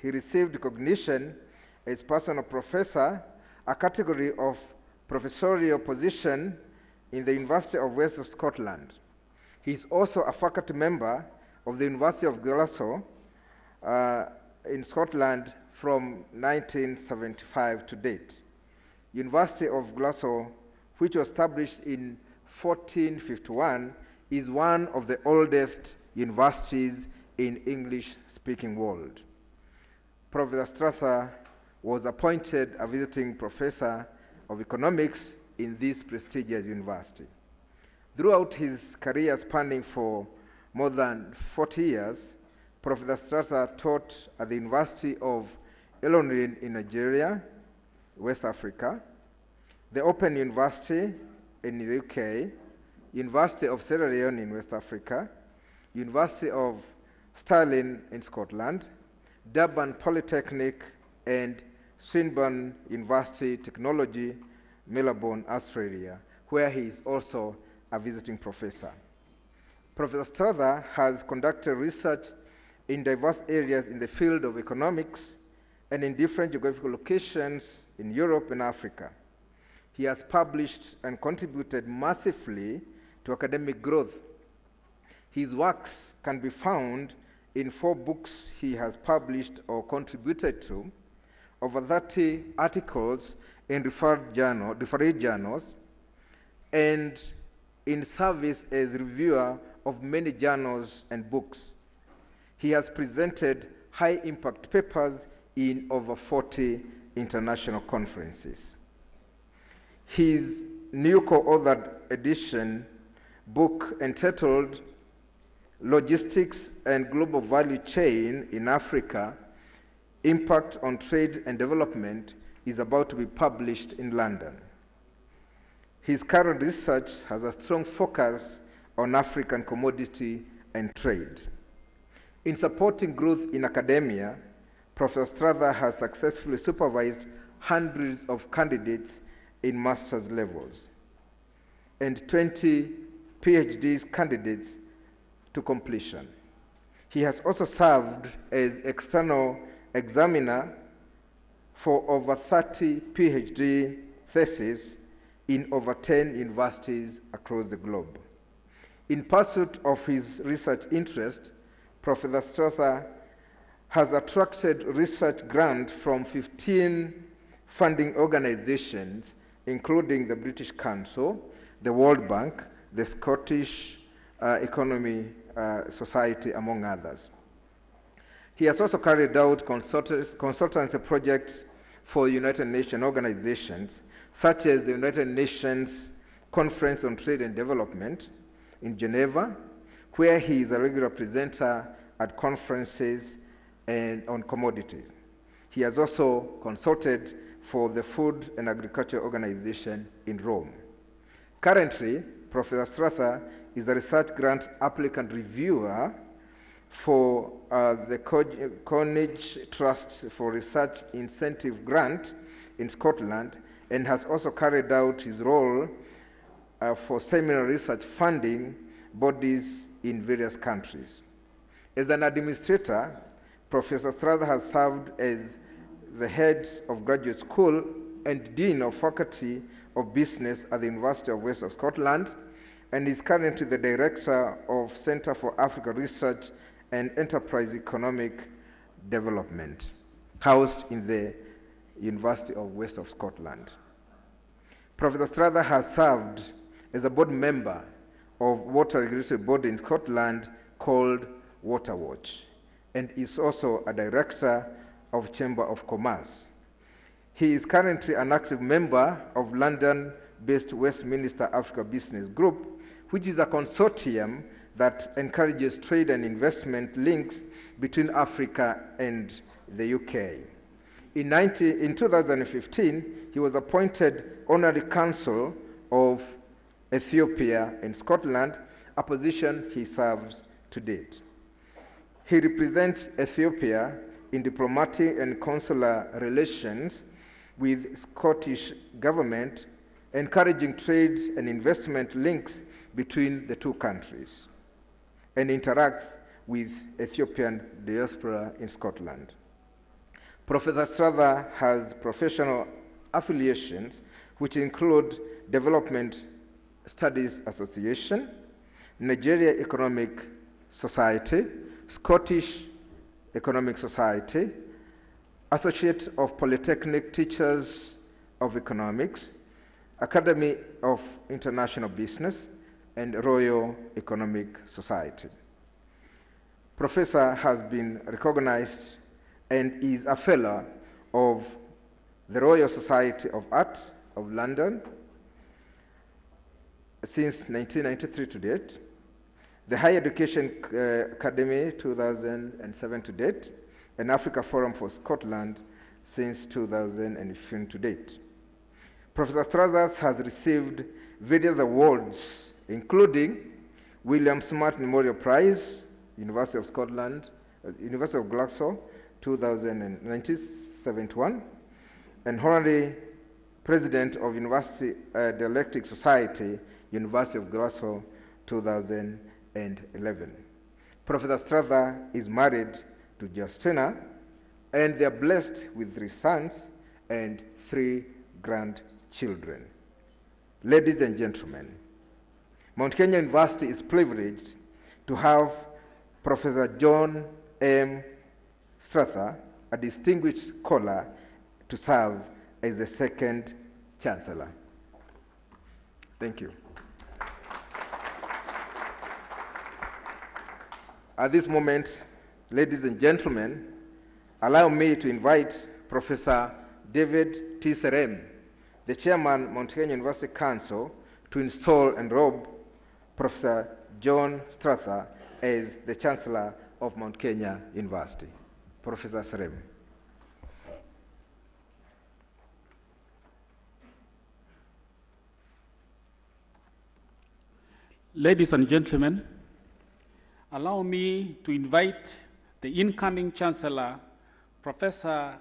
he received recognition as personal professor, a category of professorial position in the University of West of Scotland. He is also a faculty member of the University of Glasgow in Scotland from 1975 to date. University of Glasgow, which was established in 1451, is one of the oldest universities in English-speaking world. Professor Struthers was appointed a visiting professor of economics in this prestigious university. Throughout his career spanning for more than 40 years, Professor Struthers taught at the University of Alumni in Nigeria, West Africa, the Open University in the UK, University of Sierra Leone in West Africa, University of Stirling in Scotland, Durban Polytechnic, and Swinburne University Technology, Melbourne, Australia, where he is also a visiting professor. Professor Struthers has conducted research in diverse areas in the field of economics and in different geographical locations in Europe and Africa. He has published and contributed massively to academic growth. His works can be found in 4 books he has published or contributed to, over 30 articles in referred journals, and in service as reviewer of many journals and books. He has presented high-impact papers in over 40 international conferences. His new co-authored edition book entitled Logistics and Global Value Chain in Africa, Impact on Trade and Development, is about to be published in London. His current research has a strong focus on African commodity and trade. In supporting growth in academia, Professor Struthers has successfully supervised hundreds of candidates in master's levels and 20 PhD candidates to completion. He has also served as external examiner for over 30 PhD theses in over 10 universities across the globe. In pursuit of his research interest, Professor Struthers has attracted research grants from 15 funding organizations, including the British Council, the World Bank, the Scottish Economy Society, among others. He has also carried out consultancy projects for United Nations organizations, such as the United Nations Conference on Trade and Development in Geneva, where he is a regular presenter at conferences and on commodities. He has also consulted for the Food and Agriculture Organization in Rome. Currently, Professor Struthers is a research grant applicant reviewer for the Carnegie Trust for Research Incentive Grant in Scotland, and has also carried out his role for seminal research funding bodies in various countries. As an administrator, Professor Struthers has served as the head of graduate school and dean of faculty of business at the University of West of Scotland, and is currently the director of Center for Africa Research and Enterprise Economic Development, housed in the University of West of Scotland. Professor Struthers has served as a board member of water regulatory body in Scotland called Waterwatch, and is also a director of Chamber of Commerce. He is currently an active member of London-based Westminster Africa Business Group, which is a consortium that encourages trade and investment links between Africa and the UK. In 2015, he was appointed Honorary Consul of Ethiopia and Scotland, a position he serves to date. He represents Ethiopia in diplomatic and consular relations with Scottish government, encouraging trade and investment links between the two countries, and interacts with Ethiopian diaspora in Scotland. Professor Struthers has professional affiliations which include Development Studies Association, Nigeria Economic Society, Scottish Economic Society, Associate of Polytechnic Teachers of Economics, Academy of International Business, and Royal Economic Society. Professor has been recognized and is a fellow of the Royal Society of Art of London since 1993 to date, the Higher Education Academy 2007 to date, and Africa Forum for Scotland since 2015 to date. Professor Struthers has received various awards, including William Smart Memorial Prize, University of Scotland, University of Glasgow, 1971, and Honorary President of University Dialectic Society, University of Glasgow, 2011. Professor Struthers is married to Justina, and they are blessed with 3 sons and 3 grandchildren. Ladies and gentlemen, Mount Kenya University is privileged to have Professor John M. Struthers, a distinguished scholar, to serve as the 2nd Chancellor. Thank you. At this moment, ladies and gentlemen, allow me to invite Professor David T. Serem, the Chairman, Mount Kenya University Council, to install and robe Professor John Struthers as the Chancellor of Mount Kenya University. Professor Serem. Ladies and gentlemen, allow me to invite the incoming Chancellor, Professor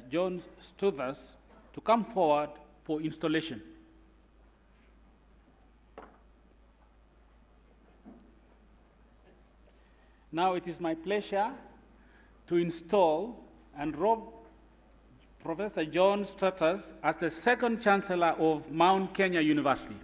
John Struthers, to come forward for installation. Now it is my pleasure to install and robe Professor John Struthers as the 2nd Chancellor of Mount Kenya University.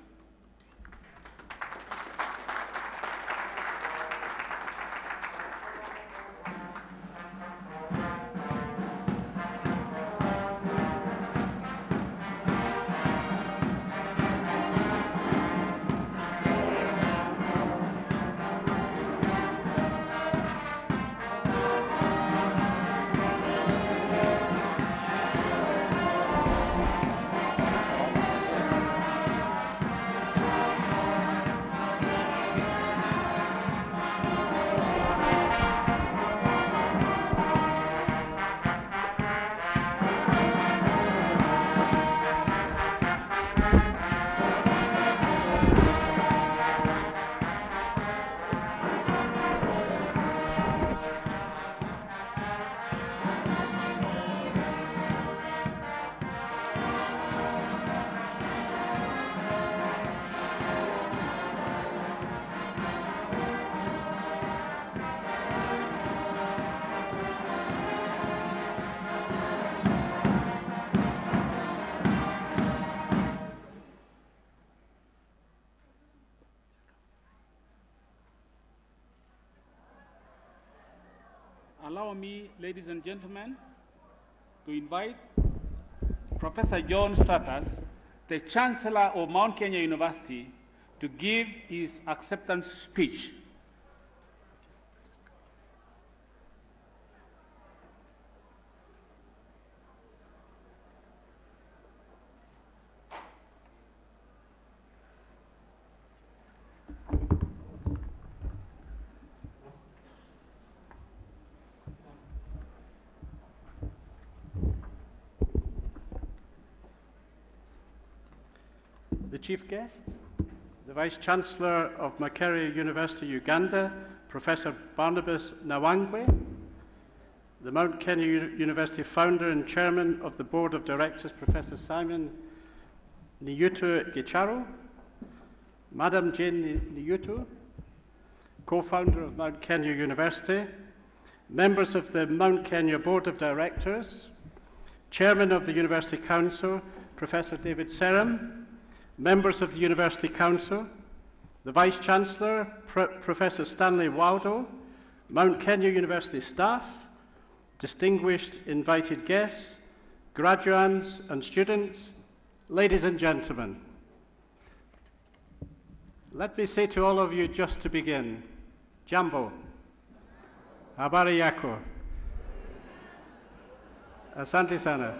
Allow me, ladies and gentlemen, to invite Professor John Struthers, the Chancellor of Mount Kenya University, to give his acceptance speech. The Chief Guest, the Vice-Chancellor of Makerere University, Uganda, Professor Barnabas Nawangwe, the Mount Kenya University Founder and Chairman of the Board of Directors, Professor Simon Niyutu Gicharo, Madam Jane Niyutu, co-founder of Mount Kenya University, members of the Mount Kenya Board of Directors, Chairman of the University Council, Professor David Serem, members of the University Council, the Vice-Chancellor, Professor Stanley Waldo, Mount Kenya University staff, distinguished invited guests, graduands and students, ladies and gentlemen. Let me say to all of you just to begin, Jambo, habari yako, asante sana.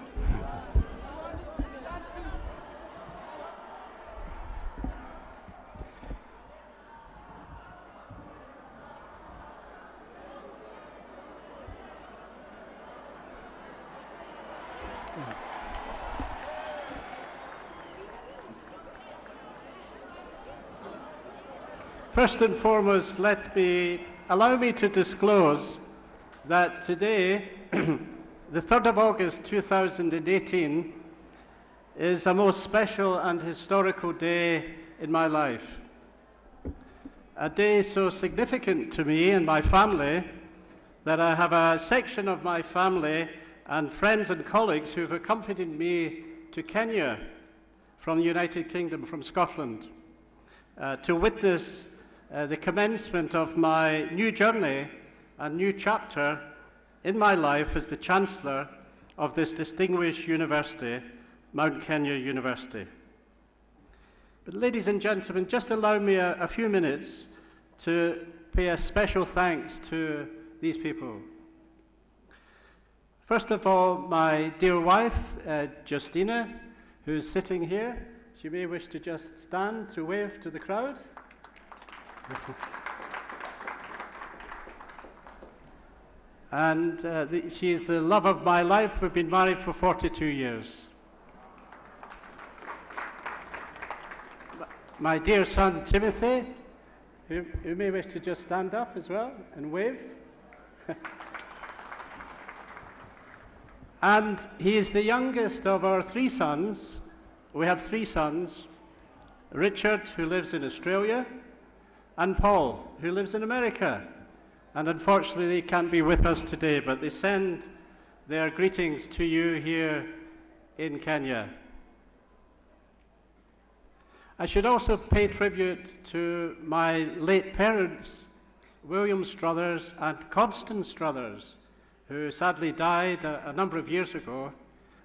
First and foremost, allow me to disclose that today, the 3rd of August 2018, is a most special and historical day in my life. A day so significant to me and my family that I have a section of my family and friends and colleagues who have accompanied me to Kenya from the United Kingdom, from Scotland, to witness the commencement of my new journey and new chapter in my life as the Chancellor of this distinguished university, Mount Kenya University. But ladies and gentlemen, just allow me a few minutes to pay a special thanks to these people. First of all, my dear wife, Justina, who's sitting here. She may wish to just stand to wave to the crowd. And she is the love of my life. We've been married for 42 years. My dear son, Timothy, who may wish to just stand up as well and wave. And he is the youngest of our 3 sons. We have 3 sons, Richard, who lives in Australia, and Paul, who lives in America. And unfortunately, they can't be with us today, but they send their greetings to you here in Kenya. I should also pay tribute to my late parents, William Struthers and Constance Struthers, who sadly died a number of years ago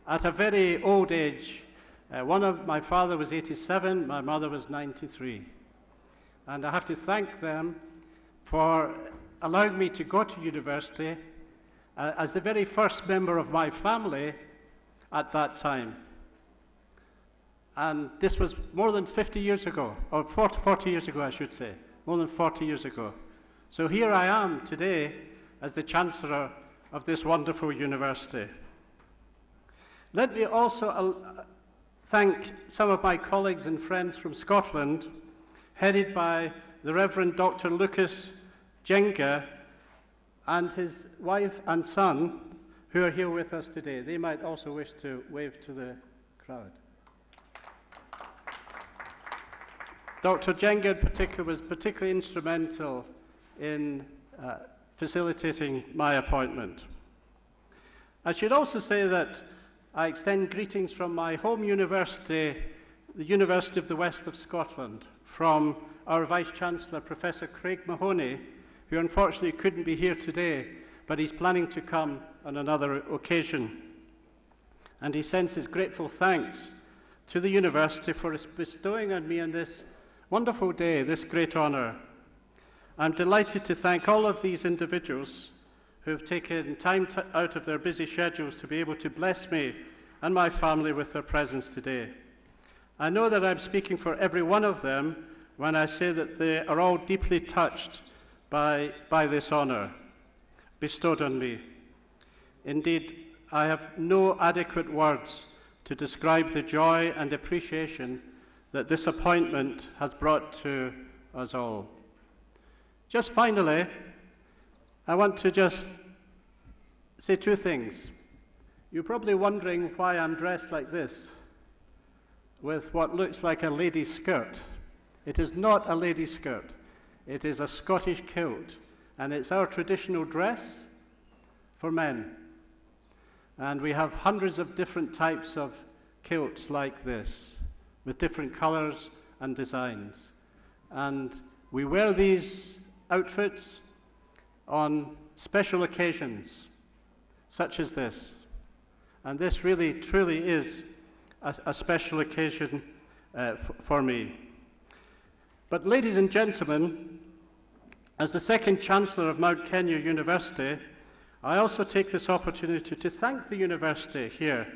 at a very old age. My father was 87, my mother was 93. And I have to thank them for allowing me to go to university as the very first member of my family at that time. And this was more than 50 years ago, or 40 years ago, I should say, more than 40 years ago. So here I am today as the Chancellor of this wonderful university. Let me also thank some of my colleagues and friends from Scotland, headed by the Reverend Dr. Lucas Jenga and his wife and son, who are here with us today. They might also wish to wave to the crowd. Dr. Jenga in particular was particularly instrumental in facilitating my appointment. I should also say that I extend greetings from my home university, the University of the West of Scotland, from our Vice-Chancellor, Professor Craig Mahoney, who unfortunately couldn't be here today, but he's planning to come on another occasion. And he sends his grateful thanks to the university for bestowing on me on this wonderful day, this great honour. I'm delighted to thank all of these individuals who have taken time out of their busy schedules to be able to bless me and my family with their presence today. I know that I'm speaking for every one of them when I say that they are all deeply touched by this honour bestowed on me. Indeed, I have no adequate words to describe the joy and appreciation that this appointment has brought to us all. Just finally, I want to just say 2 things. You're probably wondering why I'm dressed like this, with what looks like a lady's skirt. It is not a lady's skirt. It is a Scottish kilt, and it's our traditional dress for men. And we have hundreds of different types of kilts like this, with different colors and designs. And we wear these outfits on special occasions, such as this. And this really, truly is a special occasion for me. But ladies and gentlemen, as the second Chancellor of Mount Kenya University, I also take this opportunity to thank the university here,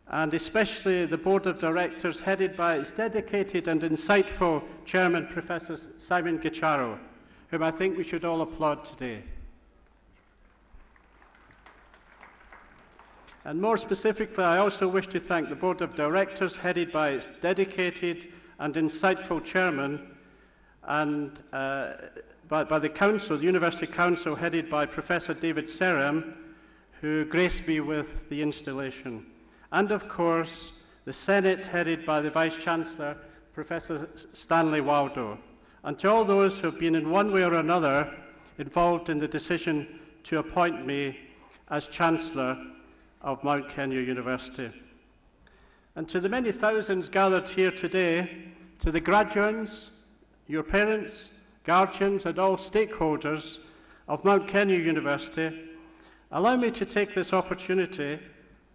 and especially the Board of Directors headed by its dedicated and insightful Chairman, Professor Simon Gicharo, whom I think we should all applaud today. And more specifically, I also wish to thank the Board of Directors headed by its dedicated and insightful Chairman, and by the Council, the University Council, headed by Professor David Serem, who graced me with the installation. And of course, the Senate, headed by the Vice-Chancellor, Professor Stanley Waldo. And to all those who have been in one way or another involved in the decision to appoint me as Chancellor of Mount Kenya University. And to the many thousands gathered here today, to the graduates, your parents, guardians, and all stakeholders of Mount Kenya University, allow me to take this opportunity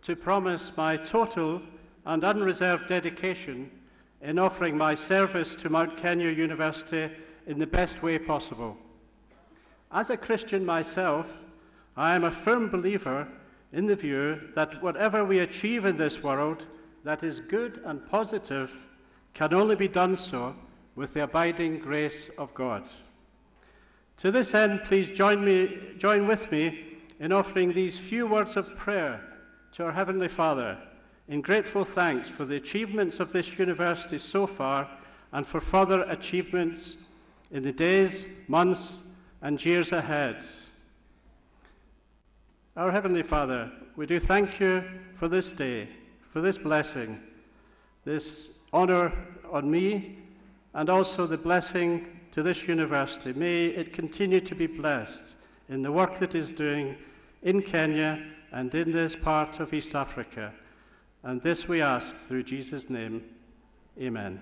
to promise my total and unreserved dedication in offering my service to Mount Kenya University in the best way possible. As a Christian myself, I am a firm believer in the view that whatever we achieve in this world that is good and positive can only be done so with the abiding grace of God. To this end, please join with me in offering these few words of prayer to our Heavenly Father in grateful thanks for the achievements of this university so far and for further achievements in the days, months, and years ahead. Our Heavenly Father, we do thank you for this day, for this blessing, this honor on me, and also the blessing to this university. May it continue to be blessed in the work that it is doing in Kenya and in this part of East Africa. And this we ask through Jesus' name. Amen.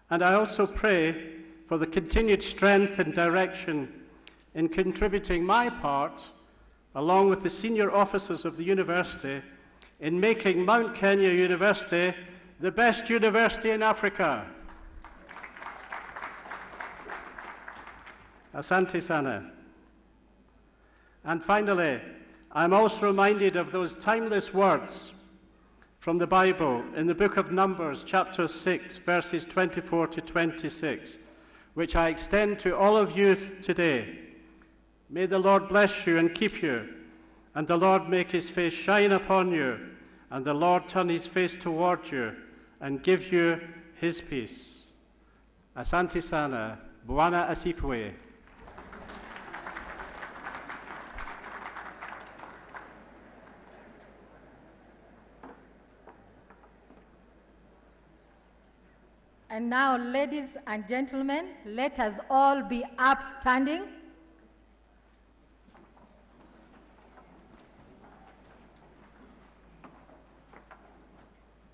And I also pray for the continued strength and direction in contributing my part, along with the senior officers of the university, in making Mount Kenya University the best university in Africa. Asante sana. And finally, I'm also reminded of those timeless words from the Bible in the book of Numbers, chapter 6, verses 24 to 26, which I extend to all of you today. May the Lord bless you and keep you, and the Lord make his face shine upon you, and the Lord turn his face toward you and give you his peace. Asante sana. Bwana asifiwe. And now, ladies and gentlemen, let us all be upstanding.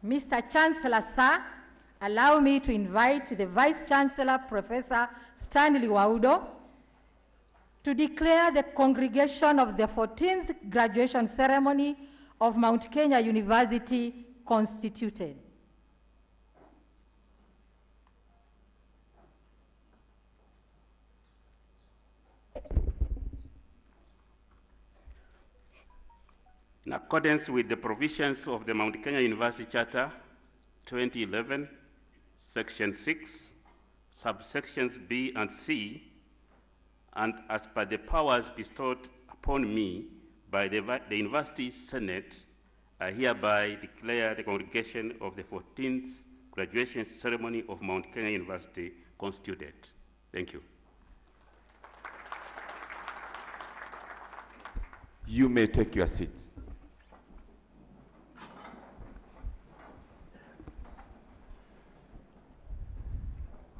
Mr. Chancellor, sir, allow me to invite the Vice-Chancellor, Professor Stanley Waldo, to declare the congregation of the 14th graduation ceremony of Mount Kenya University constituted. In accordance with the provisions of the Mount Kenya University Charter 2011, Section 6, subsections B and C, and as per the powers bestowed upon me by the University Senate, I hereby declare the congregation of the 14th graduation ceremony of Mount Kenya University constituted. Thank you. You may take your seats.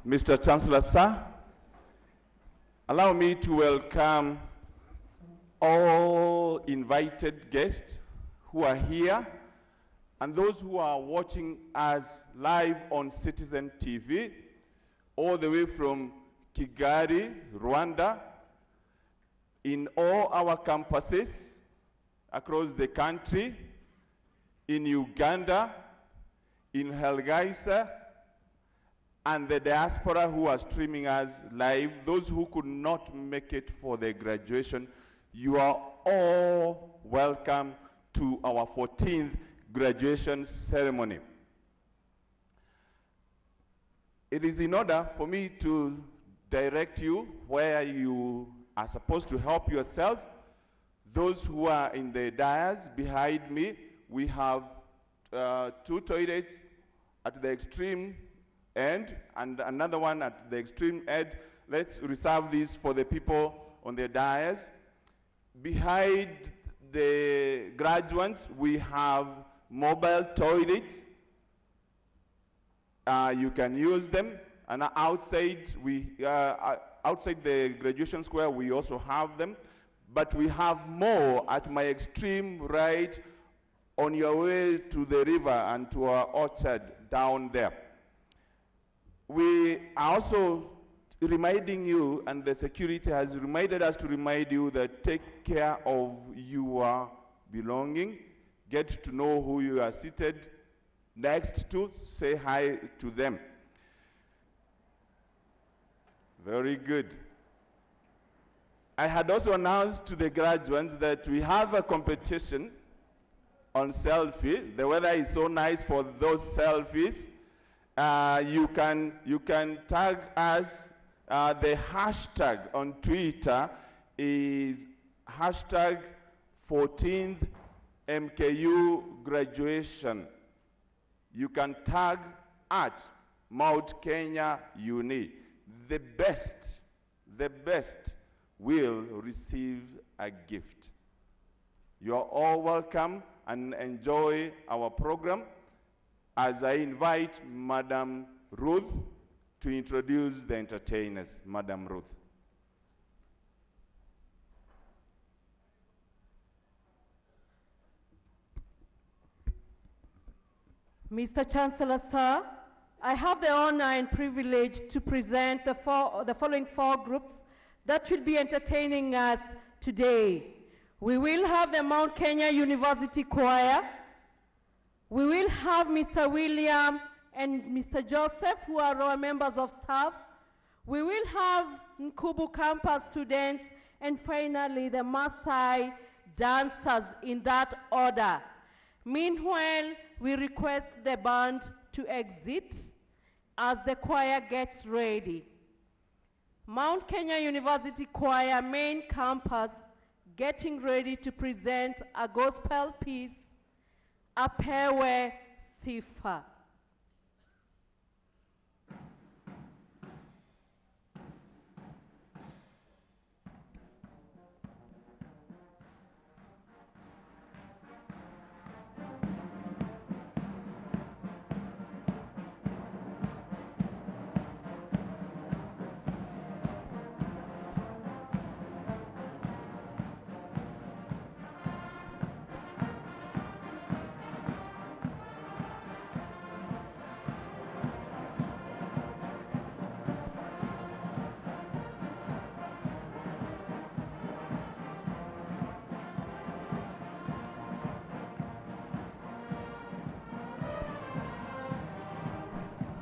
Mr. Chancellor, sir, allow me to welcome all invited guests who are here, and those who are watching us live on Citizen TV, all the way from Kigali, Rwanda, in all our campuses across the country, in Uganda, in Helgaisa, and the diaspora who are streaming us live, those who could not make it for the graduation, you are all welcome to our 14th graduation ceremony. It is in order for me to direct you where you are supposed to help yourself. Those who are in the dais behind me, we have 2 toilets at the extreme end and another one at the extreme end. Let's reserve these for the people on the dais. Behind the graduates, we have mobile toilets. You can use them. And outside, outside the graduation square, we also have them. But we have more at my extreme right on your way to the river and to our orchard down there. We are also reminding you, and the security has reminded us to remind you that take care of your belonging, get to know who you are seated next to, say hi to them. Very good. I had also announced to the graduates that we have a competition on selfie. The weather is so nice for those selfies. You can tag us. The hashtag on Twitter is hashtag 14th MKU graduation. You can tag at Mount Kenya Uni. The best will receive a gift. You are all welcome and enjoy our program as I invite Madam Ruth to introduce the entertainers. Madam Ruth. Mr. Chancellor, sir, I have the honor and privilege to present the following 4 groups that will be entertaining us today. We will have the Mount Kenya University Choir. We will have Mr. William and Mr. Joseph, who are our members of staff. We will have Nkubu campus students, and finally the Maasai dancers in that order. Meanwhile, we request the band to exit as the choir gets ready. Mount Kenya University Choir main campus getting ready to present a gospel piece, Apewe Sifa.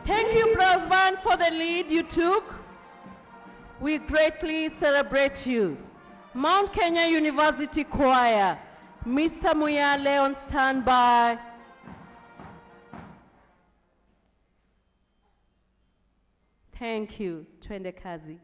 Thank you, brass band, for the lead you took. We greatly celebrate you. Mount Kenya University Choir, Mr. Muyale on standby. Thank you, Twende Kazi.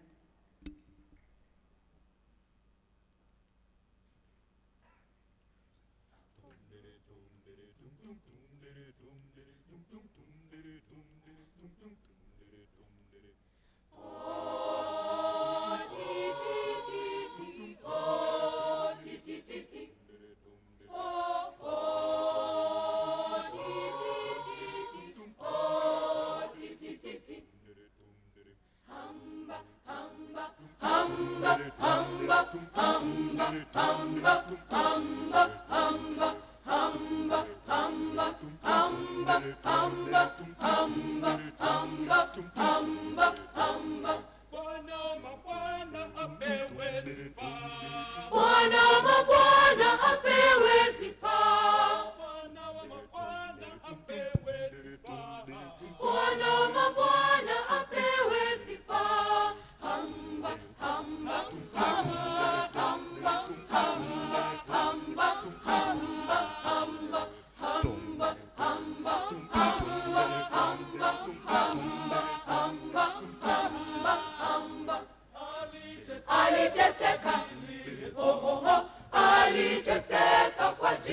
Hamba, hamba, hamba, hamba,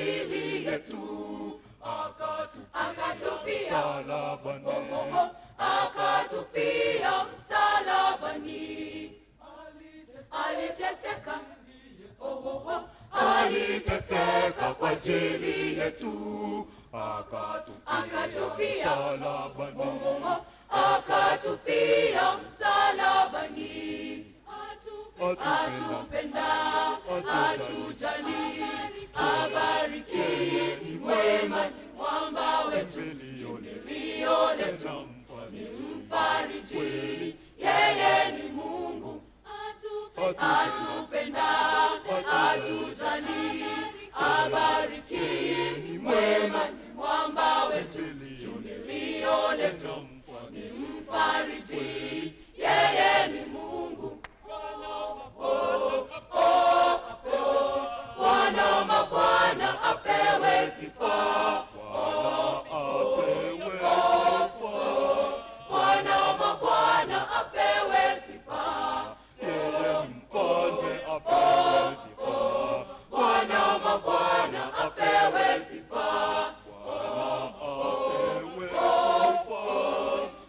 ajili yetu, akatufia msalabani, akatufia msalabani, aliteseka, aliteseka kwa ajili yetu, akatufia msalabani, akatufia msalabani. Atupenda, atujali, abariki, ni mwema, ni mwamba wetu, milio letu, ni mfariji, yeye ni Mungu. Atupenda, atujali, abariki, ni mwema, ni mwamba wetu, milio letu, ni mfariji, yeye ni Mungu. Bwana mabwana apewe sifa, Bwana mabwana apewe sifa, yeye mfalme apewe sifa, Bwana mabwana apewe sifa,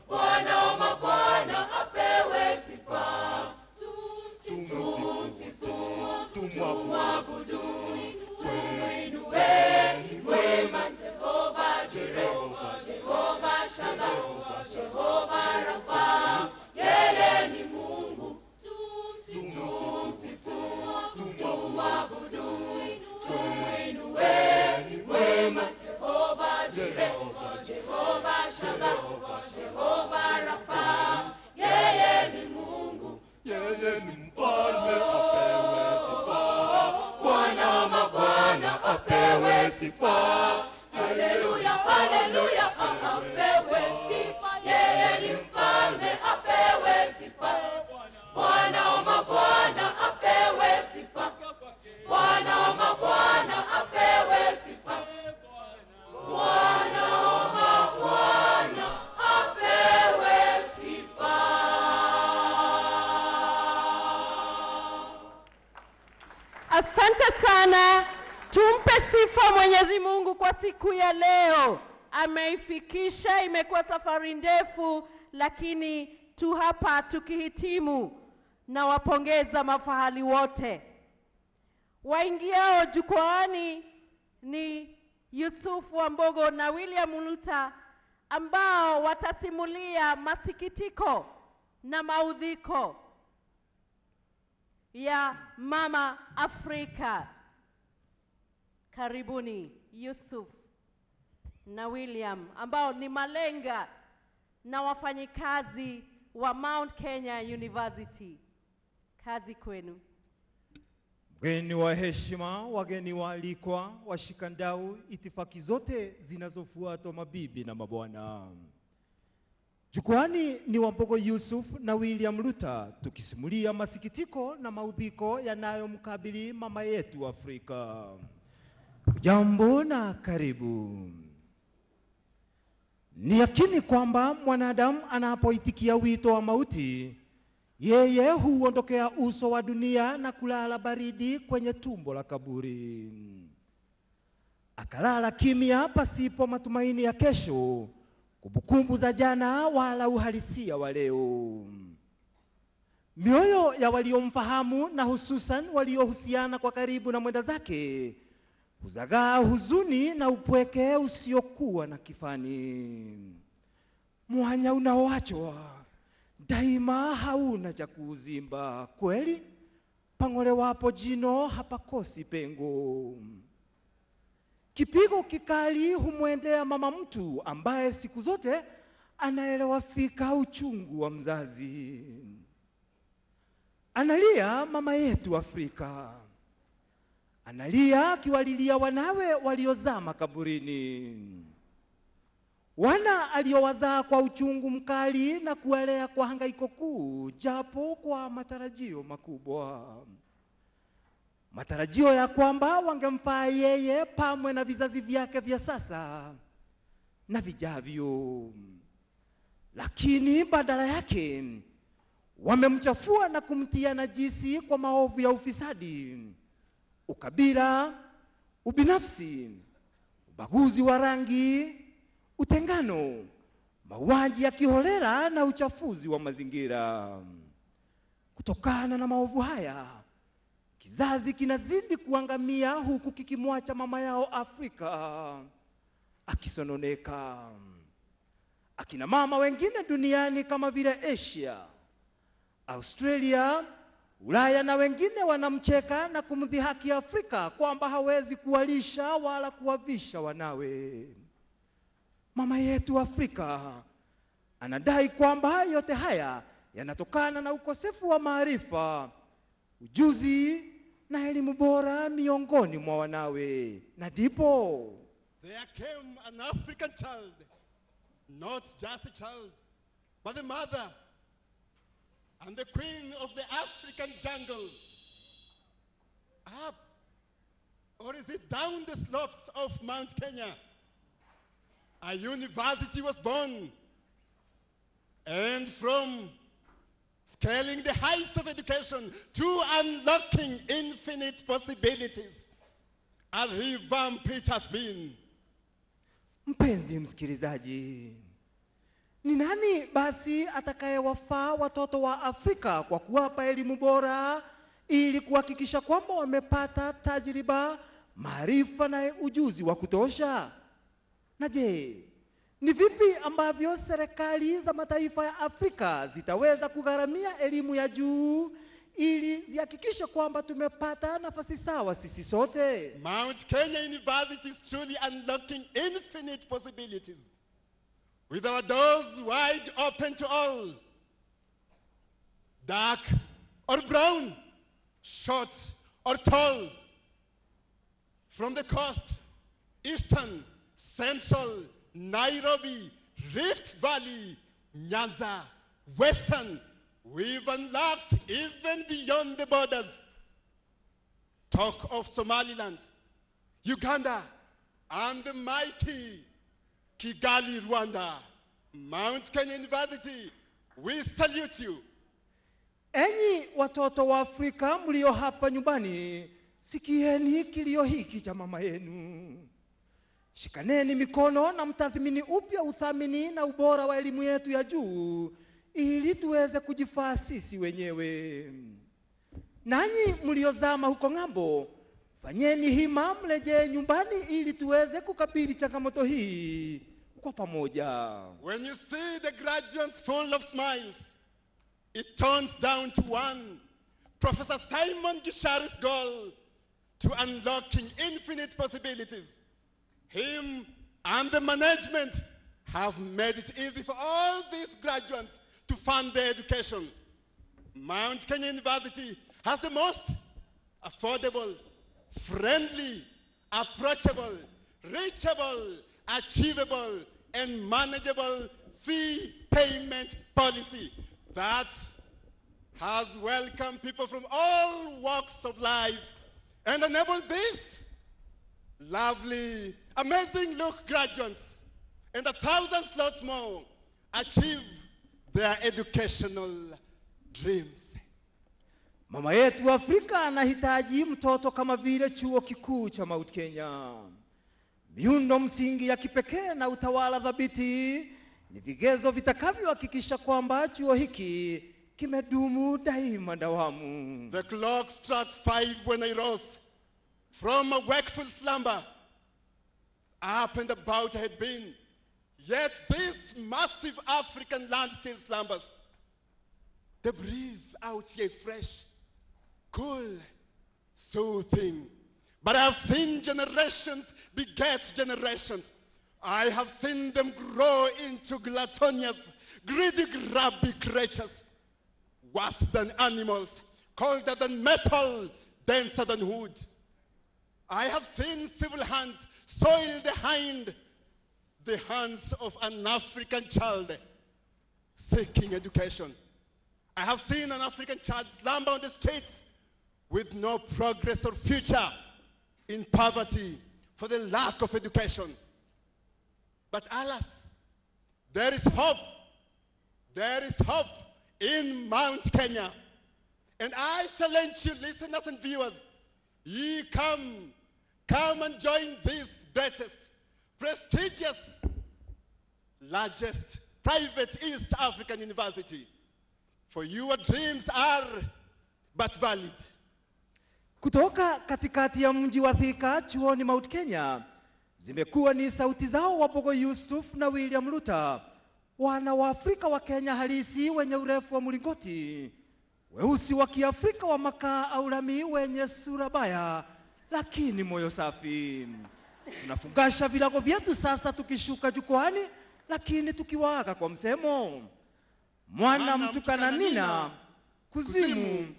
Bwana mabwana apewe sifa. Tumwabudu, tumuinue, ni mwema Jehova Jireh, Jehova Shama, Jehova Rafa, yeye ni Mungu. Tumsifu, tumwabudu, tumuinue, ni mwema Jehova Jireh, Jehova Shama, Jehova Rafa, yeye ni Mungu. Yeye ni mfalme apewe sifa, Bwana mabwana apewe sifa, haleluya, haleluya, apewe sifa. Yeye ni mfalme apewe sifa, Bwana mabwana apewe sifa, Bwana mabwana apewe sifa, Bwana mabwana apewe sifa. Asante sana. Tumpe sifa Mwenyezi Mungu kwa siku ya leo. Ameifikisha, imekuwa safari ndefu, lakini tu hapa tukihitimu. Na wapongeza mafahali wote. Waingiao jukwaani ni Yusuf Wambogo na William Muluta, ambao watasimulia masikitiko na maudhiko ya Mama Afrika. Karibuni Yusuf na William, ambao ni malenga na wafanyikazi wa Mount Kenya University. Kazi kwenu. Wageni wa heshima, wageni waalikwa, washikandau, itifaki zote zinazofuatwa, mabibi na mabwana. Jukwani ni Wambogo Yusuf na William Muluta, tukisimulia masikitiko na maudhiko yanayomkabili mama yetu Afrika. Jambo na karibu. Ni yakini kwamba mwanadamu anapoitikia wito wa mauti, yeye huondokea uso wa dunia na kulala baridi kwenye tumbo la kaburi. Akalala kimya pasipo matumaini ya kesho, kumbukumbu za jana wala uhalisia wa leo. Mioyo ya waliomfahamu na hususan waliohusiana kwa karibu na mwenda zake huzagaa huzuni na upweke usiokuwa na kifani. Mwanya unaoachwa daima hauna cha kuuzimba, kweli pangole wapo jino hapakosi pengo. Kipigo kikali humwendea mama mtu ambaye siku zote anaelewa fika uchungu wa mzazi. Analia mama yetu Afrika, analia akiwalilia wanawe waliozama kaburini, wana aliowazaa kwa uchungu mkali na kuwalea kwa hangaiko kuu, japo kwa matarajio makubwa. Matarajio ya kwamba wangemfaa yeye pamwe na vizazi vyake vya sasa na vijavyo. Lakini badala yake wamemchafua na kumtia najisi kwa maovu ya ufisadi, ukabila, ubinafsi, ubaguzi wa rangi, utengano, mauaji ya kiholela na uchafuzi wa mazingira. Kutokana na maovu haya, kizazi kinazidi kuangamia huku kikimwacha mama yao Afrika akisononeka. Akina mama wengine duniani kama vile Asia, Australia, Ulaya na wengine wanamcheka na kumdhihaki Afrika kwamba hawezi kuwalisha wala kuwavisha wanawe. Mama yetu Afrika anadai kwamba yote haya yanatokana na ukosefu wa maarifa, ujuzi na elimu bora miongoni mwa wanawe. Na ndipo there came an African child, not just a child, but the mother and the queen of the African jungle. Up, or is it down the slopes of Mount Kenya? A university was born, and from scaling the heights of education to unlocking infinite possibilities, a revamp it has been. Mpenzi msikilizaji, ni nani basi atakayewafaa watoto wa Afrika kwa kuwapa elimu bora ili kuhakikisha kwamba wamepata tajriba, maarifa na ujuzi wa kutosha? Na je, ni vipi ambavyo serikali za mataifa ya Afrika zitaweza kugharamia elimu ya juu ili zihakikishe kwamba tumepata nafasi sawa sisi sote? Mount Kenya University is truly unlocking infinite possibilities, with our doors wide open to all. Dark or brown, short or tall, from the coast, eastern, central, Nairobi, Rift Valley, Nyanza, western, we've unlocked even beyond the borders. Talk of Somaliland, Uganda, and the mighty Kigali, Rwanda. Mount Kenya University, we salute you. Enyi watoto wa Afrika mlio hapa nyumbani, sikieni kilio hiki cha mama yenu. Shikaneni mikono na mtathmini upya uthamini na ubora wa elimu yetu ya juu ili tuweze kujifaa sisi wenyewe. Nanyi mliozama huko ng'ambo, fanyeni hima mrejee nyumbani ili tuweze kukabili changamoto hii kwa pamoja. When you see the graduates full of smiles, it turns down to one. Professor Simon Gishari's goal to unlocking infinite possibilities. Him and the management have made it easy for all these graduates to fund their education. Mount Kenya University has the most affordable, friendly, approachable, reachable, achievable, and manageable fee payment policy that has welcomed people from all walks of life and enabled these lovely, amazing look graduates and 1,000 slots more achieve their educational dreams. Mama yetu Afrika anahitaji mtoto kama vile chuo kikuu cha Mount Kenya. Miundo msingi ya kipekee na utawala thabiti ni vigezo vitakavyohakikisha kwamba chuo hiki kimedumu daima dawamu. The clock struck 5 when I rose from a wakeful slumber. Up and about I had been, yet this massive African land still slumbers. The breeze out here is fresh, cool, soothing. But I have seen generations beget generations. I have seen them grow into gluttonous, greedy, grubby creatures, worse than animals, colder than metal, denser than wood. I have seen civil hands soil behind the hands of an African child seeking education. I have seen an African child slumber on the streets with no progress or future, in poverty for the lack of education. But alas, there is hope. There is hope in Mount Kenya. And I challenge you, listeners and viewers, ye come come and join this greatest, prestigious, largest private East African university. For your dreams are but valid. Kutoka katikati ya mji wa Thika, chuoni Mount Kenya, zimekuwa ni sauti zao Wabogo Yusuf na William Ruta, wana wa Afrika wa Kenya halisi wenye urefu wa mlingoti, weusi wa Kiafrika wa makaa au lami wenye sura baya lakini moyo safi. Tunafungasha vilago vyetu sasa tukishuka jukwani, lakini tukiwaaga kwa msemo, mwana mtukana nina, kuzimu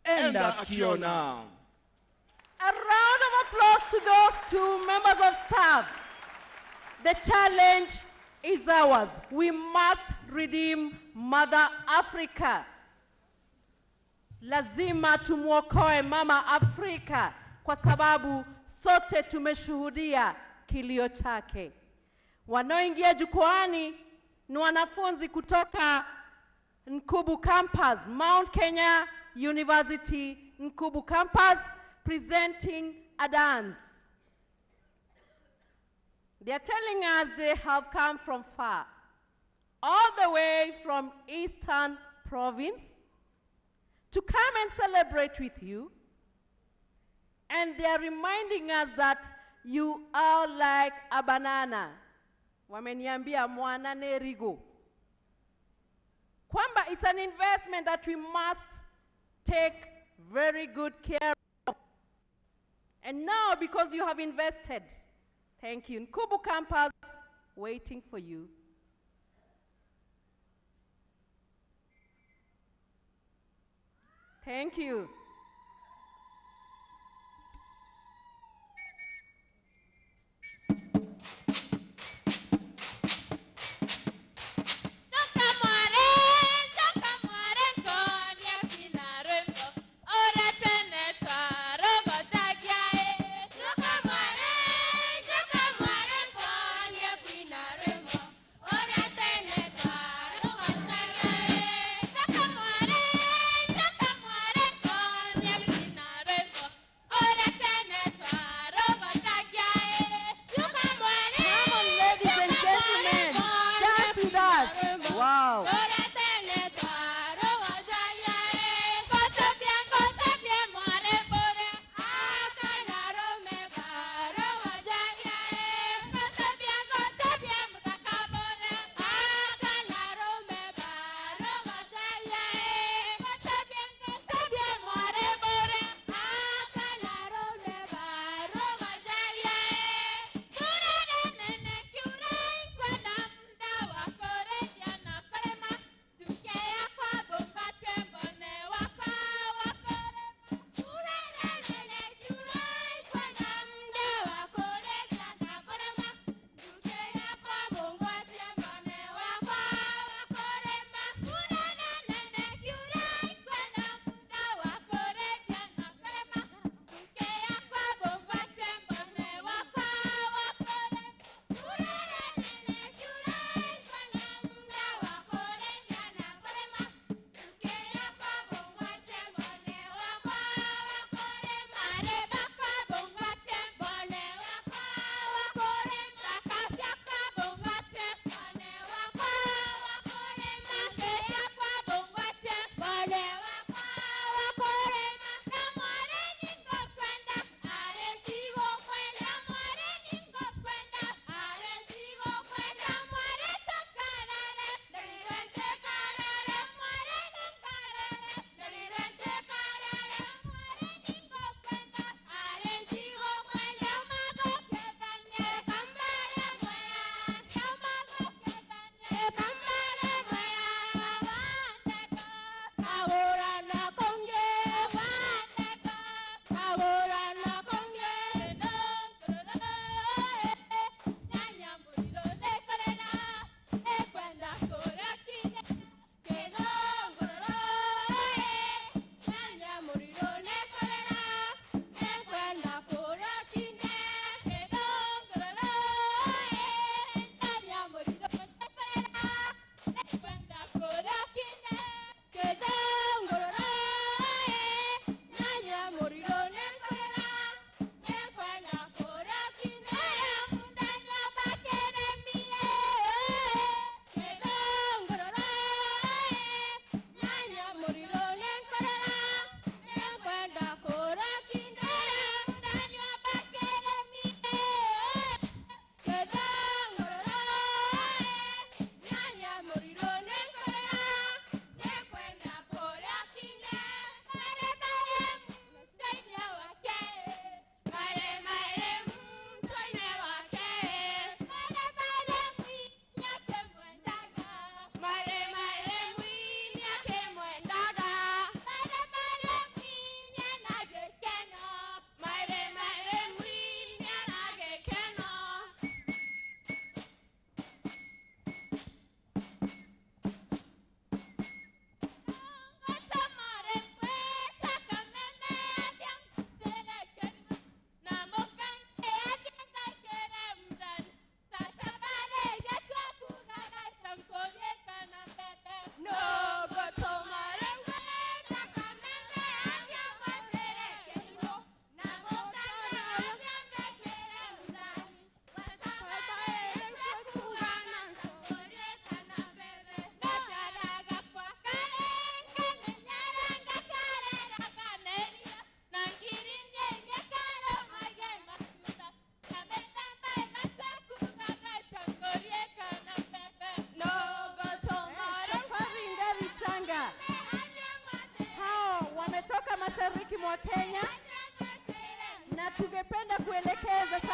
enda kiona. A round of applause to those two members of staff. The challenge is ours. We must redeem Mother Africa. Lazima tumuokoe Mama Afrika kwa sababu sote tumeshuhudia kilio chake. Wanaoingia jukwani ni wanafunzi kutoka Nkubu Campus, Mount Kenya University, Nkubu Campus, presenting a dance. They are telling us they have come from far, all the way from Eastern Province, to come and celebrate with you. And they are reminding us that you are like a banana. Wameniambia mwana nerigo. Kwamba it's an investment that we must take very good care of. And now, because you have invested, thank you. Nkubu Campus, waiting for you. Thank you.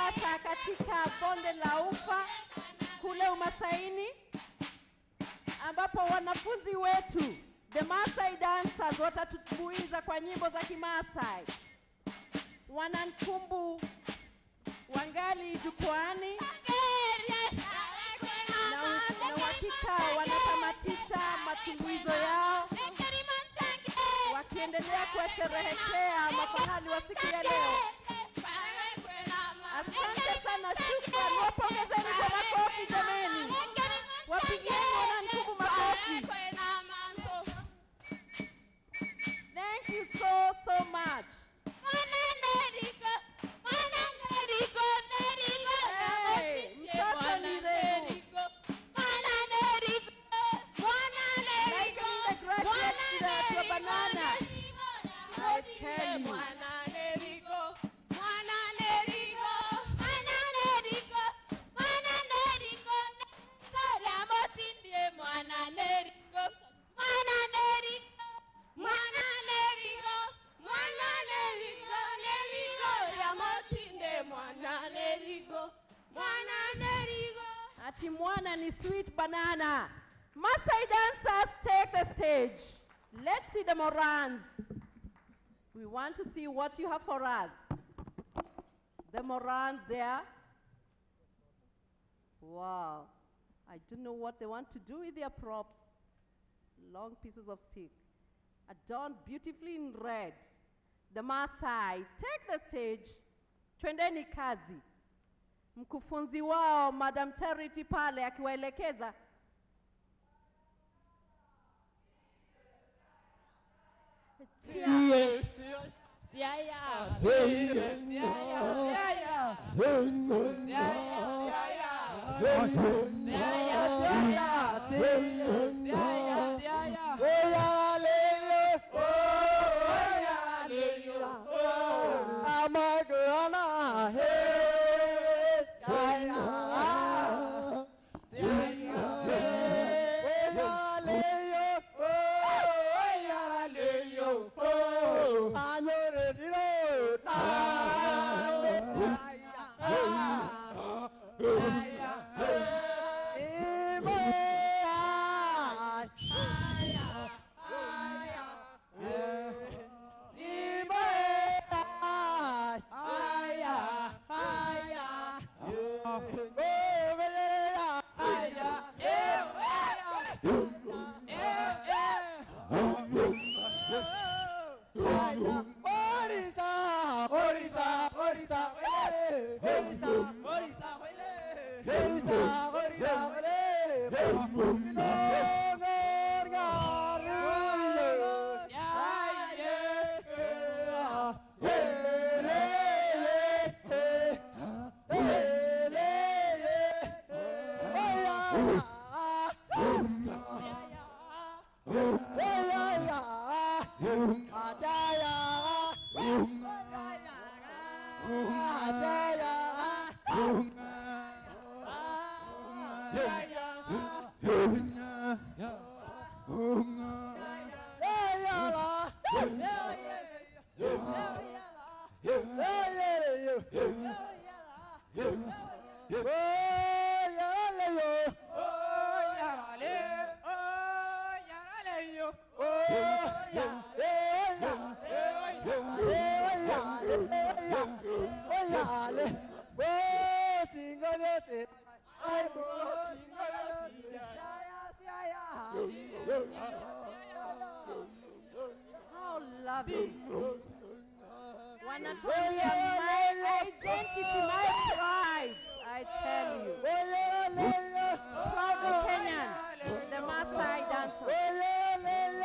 sasa katika bonde la Ufa kule Umasaini, ambapo wanafunzi wetu the Maasai dancers watatutumbuiza kwa nyimbo za Kimaasai. Wanankumbu wangali jukwani na uhakika wanatamatisha matumbuizo yao wakiendelea kuwasherehekea mafahali wa siku ya leo. Asante sana, shukrani, wapongezeni kwa makofi jameni. Wapigieni wanankumbu makofi. Thank you so much. Ati mwana ni sweet banana. Maasai dancers, take the stage. Let's see the Morans. We want to see what you have for us. The Morans there. Wow. I don't know what they want to do with their props. Long pieces of stick, adorned beautifully in red. The Maasai, take the stage. Twendeni kazi. Mkufunzi wao Madam Charity pale akiwaelekeza. How lovely. Wanatuambia my identity, my pride, I tell you. Proud Kenyan, the Maasai dancer.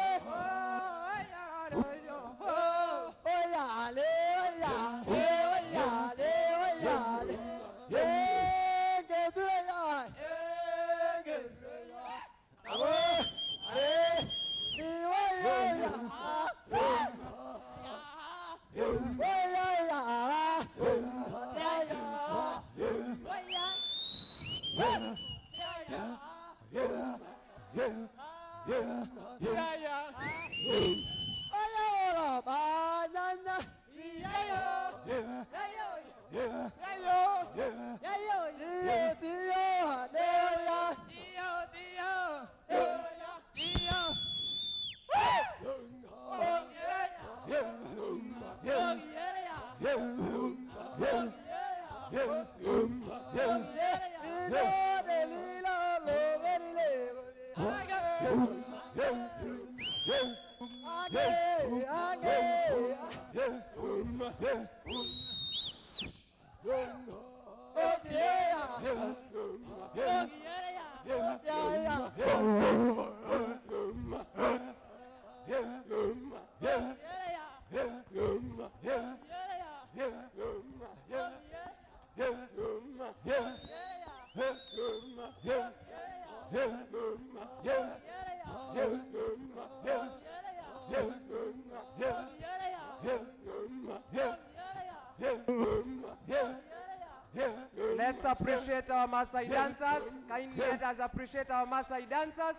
Let's appreciate our Maasai dancers. Kindly let us appreciate our Maasai dancers.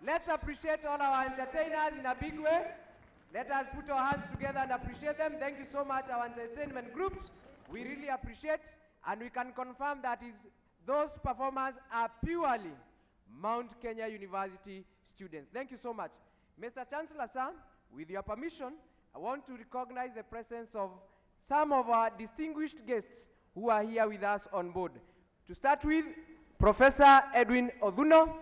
Let's appreciate all our entertainers in a big way. Let us put our hands together and appreciate them. Thank you so much, our entertainment groups. We really appreciate, and we can confirm that those performers are purely Mount Kenya University students. Thank you so much. Mr. Chancellor, sir, with your permission, I want to recognize the presence of some of our distinguished guests who are here with us on board. To start with, Professor Edwin Oduno,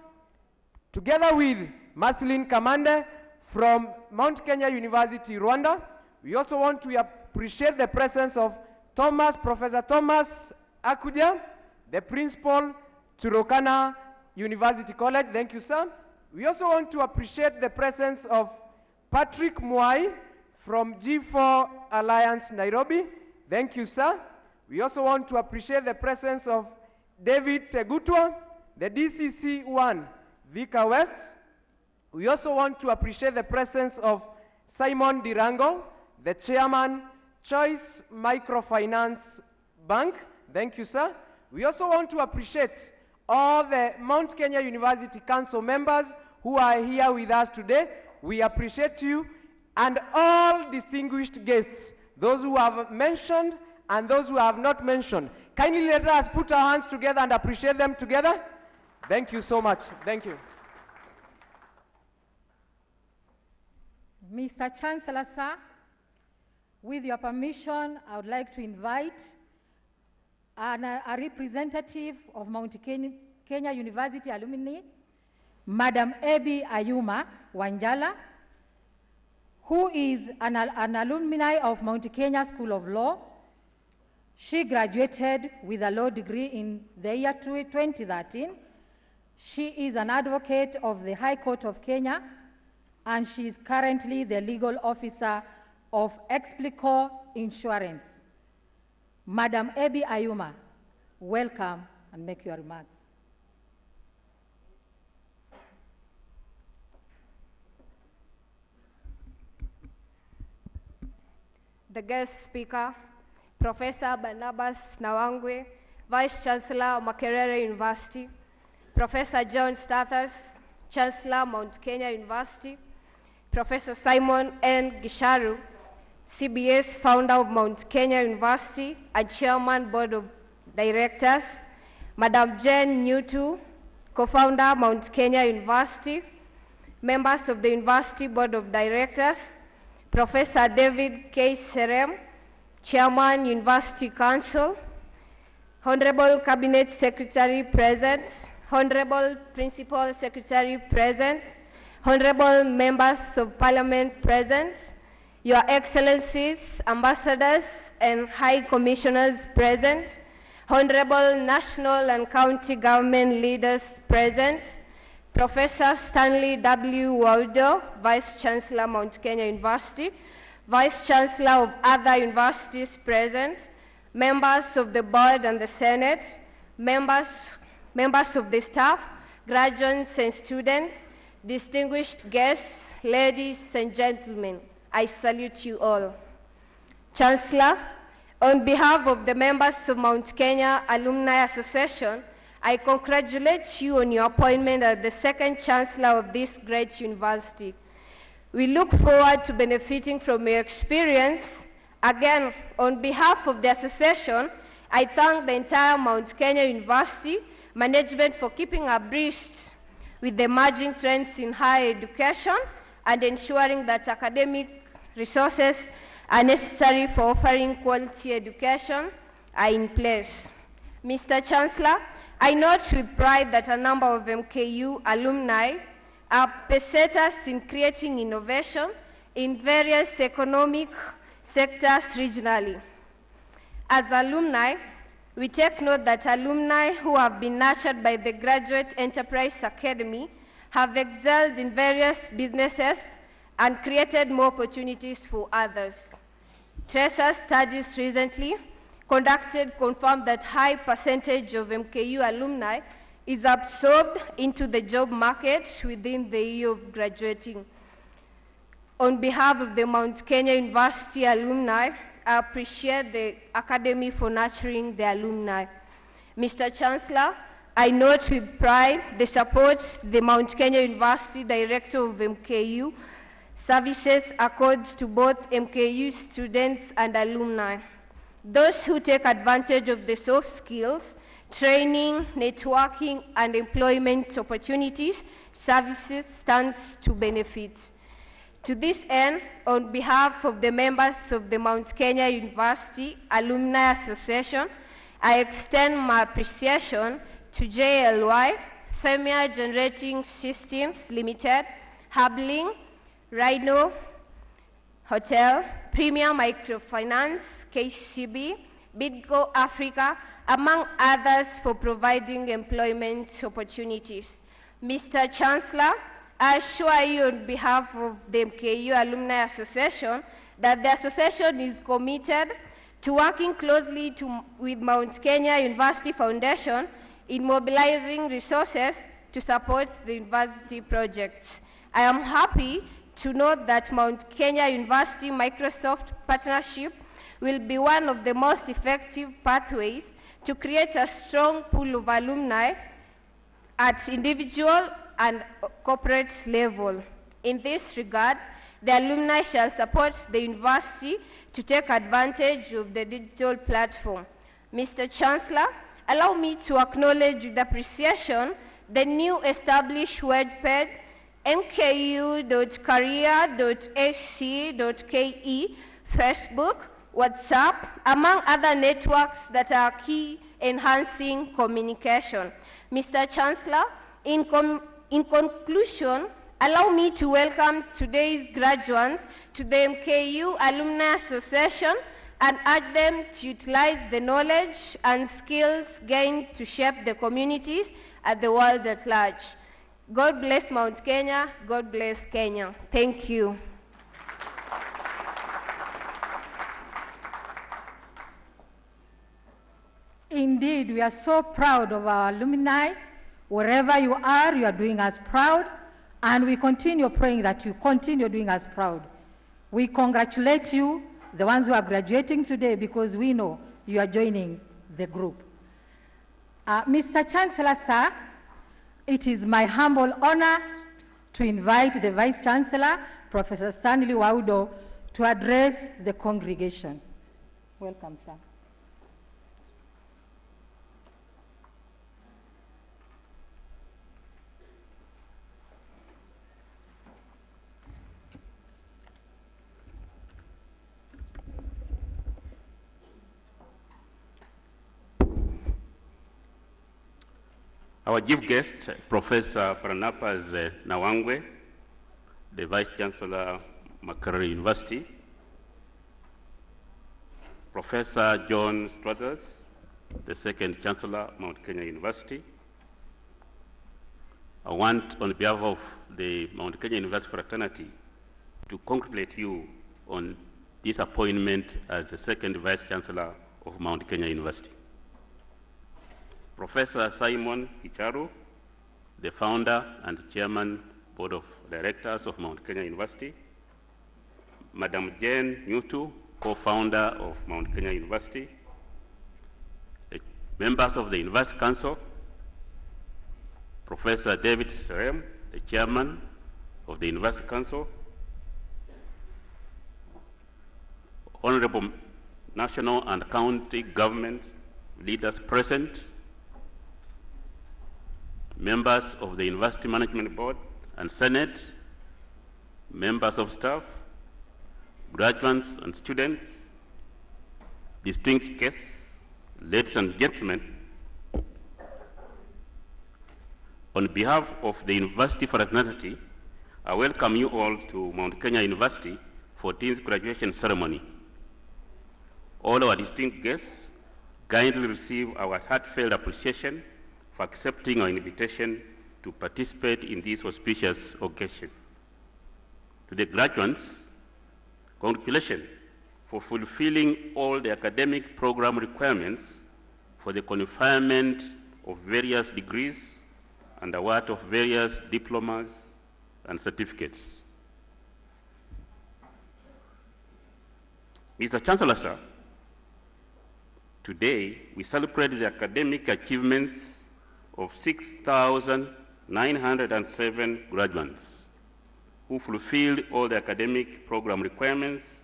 together with Marceline Kamande from Mount Kenya University, Rwanda. We also want to appreciate the presence of Professor Thomas Akuja, the principal Turokana University College. Thank you, sir. We also want to appreciate the presence of Patrick Mwai from G4 Alliance, Nairobi. Thank you, sir. We also want to appreciate the presence of David Tegutwa, the DCC1 Vika West. We also want to appreciate the presence of Simon Dirango, the chairman, Choice Microfinance Bank. Thank you, sir. We also want to appreciate all the Mount Kenya University Council members who are here with us today. We appreciate you, and all distinguished guests, those who have mentioned and those who have not mentioned. Kindly let us put our hands together and appreciate them together. Thank you so much. Thank you. Mr. Chancellor, sir, with your permission, I would like to invite a representative of Mount Kenya University Alumni, Madam Ebi Ayuma Wanjala, who is an alumni of Mount Kenya School of Law. She graduated with a law degree in the year 2013. She is an advocate of the High Court of Kenya, and she is currently the legal officer of Explico Insurance. Madam Ebi Ayuma, welcome and make your remarks. The guest speaker, Professor Barnabas Nawangwe, Vice-Chancellor of Makerere University, Professor John Struthers, Chancellor, Mount Kenya University, Professor Simon N. Gisharu, CBS founder of Mount Kenya University and Chairman Board of Directors, Madam Jane Nyutu, co-founder, Mount Kenya University, members of the University Board of Directors, Professor David K. Serem, Chairman, University Council, Honorable Cabinet Secretary present, Honorable Principal Secretary present, Honorable Members of Parliament present, Your Excellencies, Ambassadors and High Commissioners present, Honorable National and County Government leaders present, Professor Stanley W. Waldo, Vice-Chancellor, Mount Kenya University, Vice-Chancellor of other universities present, members of the board and the Senate, members of the staff, graduates and students, distinguished guests, ladies and gentlemen, I salute you all. Chancellor, on behalf of the members of Mount Kenya Alumni Association, I congratulate you on your appointment as the second Chancellor of this great university. We look forward to benefiting from your experience. Again, on behalf of the association, I thank the entire Mount Kenya University management for keeping abreast with the emerging trends in higher education and ensuring that academic resources are necessary for offering quality education are in place. Mr. Chancellor, I note with pride that a number of MKU alumni are pesetas in creating innovation in various economic sectors regionally. As alumni, we take note that alumni who have been nurtured by the Graduate Enterprise Academy have excelled in various businesses and created more opportunities for others. TRESA studies recently conducted confirmed that high percentage of MKU alumni is absorbed into the job market within the year of graduating. On behalf of the Mount Kenya University alumni, I appreciate the Academy for nurturing the alumni. Mr. Chancellor, I note with pride the support the Mount Kenya University Director of MKU Services accords to both MKU students and alumni. Those who take advantage of the soft skills, training, networking, and employment opportunities, services stands to benefit. To this end, on behalf of the members of the Mount Kenya University Alumni Association, I extend my appreciation to JLY, Femia Generating Systems Limited, Habling, Rhino Hotel, Premier Microfinance, KCB, Bidco Africa, among others, for providing employment opportunities. Mr. Chancellor, I assure you on behalf of the MKU Alumni Association that the association is committed to working closely with Mount Kenya University Foundation in mobilizing resources to support the university projects. I am happy to note that Mount Kenya University Microsoft partnership will be one of the most effective pathways to create a strong pool of alumni at individual and corporate level. In this regard, the alumni shall support the university to take advantage of the digital platform. Mr. Chancellor, allow me to acknowledge with appreciation the new established web page mku.career.ac.ke, Facebook, WhatsApp, among other networks that are key enhancing communication. Mr. Chancellor, in conclusion, allow me to welcome today's graduates to the MKU Alumni Association and urge them to utilize the knowledge and skills gained to shape the communities and the world at large. God bless Mount Kenya. God bless Kenya. Thank you. Indeed, we are so proud of our alumni. Wherever you are doing us proud, and we continue praying that you continue doing us proud. We congratulate you, the ones who are graduating today, because we know you are joining the group. Mr. Chancellor, sir, it is my humble honor to invite the Vice-Chancellor, Professor Stanley Waudo, to address the congregation. Welcome, sir. Our chief guest, Professor Barnabas Nawangwe, the Vice-Chancellor, Makerere University, Professor John Struthers, the second Chancellor, Mount Kenya University. I want, on behalf of the Mount Kenya University fraternity, to congratulate you on this appointment as the second Vice-Chancellor of Mount Kenya University. Professor Simon Hicharu, the founder and chairman, Board of Directors of Mount Kenya University. Madam Jane Nyutu, co-founder of Mount Kenya University. Members of the University Council. Professor David Serem, the chairman of the University Council. Honorable national and county government leaders present. Members of the University Management Board and Senate, members of staff, graduates and students, distinguished guests, ladies and gentlemen, On behalf of the university fraternity, I welcome you all to Mount Kenya University 14th graduation ceremony. All our distinguished guests kindly receive our heartfelt appreciation for accepting our invitation to participate in this auspicious occasion. To the graduates, congratulations for fulfilling all the academic program requirements for the conferment of various degrees and award of various diplomas and certificates. Mr. Chancellor, sir, today we celebrate the academic achievements of 6,907 graduates who fulfilled all the academic program requirements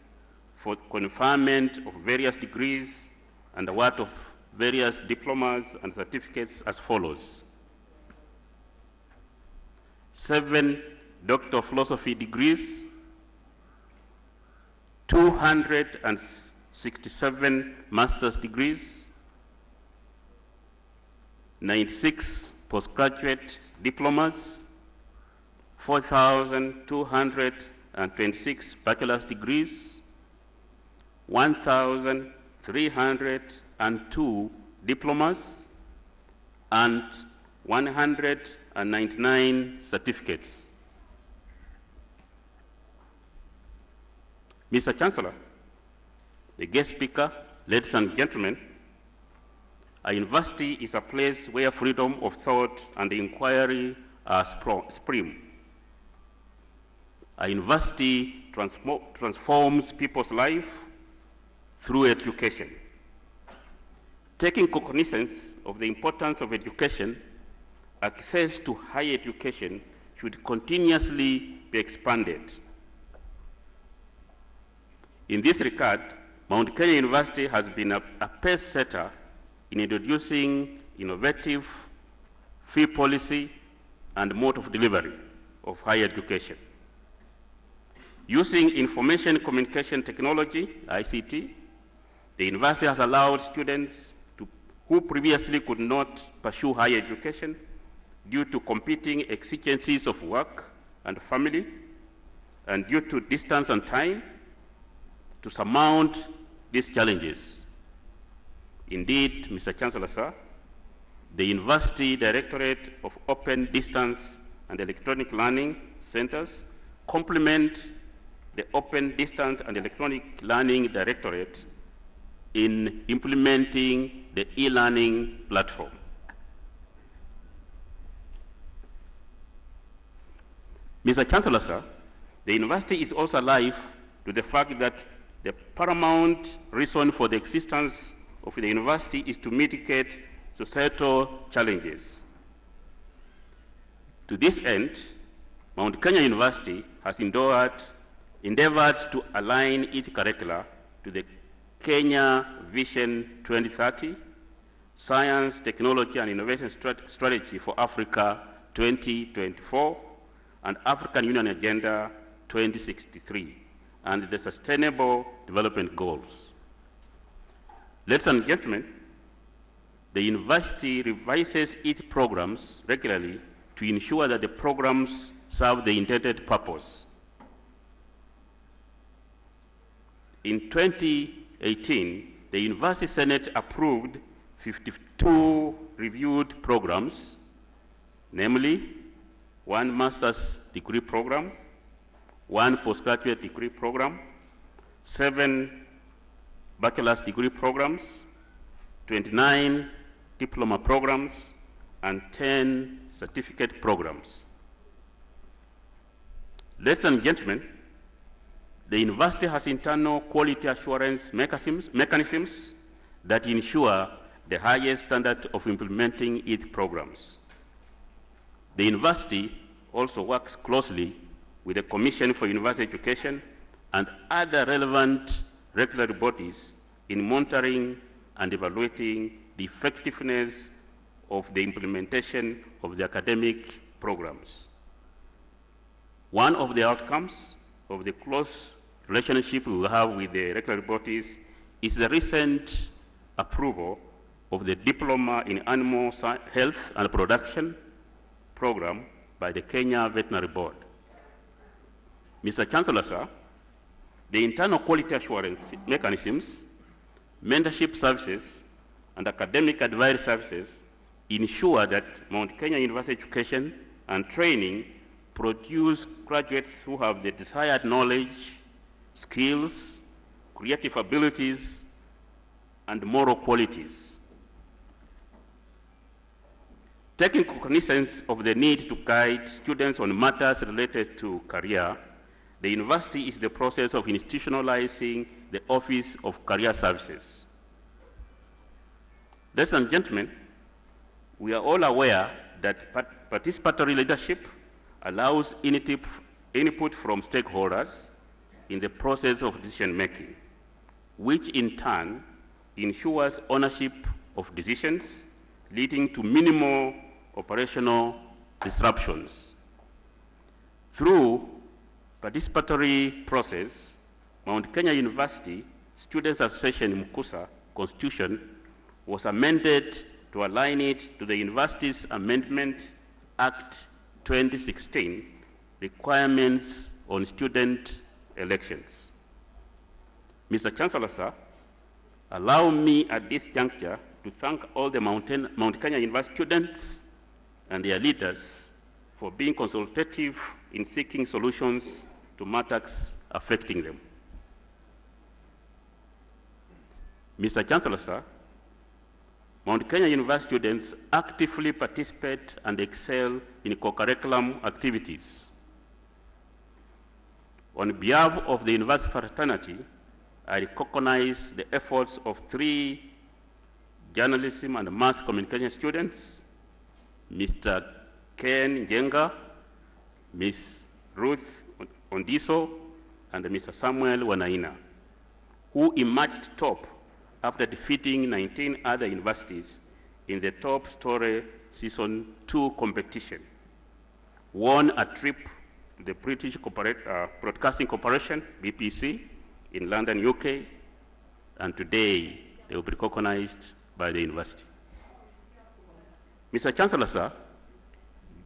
for conferment of various degrees and award of various diplomas and certificates as follows. 7 Doctor of Philosophy degrees, 267 master's degrees, 96 postgraduate diplomas, 4,226 bachelor's degrees, 1,302 diplomas, and 199 certificates. Mr. Chancellor, the guest speaker, ladies and gentlemen, a university is a place where freedom of thought and inquiry are supreme. A university transforms people's life through education. Taking cognizance of the importance of education, access to higher education should continuously be expanded. In this regard, Mount Kenya University has been a pace setter in introducing innovative fee policy and mode of delivery of higher education. Using information communication technology, ICT, the university has allowed students who previously could not pursue higher education due to competing exigencies of work and family, and due to distance and time, to surmount these challenges. Indeed, Mr. Chancellor, sir, the University Directorate of Open Distance and Electronic Learning Centers complement the Open Distance and Electronic Learning Directorate in implementing the e-learning platform. Mr. Chancellor, sir, the university is also alive to the fact that the paramount reason for the existence of the university is to mitigate societal challenges. To this end, Mount Kenya University has endeavored to align its curricula to the Kenya Vision 2030, Science, Technology and Innovation Strategy for Africa 2024, and African Union Agenda 2063, and the Sustainable Development Goals. Ladies and gentlemen, the university revises its programs regularly to ensure that the programs serve the intended purpose. In 2018, the University Senate approved 52 reviewed programs, namely 1 master's degree program, 1 postgraduate degree program, 7 bachelor's degree programs, 29 diploma programs, and 10 certificate programs. Ladies and gentlemen, the university has internal quality assurance mechanisms that ensure the highest standard of implementing its programs. The university also works closely with the Commission for University Education and other relevant regulatory bodies in monitoring and evaluating the effectiveness of the implementation of the academic programs. One of the outcomes of the close relationship we have with the regulatory bodies is the recent approval of the Diploma in Animal Health and Production program by the Kenya Veterinary Board. Mr. Chancellor, sir, the internal quality assurance mechanisms, mentorship services, and academic advisory services ensure that Mount Kenya University Education and Training produce graduates who have the desired knowledge, skills, creative abilities, and moral qualities. Taking cognizance of the need to guide students on matters related to career, the university is in the process of institutionalizing the Office of Career Services. Ladies and gentlemen, we are all aware that participatory leadership allows input from stakeholders in the process of decision-making, which in turn ensures ownership of decisions, leading to minimal operational disruptions. Through participatory process, Mount Kenya University Students Association Mkusa Constitution was amended to align it to the university's Amendment Act 2016 requirements on student elections. Mr. Chancellor, sir, allow me at this juncture to thank all the Mount Kenya University students and their leaders for being consultative in seeking solutions to matters affecting them. Mr. Chancellor, sir, Mount Kenya University students actively participate and excel in co-curriculum activities. On behalf of the university fraternity, I recognize the efforts of 3 journalism and mass communication students, Mr. Ken Njenga, Ms. Ruth Ondiso, and Mr. Samuel Wanaina, who emerged top after defeating 19 other universities in the top story season 2 competition, won a trip to the British Broadcasting Corporation, BPC, in London, UK, and today they will be recognized by the university. Mr. Chancellor, sir,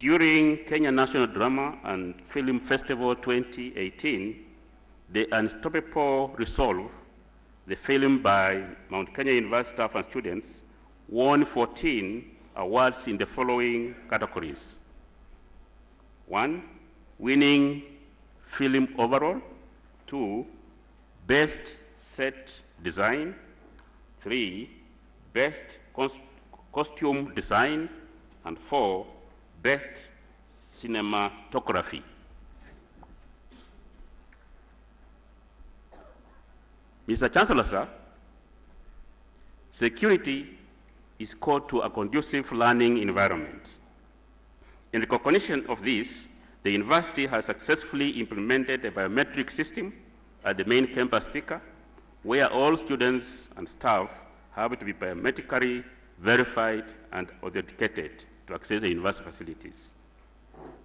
during Kenya National Drama and Film Festival 2018, the Unstoppable Resolve, the film by Mount Kenya University staff and students, won 14 awards in the following categories. 1, winning film overall. 2, best set design. 3, best costume design. And 4, best cinematography. Mr. Chancellor, sir, security is core to a conducive learning environment. In recognition of this, the university has successfully implemented a biometric system at the main campus Thika, where all students and staff have to be biometrically verified and authenticated to access the university facilities.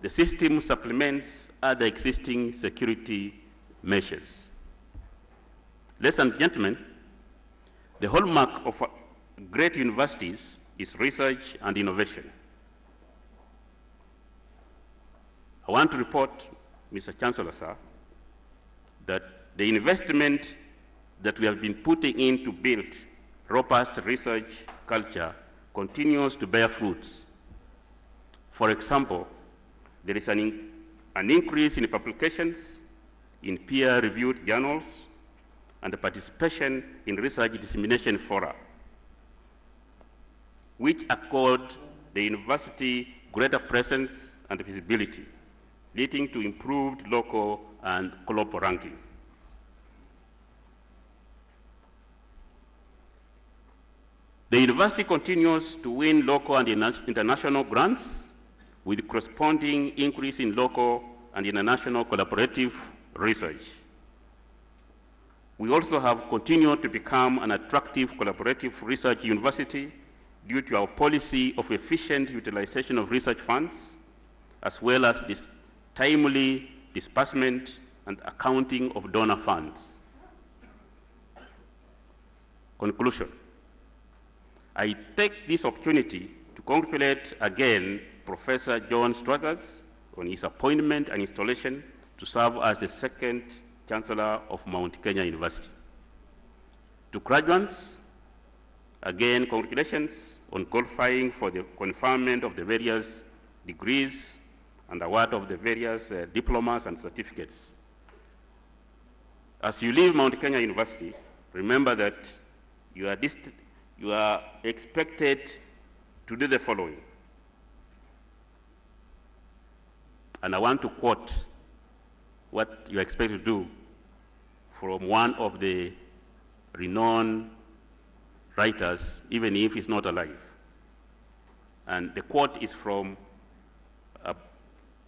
The system supplements other existing security measures. Ladies and gentlemen, the hallmark of great universities is research and innovation. I want to report, Mr. Chancellor, sir, that the investment that we have been putting in to build robust research culture continues to bear fruits. For example, there is an increase in publications in peer-reviewed journals and the participation in research dissemination fora, which accord the university greater presence and visibility, leading to improved local and global ranking. The university continues to win local and international grants with corresponding increase in local and international collaborative research. We also have continued to become an attractive collaborative research university due to our policy of efficient utilization of research funds, as well as this timely disbursement and accounting of donor funds. Conclusion. I take this opportunity to congratulate again Professor John Struthers on his appointment and installation to serve as the second Chancellor of Mount Kenya University. To graduates, again, congratulations on qualifying for the conferment of the various degrees and award of the various diplomas and certificates. As you leave Mount Kenya University, remember that you are expected to do the following. And I want to quote what you expect to do from one of the renowned writers, even if he's not alive. And the quote is from a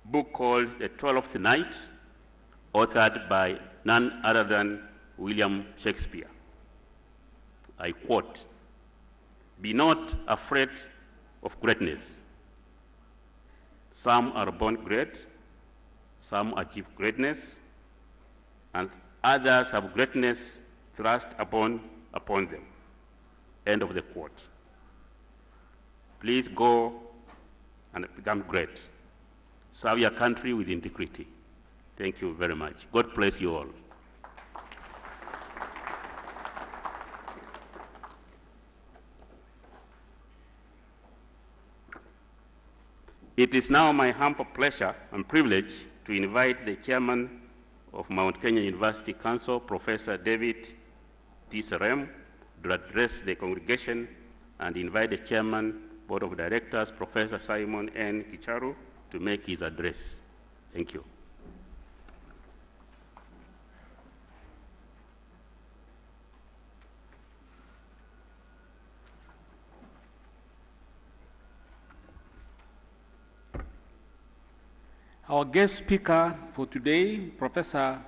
book called The 12th Night, authored by none other than William Shakespeare. I quote, "Be not afraid of greatness. Some are born great, some achieve greatness, and others have greatness thrust upon them." End of the quote. Please go and become great. Serve your country with integrity. Thank you very much. God bless you all. It is now my humble pleasure and privilege to invite the chairman of Mount Kenya University Council, Professor David T. Serem, to address the congregation, and invite the chairman, Board of Directors, Professor Simon N. Kicharu, to make his address. Thank you. Our guest speaker for today, Professor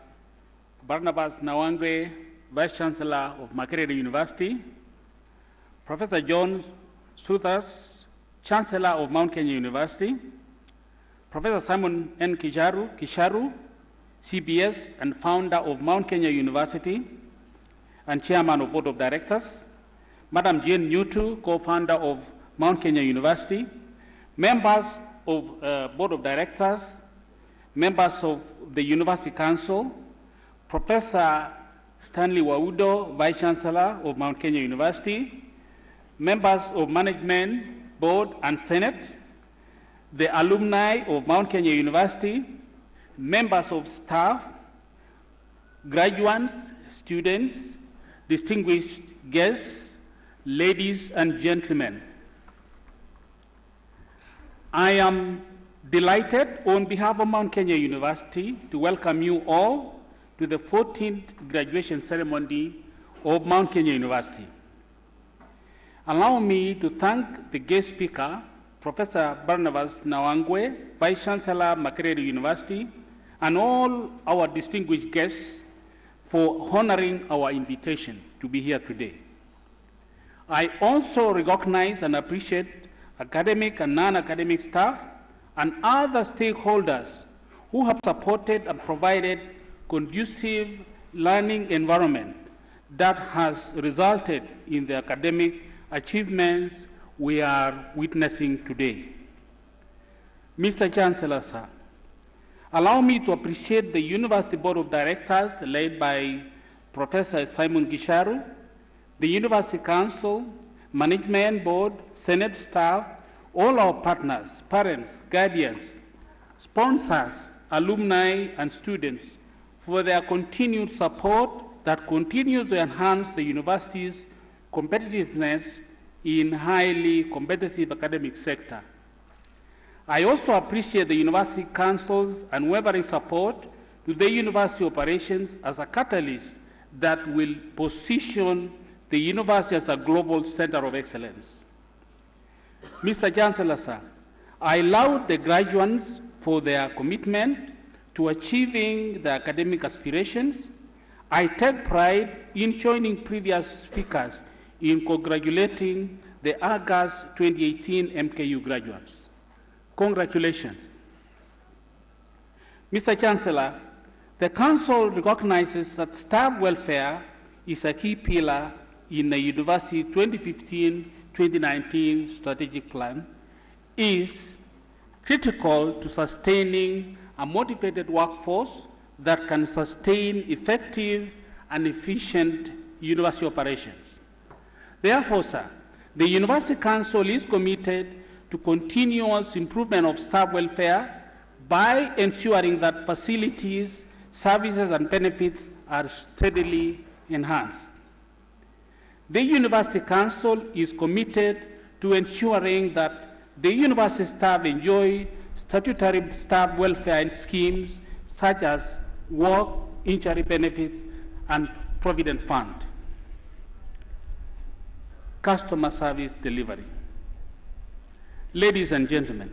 Barnabas Nawangwe, Vice-Chancellor of Makerere University, Professor John Struthers, Chancellor of Mount Kenya University, Professor Simon N. Kisharu, CBS and founder of Mount Kenya University and Chairman of Board of Directors, Madam Jane Nyutu, co-founder of Mount Kenya University, members of Board of Directors, members of the University Council, Professor Stanley Waudo, Vice-Chancellor of Mount Kenya University, members of Management, Board, and Senate, the alumni of Mount Kenya University, members of staff, graduates, students, distinguished guests, ladies and gentlemen. I am delighted on behalf of Mount Kenya University to welcome you all to the 14th graduation ceremony of Mount Kenya University. Allow me to thank the guest speaker, Professor Barnabas Nawangwe, Vice-Chancellor, Makerere University, and all our distinguished guests for honoring our invitation to be here today. I also recognize and appreciate academic and non-academic staff and other stakeholders who have supported and provided conducive learning environment that has resulted in the academic achievements we are witnessing today. Mr. Chancellor, sir, allow me to appreciate the University Board of Directors led by Professor Simon Gisharu, the University Council, Management Board, Senate staff, all our partners, parents, guardians, sponsors, alumni, and students for their continued support that continues to enhance the university's competitiveness in highly competitive academic sector. I also appreciate the University Council's unwavering support to the university operations as a catalyst that will position the university as a global center of excellence. Mr. Chancellor, sir, I laud the graduates for their commitment to achieving their academic aspirations. I take pride in joining previous speakers in congratulating the August 2018 MKU graduates. Congratulations. Mr. Chancellor, the Council recognizes that staff welfare is a key pillar in the University 2015-2019 strategic plan, is critical to sustaining a motivated workforce that can sustain effective and efficient university operations. Therefore, sir, the University Council is committed to continuous improvement of staff welfare by ensuring that facilities, services, and benefits are steadily enhanced. The University Council is committed to ensuring that the university staff enjoy statutory staff welfare schemes such as work injury benefits and provident fund. Customer service delivery. Ladies and gentlemen,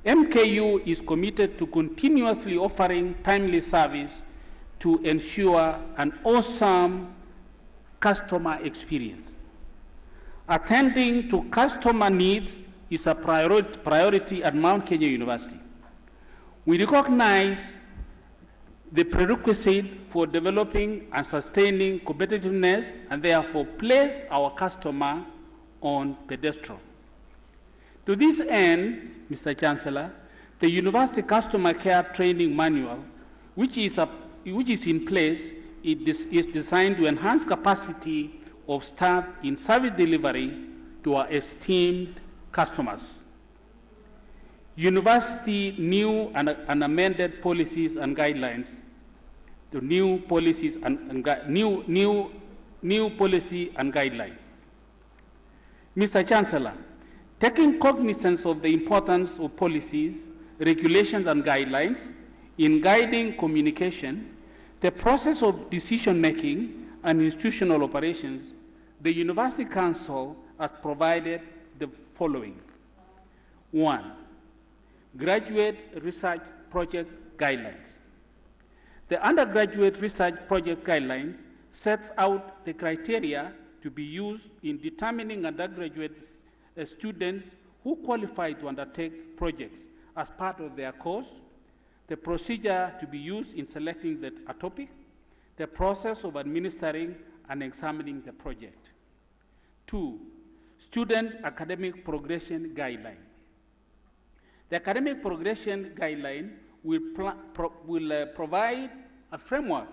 MKU is committed to continuously offering timely service to ensure an awesome customer experience. Attending to customer needs is a priority at Mount Kenya University. We recognize the prerequisite for developing and sustaining competitiveness and therefore place our customer on pedestal. To this end, Mr. Chancellor, the University Customer Care Training Manual, which is in place, is designed to enhance capacity of staff in service delivery to our esteemed customers. University new and amended policies and guidelines, the new policies and new policy and guidelines. Mr. Chancellor, taking cognizance of the importance of policies, regulations, and guidelines in guiding communication, the process of decision-making and institutional operations, the University Council has provided the following. 1. Graduate Research Project Guidelines. The undergraduate research project guidelines sets out the criteria to be used in determining undergraduate students who qualify to undertake projects as part of their course, the procedure to be used in selecting a topic, the process of administering and examining the project. 2. Student Academic Progression Guideline. The Academic Progression Guideline will provide a framework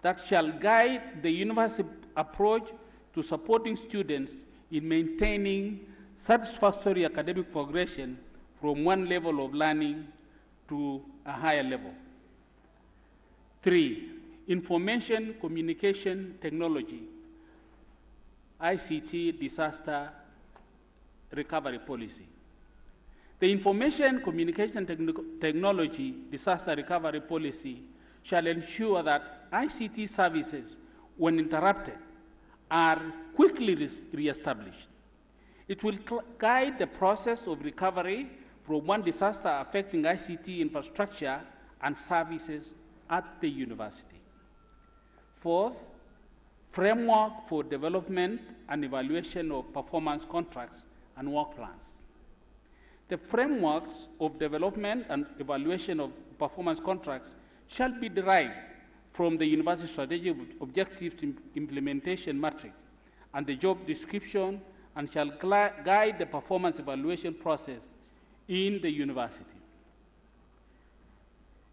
that shall guide the university approach to supporting students in maintaining satisfactory academic progression from one level of learning to a higher level. 3. Information Communication Technology, ICT Disaster Recovery Policy. The Information Communication Technology Disaster Recovery Policy shall ensure that ICT services, when interrupted, are quickly re-established. It will guide the process of recovery from one disaster affecting ICT infrastructure and services at the university. 4th, framework for development and evaluation of performance contracts and work plans. The frameworks of development and evaluation of performance contracts shall be derived from the university strategic objectives implementation matrix and the job description, and shall guide the performance evaluation process in the university.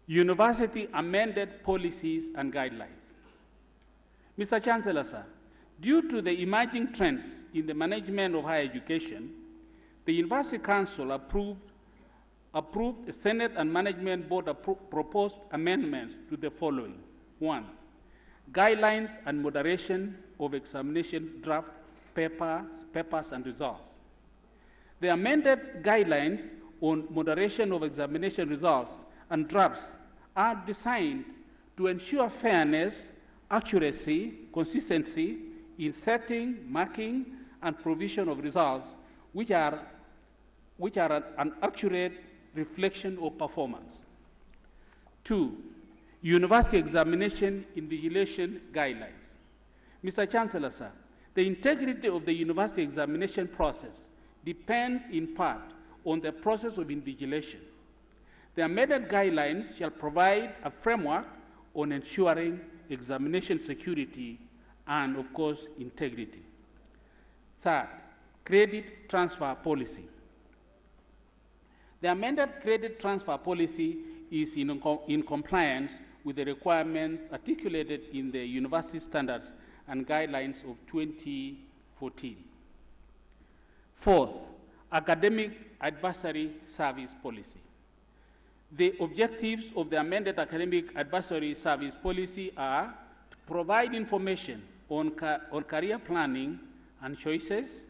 University amended policies and guidelines. Mr. Chancellor, sir, due to the emerging trends in the management of higher education, the University Council approved the Senate and Management Board proposed amendments to the following. 1. Guidelines and moderation of examination draft papers and results. The amended guidelines on moderation of examination results and drafts are designed to ensure fairness, accuracy, consistency in setting, marking, and provision of results which are an accurate reflection of performance. 2. University Examination Invigilation Guidelines. Mr. Chancellor, sir, the integrity of the university examination process depends in part on the process of invigilation. The amended guidelines shall provide a framework on ensuring examination security and, of course, integrity. 3rd, credit transfer policy. The amended credit transfer policy is in compliance with the requirements articulated in the University Standards and Guidelines of 2014. Fourth, academic advisory service policy. The objectives of the amended academic advisory service policy are to provide information on career planning and choices,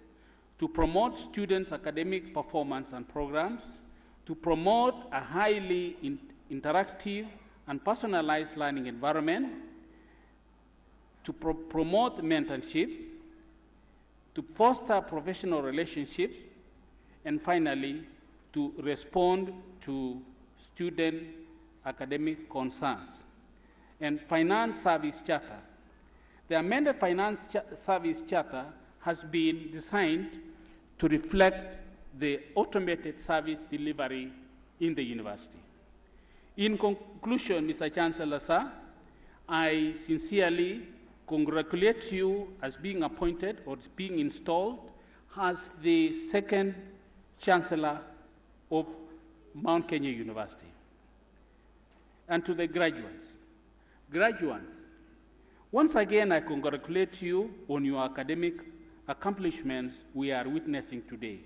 to promote students' academic performance and programs, to promote a highly interactive and personalized learning environment, to promote mentorship, to foster professional relationships, and finally, to respond to student academic concerns. And Finance Service Charter. The amended Finance Service Charter has been designed to reflect the automated service delivery in the university. In conclusion, Mr. Chancellor, sir, I sincerely congratulate you as being appointed or being installed as the second Chancellor of Mount Kenya University. And to the graduates, once again I congratulate you on your academic accomplishments we are witnessing today.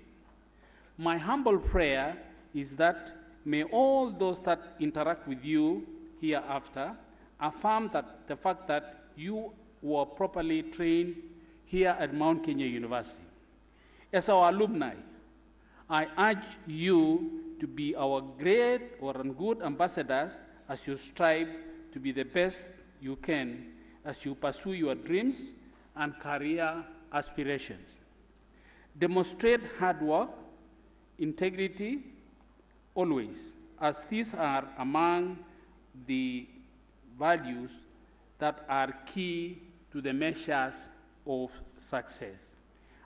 My humble prayer is that may all those that interact with you hereafter affirm that the fact that you were properly trained here at Mount Kenya University. As our alumni, I urge you to be our great or good ambassadors as you strive to be the best you can as you pursue your dreams and career aspirations. Demonstrate hard work, integrity, always, as these are among the values that are key to the measures of success.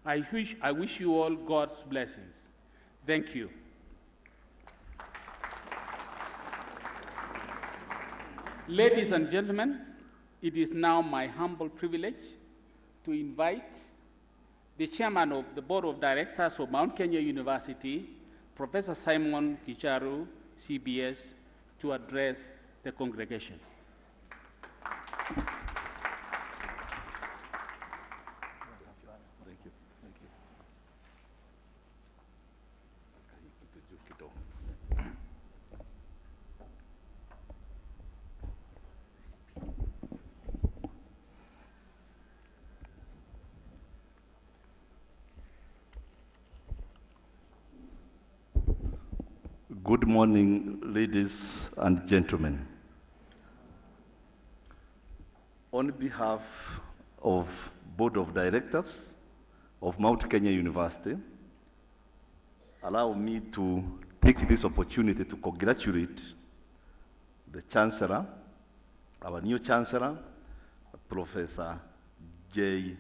I wish you all God's blessings. Thank you. Ladies and gentlemen, it is now my humble privilege to invite the chairman of the Board of Directors of Mount Kenya University, Professor Simon Kicharu, CBS, to address the congregation. Good morning, ladies and gentlemen. On behalf of Board of Directors of Mount Kenya University, allow me to take this opportunity to congratulate the Chancellor, our new Chancellor, Professor J.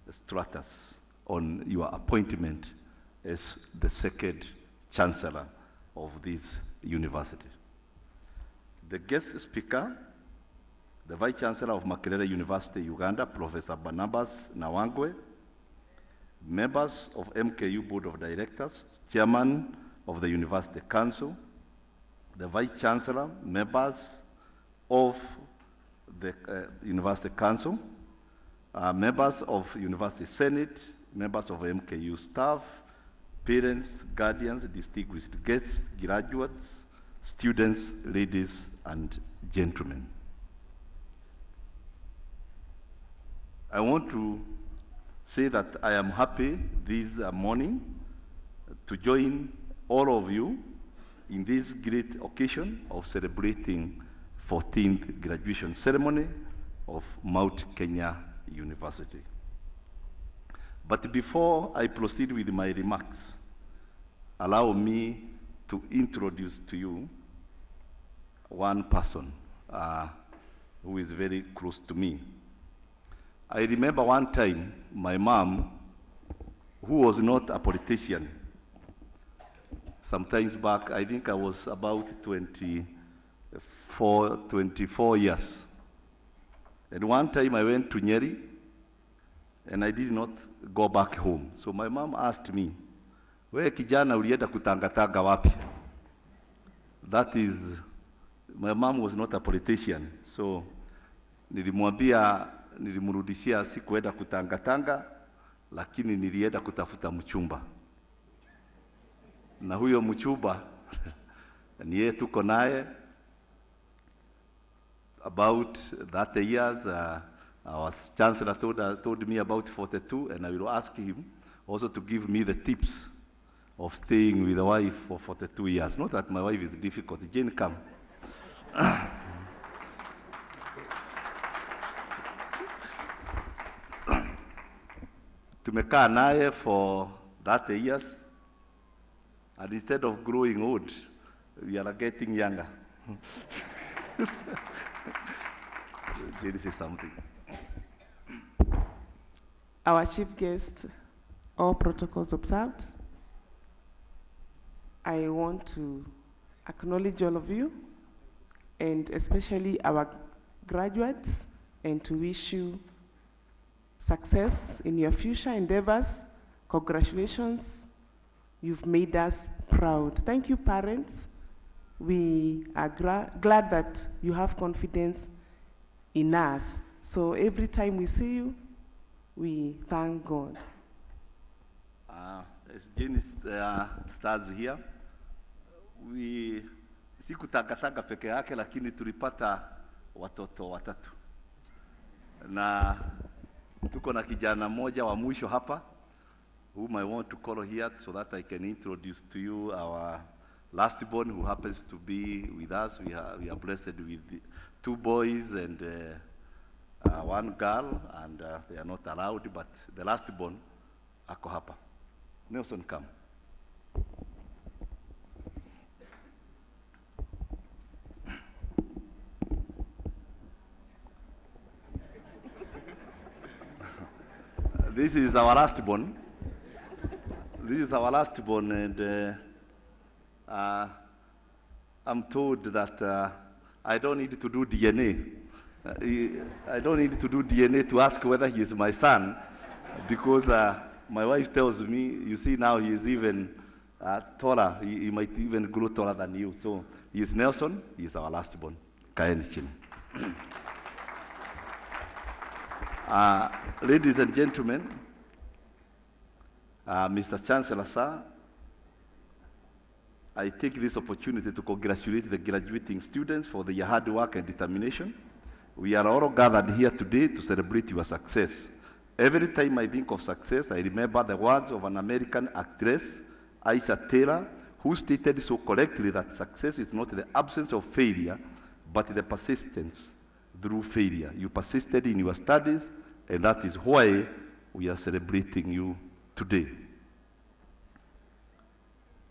Struthers, on your appointment as the second Chancellor of this university. The guest speaker, the Vice-Chancellor of Makerere University, Uganda, Professor Barnabas Nawangwe, members of MKU Board of Directors, Chairman of the University Council, the Vice-Chancellor, members of the University Council, members of University Senate, members of MKU staff, parents, guardians, distinguished guests, graduates, students, ladies and gentlemen. I want to say that I am happy this morning to join all of you in this great occasion of celebrating 14th graduation ceremony of Mount Kenya University. But before I proceed with my remarks, allow me to introduce to you one person who is very close to me. I remember one time my mom, who was not a politician, sometimes back, I think I was about 24 years. And one time I went to Nyeri, and I did not go back home. So my mom asked me, "Wewe kijana ulienda kutangatanga wapi?" that is, my mom was not a politician, so nilimrudishia sikuenda kutangatanga, lakini nilienda kutafuta mchumba. Na huyo mchumba ni yeye tuko naye about 30 years. Our chancellor told me about 42, and I will ask him also to give me the tips of staying with a wife for 42 years. Not that my wife is difficult. Jane, come. Tumekaa naye for 30 years, and instead of growing old, we are getting younger. Jane, say something. Our chief guest, all protocols observed. I want to acknowledge all of you, and especially our graduates, and to wish you success in your future endeavors. Congratulations, you've made us proud. Thank you, parents. We are glad that you have confidence in us. So every time we see you, we thank God. As Jane starts here, we sikutangatanga peke yake, lakini tulipata watoto watatu. Na tuko na kijana mmoja wa mwisho hapa, whom I want to call here so that I can introduce to you our last born who happens to be with us. We are blessed with 2 boys and 1 girl, and they are not allowed, but the last born ako hapa. Nelson, come. This is our last born. This is our last born, and I'm told that I don't need to do DNA. I don't need to do DNA to ask whether he is my son, because my wife tells me, you see now he is even taller. He might even grow taller than you. So he is Nelson. He is our last born. Kaeni chini. Ladies and gentlemen, Mr. Chancellor, sir, I take this opportunity to congratulate the graduating students for their hard work and determination. We are all gathered here today to celebrate your success. Every time I think of success, I remember the words of an American actress, Isa Taylor, who stated so correctly that success is not the absence of failure, but the persistence through failure. You persisted in your studies, and that is why we are celebrating you today.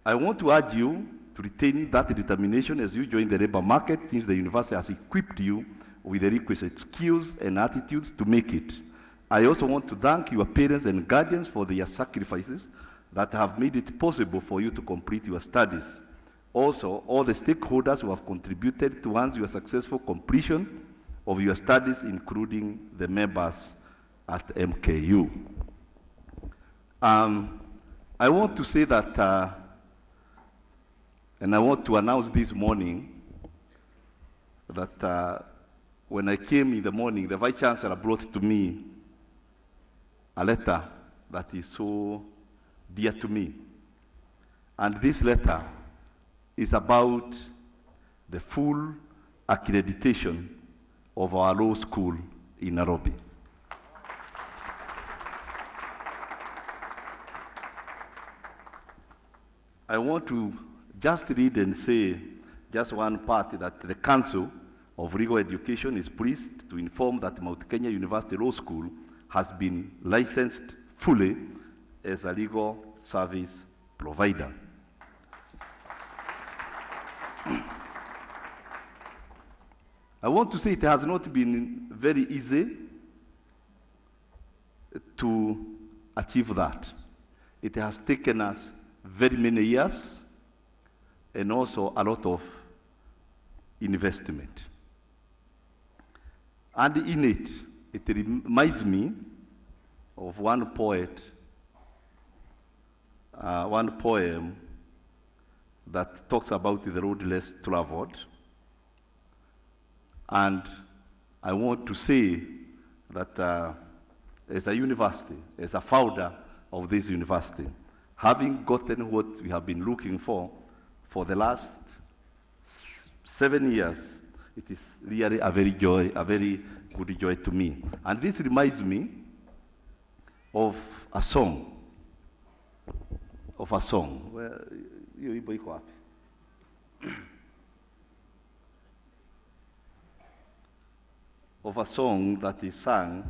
I want to urge you to retain that determination as you join the labor market, since the university has equipped you with the requisite skills and attitudes to make it. I also want to thank your parents and guardians for their sacrifices that have made it possible for you to complete your studies. Also, all the stakeholders who have contributed towards your successful completion of your studies, including the members at MKU. I want to say that, and I want to announce this morning that when I came in the morning, the Vice-Chancellor brought to me a letter that is so dear to me. And this letter is about the full accreditation of our law school in Nairobi. I want to just read and say just one part, that the Council of Legal Education is pleased to inform that Mount Kenya University Law School has been licensed fully as a legal service provider. I want to say it has not been very easy to achieve that. It has taken us very many years and also a lot of investment. And in it, it reminds me of one poet, one poem that talks about the road less traveled. And I want to say that as a university, as a founder of this university, having gotten what we have been looking for the last 7 years, it is really a very good joy to me. And this reminds me of a song. Where of a song that is sung,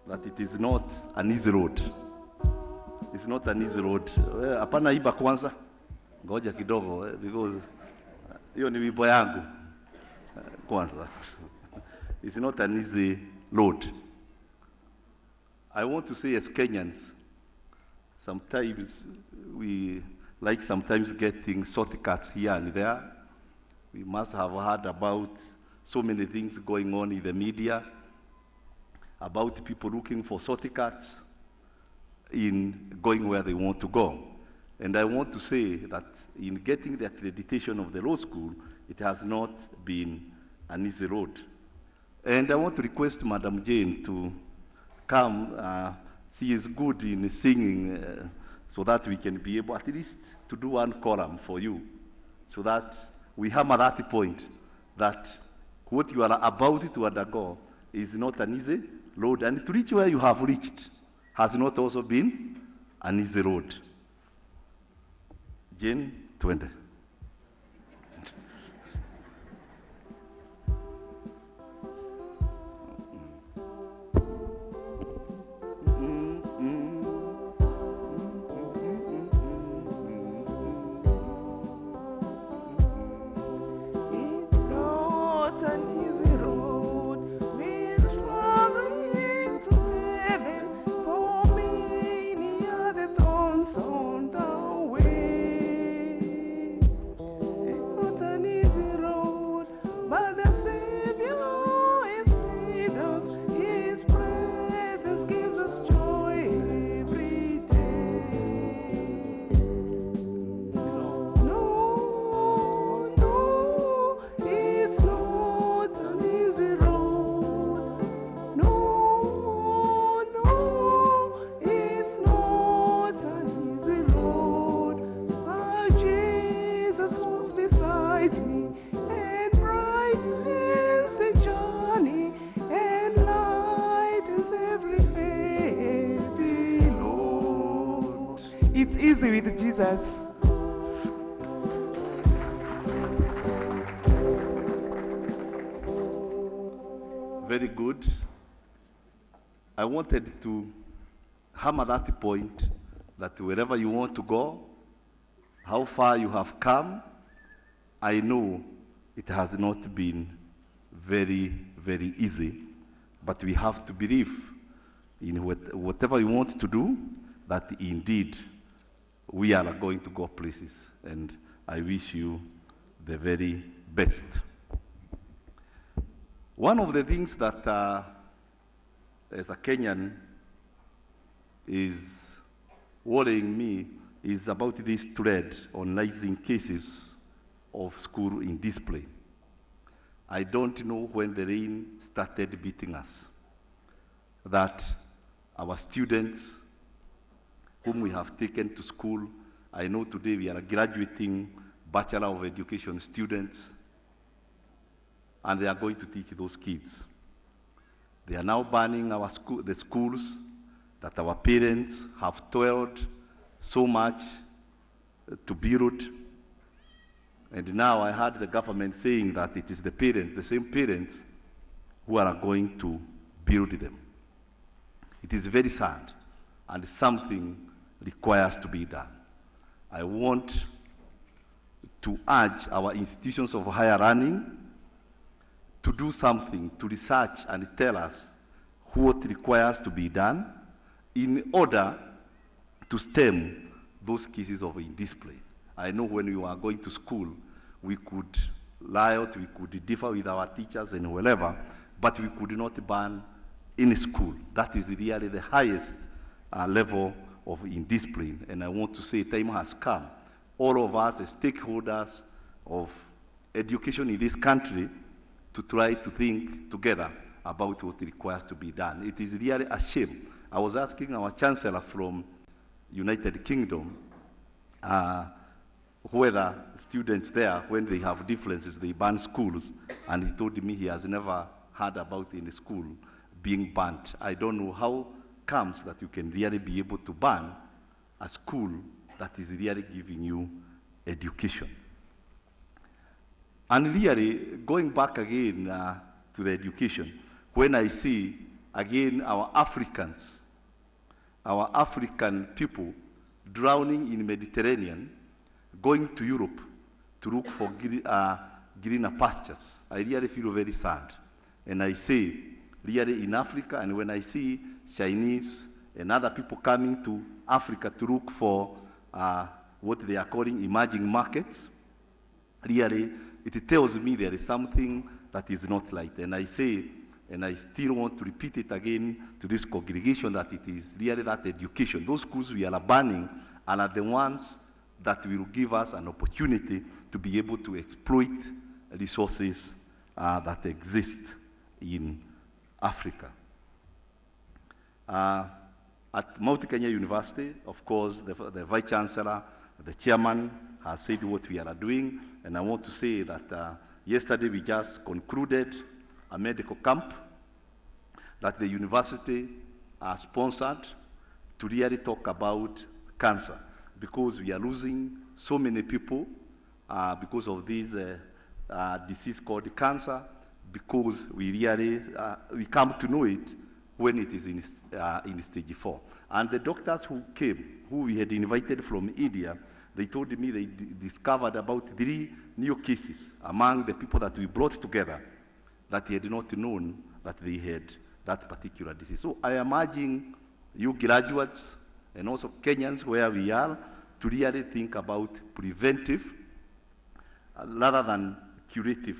that it is not an easy road. It's not an easy road. Hapana iba kwanza. Ngoja kidogo, because hiyo ni wimbo yangu kwanza. It's not an easy road. I want to say, as Kenyans, sometimes we like sometimes getting shortcuts here and there. We must have heard about so many things going on in the media, about people looking for shortcuts in going where they want to go. And I want to say that in getting the accreditation of the law school, it has not been an easy road. And I want to request Madam Jane to come. She is good in singing, so that we can be able at least to do one column for you, so that we hammer that point, that what you are about to undergo is not an easy road, and to reach where you have reached has not also been an easy road. Jane, 20. It's easy with Jesus. Very good. I wanted to hammer that point, that wherever you want to go, how far you have come, I know it has not been very easy, but we have to believe in whatever you want to do, that indeed we are going to go places, and I wish you the very best. One of the things that, as a Kenyan, is worrying me is about this thread on rising cases of school indiscipline. I don't know when the rain started beating us, that our students whom we have taken to school, I know today we are graduating Bachelor of Education students, and they are going to teach those kids. They are now banning the schools that our parents have toiled so much to build. And now I heard the government saying that it is the parents, the same parents, who are going to build them. It is very sad, and something requires to be done. I want to urge our institutions of higher learning to do something, to research and tell us what requires to be done in order to stem those cases of indiscipline. I know when we were going to school, we could riot, we could differ with our teachers and whatever, but we could not ban in school. That is really the highest level of indiscipline. And I want to say time has come all of us as stakeholders of education in this country to try to think together about what requires to be done. It is really a shame. I was asking our Chancellor from United Kingdom whether students there, when they have differences, they ban schools, and he told me he has never heard about in a school being banned. I don't know how comes that you can really be able to ban a school that is really giving you education. And really, going back again to the education, when I see, again, our African people drowning in the Mediterranean, going to Europe to look for greener pastures, I really feel very sad. And I say, really in Africa, and when I see Chinese and other people coming to Africa to look for what they are calling emerging markets, really, it tells me there is something that is not right. And I say, and I still want to repeat it again to this congregation, that it is really that education. Those schools we are banning are the ones that will give us an opportunity to be able to exploit resources that exist in Africa. At Mount Kenya University, of course, the Vice-Chancellor, the Chairman has said what we are doing, and I want to say that yesterday we just concluded a medical camp that the university sponsored to really talk about cancer, because we are losing so many people because of this disease called cancer, because we really, we come to know it when it is in stage 4. And the doctors who came, who we had invited from India, they told me they discovered about 3 new cases among the people that we brought together that they had not known that they had that particular disease. So I am urging you graduates and also Kenyans where we are to really think about preventive rather than curative,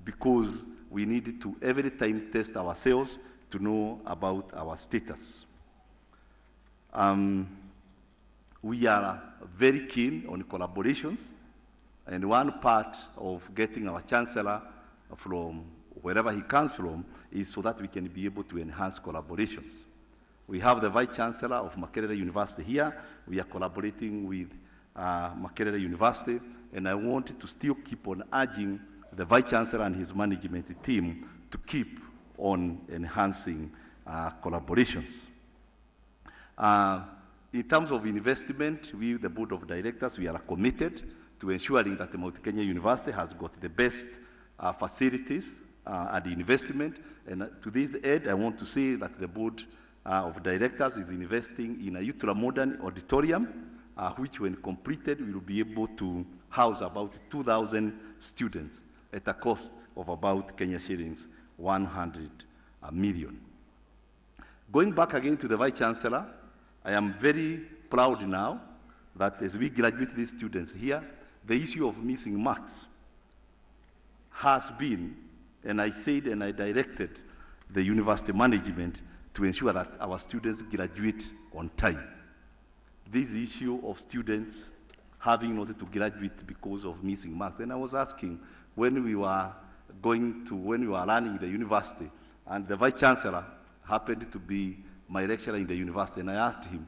because we need to every time test ourselves to know about our status. We are very keen on collaborations, and one part of getting our Chancellor from wherever he comes from is so that we can be able to enhance collaborations. We have the Vice-Chancellor of Makerere University here. We are collaborating with Makerere University, and I want to still keep on urging the Vice-Chancellor and his management team to keep on enhancing collaborations. In terms of investment, we, the Board of Directors, we are committed to ensuring that the Mount Kenya University has got the best facilities and investment. And to this end, I want to say that the Board of Directors is investing in a ultra-modern auditorium, which when completed will be able to house about 2,000 students at a cost of about Kenya shillings 100 million. Going back again to the Vice-Chancellor, I am very proud now that as we graduate these students here, the issue of missing marks has been, and I said and I directed the university management to ensure that our students graduate on time. This issue of students having not to graduate because of missing marks, and I was asking when we were running the university, and the Vice-Chancellor happened to be my lecturer in the university, and I asked him,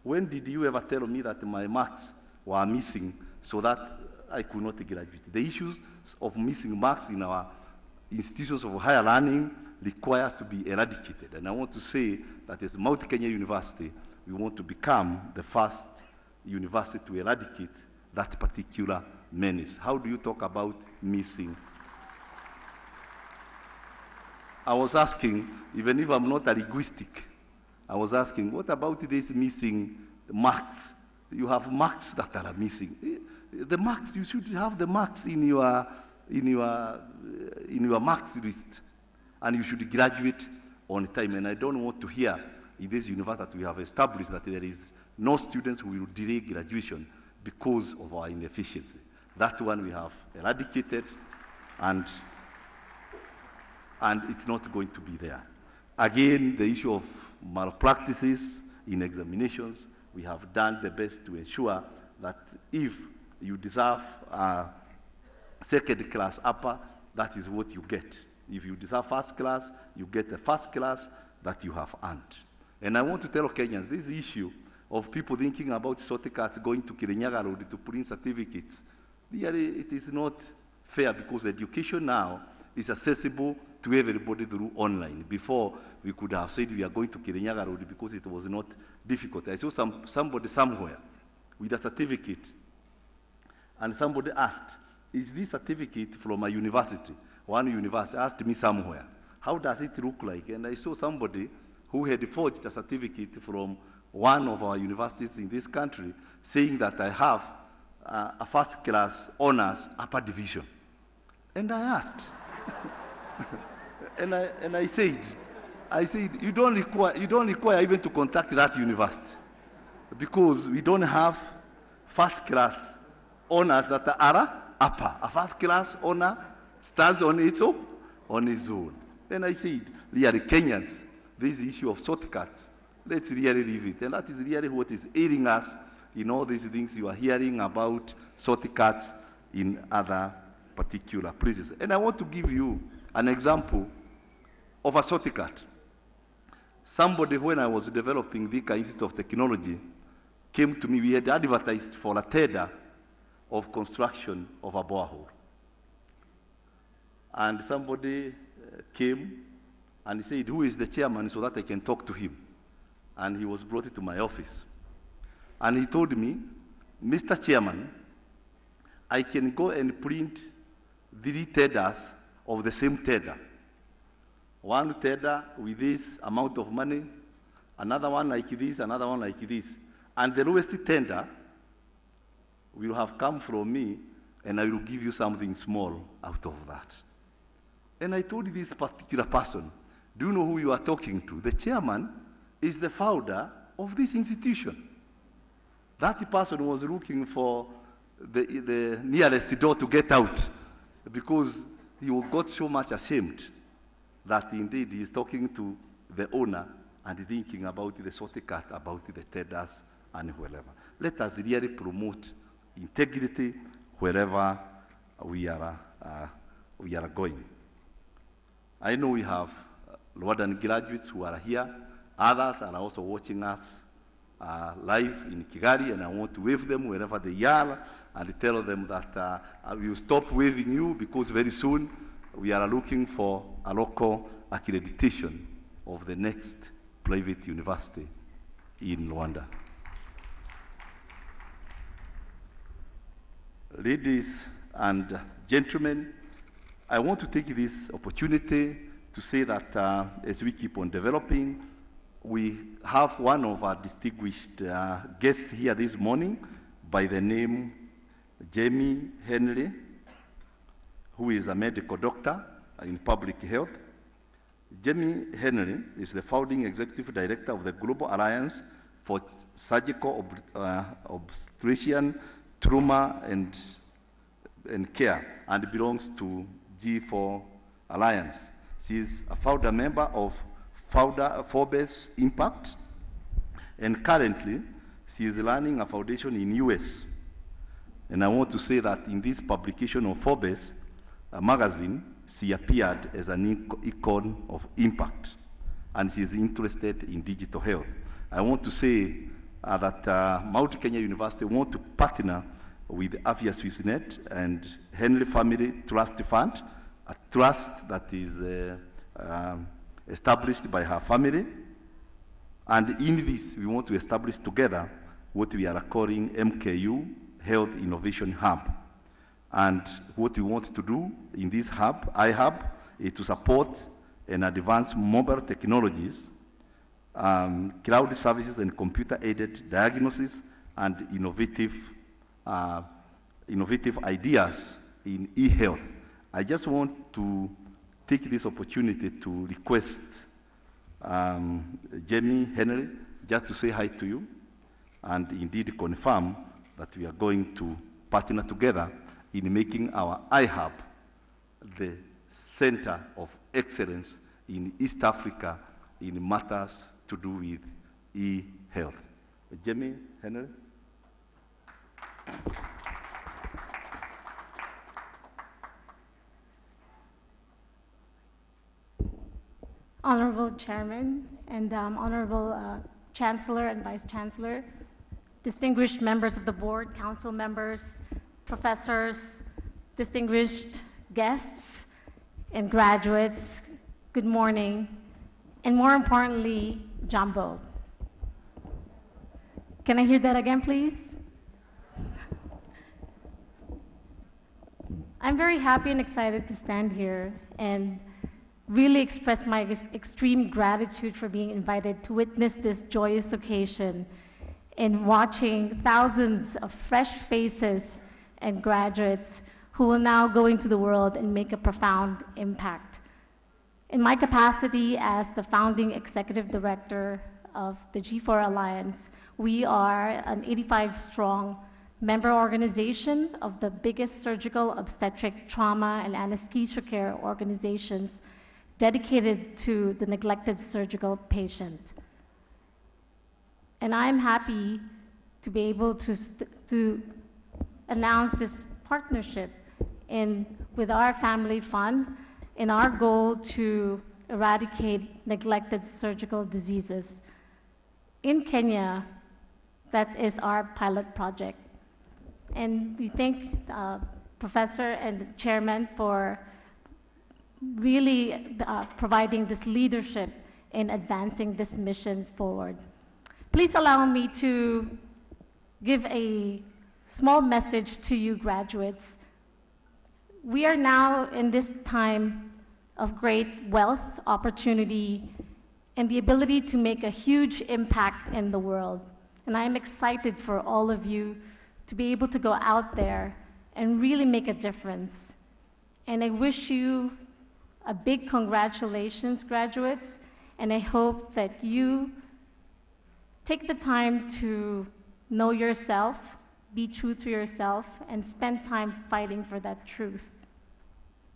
when did you ever tell me that my marks were missing so that I could not graduate? The issues of missing marks in our institutions of higher learning requires to be eradicated. And I want to say that as Mount Kenya University, we want to become the first university to eradicate that particular menace. How do you talk about missing? I was asking, even if I'm not a linguistic, I was asking, what about these missing marks? You have marks that are missing. The marks, you should have the marks in your marks list, and you should graduate on time. And I don't want to hear in this university that we have established that there is no students who will delay graduation because of our inefficiency. That one we have eradicated, and it's not going to be there. Again, the issue of malpractices in examinations, we have done the best to ensure that if you deserve second class upper, that is what you get. If you deserve first class, you get the first class that you have earned. And I want to tell Kenyans, this issue of people thinking about shortcuts going to Kirinyaga Road to print certificates, really, it is not fair, because education now is accessible to everybody through online. Before, we could have said we are going to Kirinyaga Road because it was not difficult. I saw somebody somewhere with a certificate, and somebody asked, is this certificate from a university? One university asked me somewhere, how does it look like? And I saw somebody who had forged a certificate from one of our universities in this country, saying that I have a first class honors upper division. And I asked, and I said, you don't require even to contact that university, because we don't have first class honors that are upper. A first class honor stands on its own. Then I said, really, Kenyans, this issue of shortcuts, let's really leave it. And that is really what is ailing us in all these things you are hearing about shortcuts in other particular places. And I want to give you an example of a shortcut. Somebody, when I was developing the Institute of Technology, came to me. We had advertised for a tender of construction of a borehole. And somebody came and he said, who is the chairman, so that I can talk to him? And he was brought to my office. And he told me, Mr. Chairman, I can go and print 3 tenders of the same tender. One tender with this amount of money, another one like this, another one like this. And the lowest tender will have come from me, and I will give you something small out of that. And I told this particular person, do you know who you are talking to? The chairman is the founder of this institution. That person was looking for the nearest door to get out, because he got so much ashamed that indeed he is talking to the owner and thinking about the shortcut, about the tenders and wherever. Let us really promote integrity wherever we are going. I know we have Rwandan graduates who are here. Others are also watching us live in Kigali, and I want to wave them wherever they are and tell them that we will stop waving you, because very soon we are looking for a local accreditation of the next private university in Rwanda. Ladies and gentlemen, I want to take this opportunity to say that as we keep on developing, we have one of our distinguished guests here this morning by the name Jamie Henry, who is a medical doctor in public health. Jamie Henry is the founding executive director of the Global Alliance for Surgical Obstetrician, Trauma and Care, and belongs to G4 Alliance. She is a founder member of Forbes Impact, and currently she is running a foundation in US. And I want to say that in this publication of Forbes magazine, she appeared as an icon of impact, and she is interested in digital health. I want to say that Mount Kenya University want to partner with Afya Swissnet and Henry Family Trust Fund, a trust that is established by her family. And in this, we want to establish together what we are calling MKU, Health Innovation Hub. And what we want to do in this hub, iHub, is to support and advance mobile technologies, cloud services and computer-aided diagnosis, and innovative ideas in e-health. I just want to take this opportunity to request Jamie Henry just to say hi to you and indeed confirm that we are going to partner together in making our iHub the center of excellence in East Africa in matters to do with e-health. Jamie Henry. Honorable Chairman and Honorable Chancellor and Vice-Chancellor, distinguished members of the board, council members, professors, distinguished guests and graduates, good morning, and more importantly, Jumbo. Can I hear that again, please? I'm very happy and excited to stand here and really express my extreme gratitude for being invited to witness this joyous occasion and watching thousands of fresh faces and graduates who will now go into the world and make a profound impact. In my capacity as the founding executive director of the G4 Alliance, we are an 85-strong member organization of the biggest surgical, obstetric, trauma, and anesthesia care organizations dedicated to the neglected surgical patient. And I'm happy to be able to announce this partnership with our family fund in our goal to eradicate neglected surgical diseases. In Kenya, that is our pilot project. And we thank the professor and the chairman for really providing this leadership in advancing this mission forward. Please allow me to give a small message to you graduates. We are now in this time of great wealth, opportunity, and the ability to make a huge impact in the world. And I am excited for all of you to be able to go out there and really make a difference. And I wish you a big congratulations, graduates, and I hope that you take the time to know yourself, be true to yourself, and spend time fighting for that truth.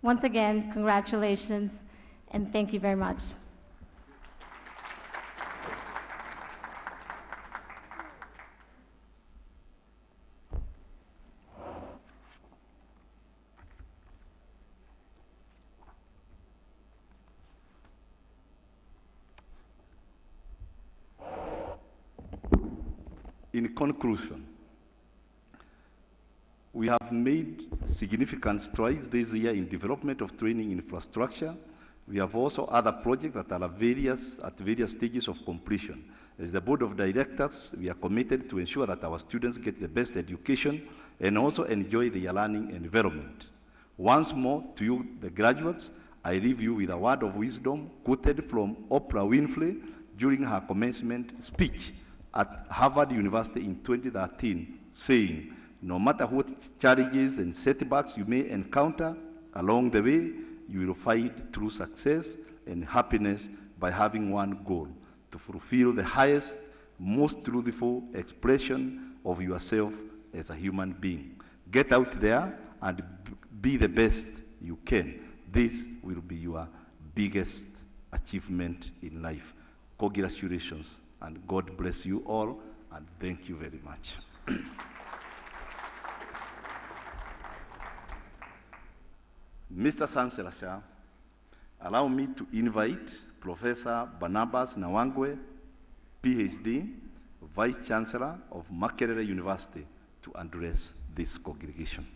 Once again, congratulations, and thank you very much. In conclusion, we have made significant strides this year in development of training infrastructure. We have also other projects that are at various stages of completion. As the board of directors, we are committed to ensure that our students get the best education and also enjoy their learning environment. Once more, to you, the graduates, I leave you with a word of wisdom quoted from Oprah Winfrey during her commencement speech at Harvard University in 2013, saying, "No matter what challenges and setbacks you may encounter along the way, you will find true success and happiness by having one goal, to fulfill the highest, most truthful expression of yourself as a human being. Get out there and be the best you can. This will be your biggest achievement in life." Congratulations, and God bless you all, and thank you very much. Mr. Chancellor, sir, allow me to invite Professor Barnabas Nawangwe, PhD, Vice-Chancellor of Makerere University, to address this congregation.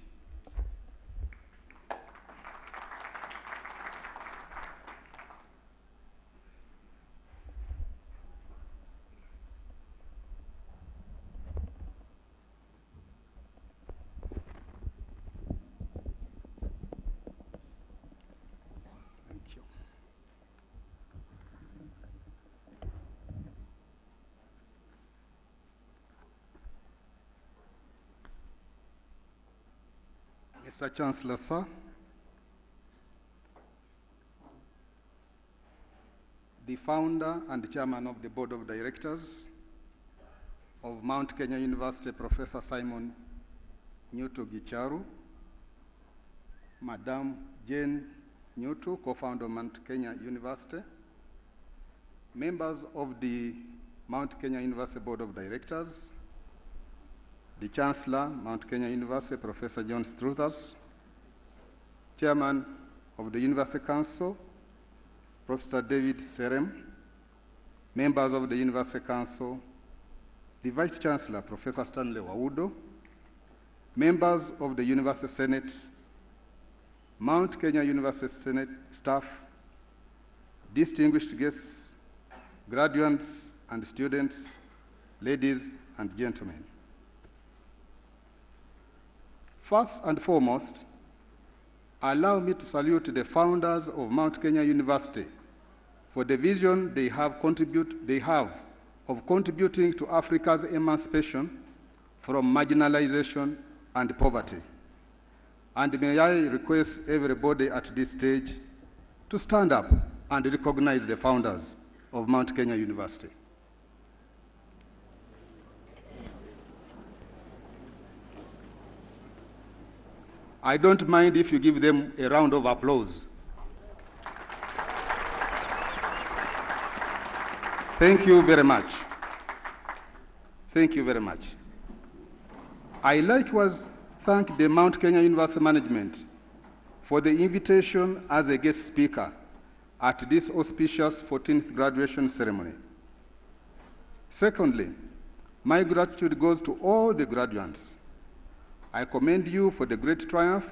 Mr. Chancellor, sir, the founder and chairman of the board of directors of Mount Kenya University, Professor Simon Nyutu Gicharu, Madam Jane Nyutu, co-founder of Mount Kenya University, members of the Mount Kenya University Board of Directors, the Chancellor, Mount Kenya University, Professor John Struthers, Chairman of the University Council, Professor David Serem, members of the University Council, the Vice-Chancellor, Professor Stanley Waudo, members of the University Senate, Mount Kenya University Senate staff, distinguished guests, graduates and students, ladies and gentlemen. First and foremost, allow me to salute the founders of Mount Kenya University for the vision they have of contributing to Africa's emancipation from marginalization and poverty. And may I request everybody at this stage to stand up and recognize the founders of Mount Kenya University. I don't mind if you give them a round of applause. Thank you very much. Thank you very much. I likewise thank the Mount Kenya University management for the invitation as a guest speaker at this auspicious 14th graduation ceremony. Secondly, my gratitude goes to all the graduates. I commend you for the great triumph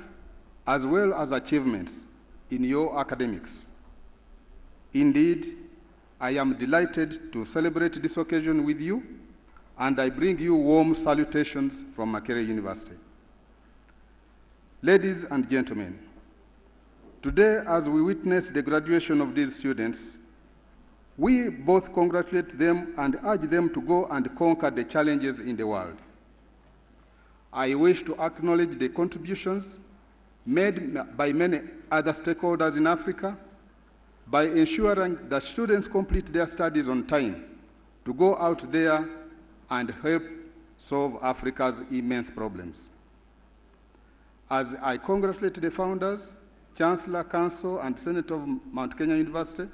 as well as achievements in your academics. Indeed, I am delighted to celebrate this occasion with you, and I bring you warm salutations from Makerere University. Ladies and gentlemen, today as we witness the graduation of these students, we both congratulate them and urge them to go and conquer the challenges in the world. I wish to acknowledge the contributions made by many other stakeholders in Africa by ensuring that students complete their studies on time to go out there and help solve Africa's immense problems. As I congratulate the founders, Chancellor, Council, and Senate of Mount Kenya University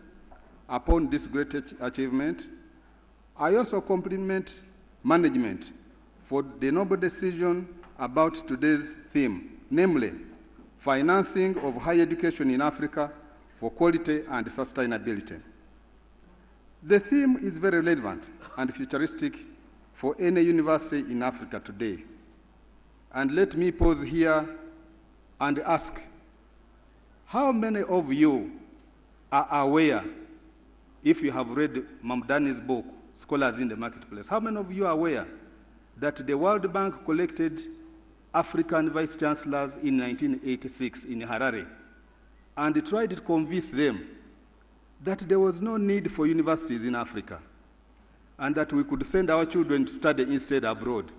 upon this great achievement, I also compliment management for the noble decision about today's theme, namely, financing of higher education in Africa for quality and sustainability. The theme is very relevant and futuristic for any university in Africa today. And let me pause here and ask, how many of you are aware, if you have read Mamdani's book, Scholars in the Marketplace, how many of you are aware that the World Bank collected African vice-chancellors in 1986 in Harare and tried to convince them that there was no need for universities in Africa and that we could send our children to study instead abroad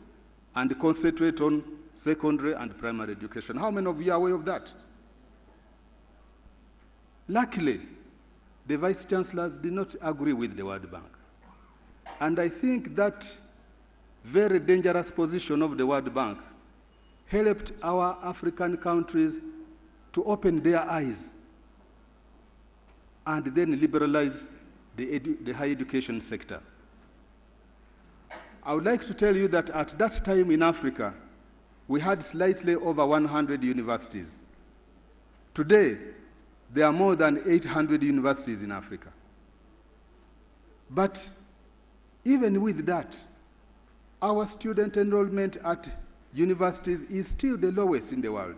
and concentrate on secondary and primary education. How many of you are aware of that? Luckily, the vice-chancellors did not agree with the World Bank. And I think that very dangerous position of the World Bank helped our African countries to open their eyes and then liberalize the higher education sector. I would like to tell you that at that time in Africa, we had slightly over 100 universities. Today, there are more than 800 universities in Africa. But even with that, our student enrollment at universities is still the lowest in the world.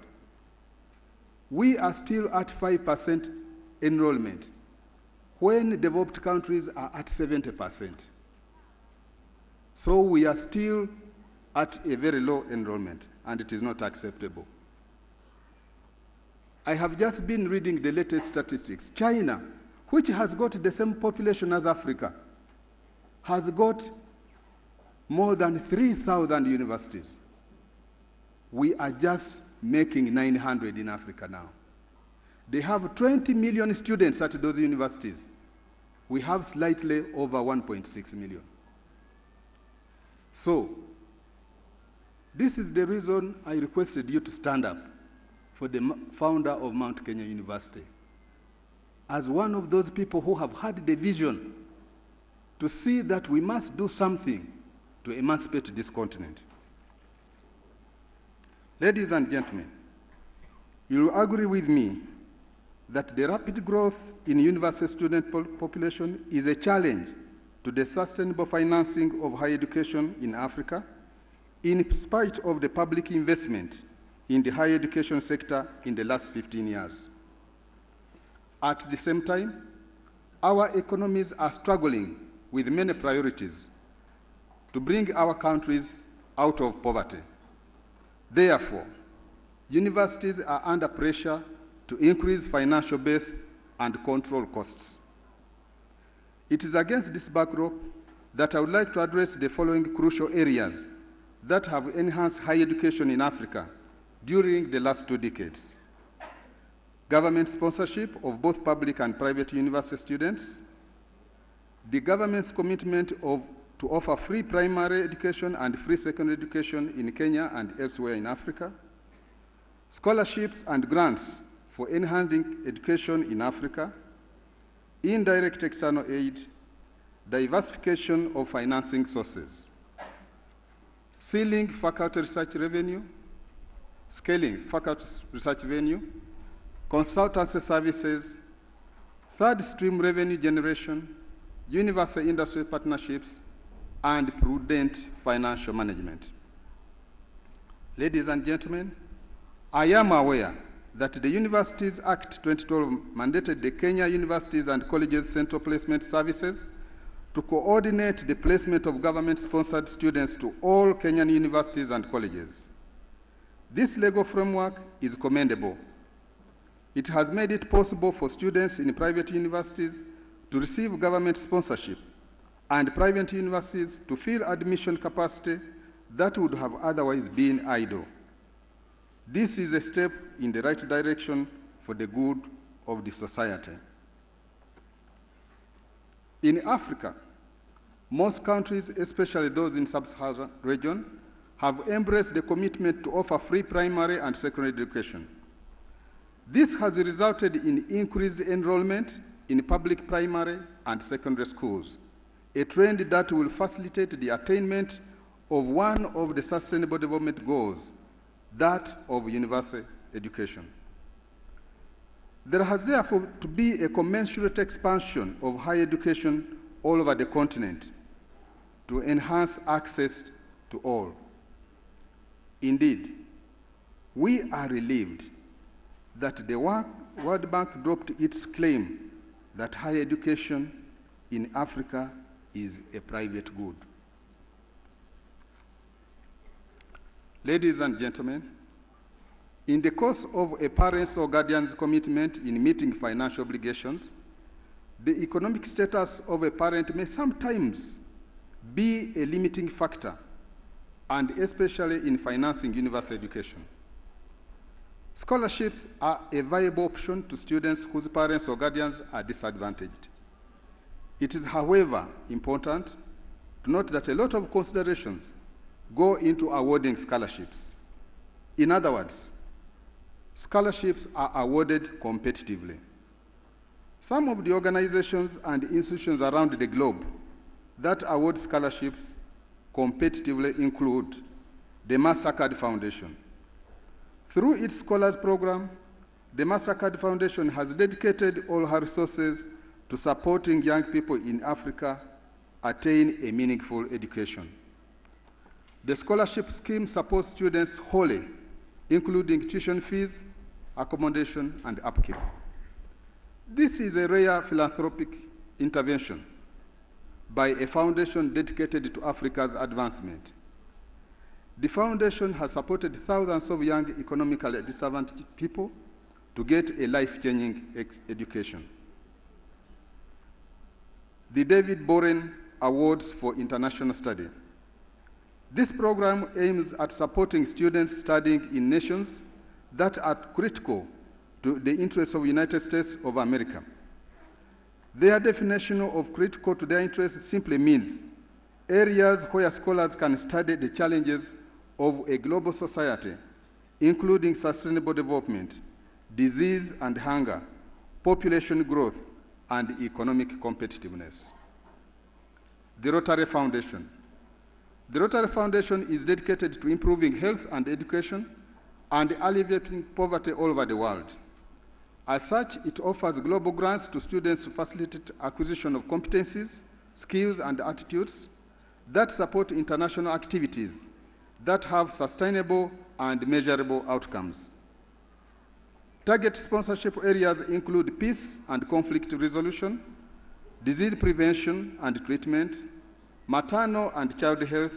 We are still at 5% enrollment, when developed countries are at 70%. So we are still at a very low enrollment, and it is not acceptable. I have just been reading the latest statistics. China, which has got the same population as Africa, has got more than 3,000 universities. We are just making 900 in Africa now. They have 20 million students at those universities. We have slightly over 1.6 million. So, this is the reason I requested you to stand up for the founder of Mount Kenya University, as one of those people who have had the vision to see that we must do something to emancipate this continent. Ladies and gentlemen, you will agree with me that the rapid growth in university student population is a challenge to the sustainable financing of higher education in Africa, in spite of the public investment in the higher education sector in the last 15 years. At the same time, our economies are struggling with many priorities to bring our countries out of poverty. Therefore, universities are under pressure to increase financial base and control costs. It is against this backdrop that I would like to address the following crucial areas that have enhanced higher education in Africa during the last 2 decades. Government sponsorship of both public and private university students, the government's commitment to offer free primary education and free secondary education in Kenya and elsewhere in Africa, scholarships and grants for enhancing education in Africa, indirect external aid, diversification of financing sources, scaling faculty research revenue, consultancy services, third stream revenue generation, universal industry partnerships, and prudent financial management. Ladies and gentlemen, I am aware that the Universities Act 2012 mandated the Kenya Universities and Colleges Central Placement Services to coordinate the placement of government-sponsored students to all Kenyan universities and colleges. This legal framework is commendable. It has made it possible for students in private universities to receive government sponsorship and private universities to fill admission capacity that would have otherwise been idle. This is a step in the right direction for the good of the society. In Africa, most countries, especially those in sub-Saharan region, have embraced the commitment to offer free primary and secondary education. This has resulted in increased enrollment in public primary and secondary schools, a trend that will facilitate the attainment of one of the Sustainable Development Goals, that of universal education. There has therefore to be a commensurate expansion of higher education all over the continent to enhance access to all. Indeed, we are relieved that the World Bank dropped its claim that higher education in Africa is a private good. Ladies and gentlemen, in the course of a parent's or guardian's commitment in meeting financial obligations, the economic status of a parent may sometimes be a limiting factor, and especially in financing universal education. Scholarships are a viable option to students whose parents or guardians are disadvantaged. It is, however, important to note that a lot of considerations go into awarding scholarships. In other words, scholarships are awarded competitively. Some of the organizations and institutions around the globe that award scholarships competitively include the MasterCard Foundation. Through its Scholars Program, the MasterCard Foundation has dedicated all her resources to supporting young people in Africa attain a meaningful education. The scholarship scheme supports students wholly, including tuition fees, accommodation, and upkeep. This is a rare philanthropic intervention by a foundation dedicated to Africa's advancement. The foundation has supported thousands of young economically disadvantaged people to get a life-changing education. The David Boren Awards for International Study. This program aims at supporting students studying in nations that are critical to the interests of the United States of America. Their definition of critical to their interests simply means areas where scholars can study the challenges of a global society, including sustainable development, disease and hunger, population growth, and economic competitiveness. The Rotary Foundation. The Rotary Foundation is dedicated to improving health and education and alleviating poverty all over the world. As such, it offers global grants to students to facilitate acquisition of competencies, skills, and attitudes that support international activities that have sustainable and measurable outcomes. Target sponsorship areas include peace and conflict resolution, disease prevention and treatment, maternal and child health,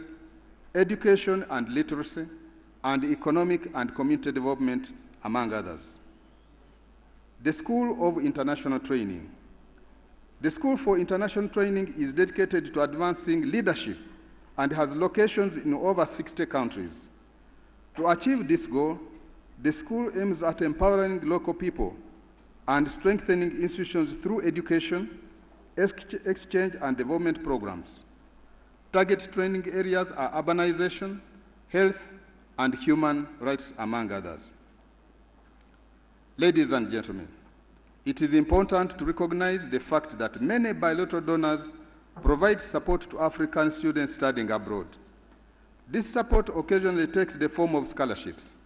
education and literacy, and economic and community development, among others. The School of International Training. The School for International Training is dedicated to advancing leadership and has locations in over 60 countries. To achieve this goal, the school aims at empowering local people and strengthening institutions through education, exchange, and development programs. Target training areas are urbanization, health, and human rights, among others. Ladies and gentlemen, it is important to recognize the fact that many bilateral donors provide support to African students studying abroad. This support occasionally takes the form of scholarships.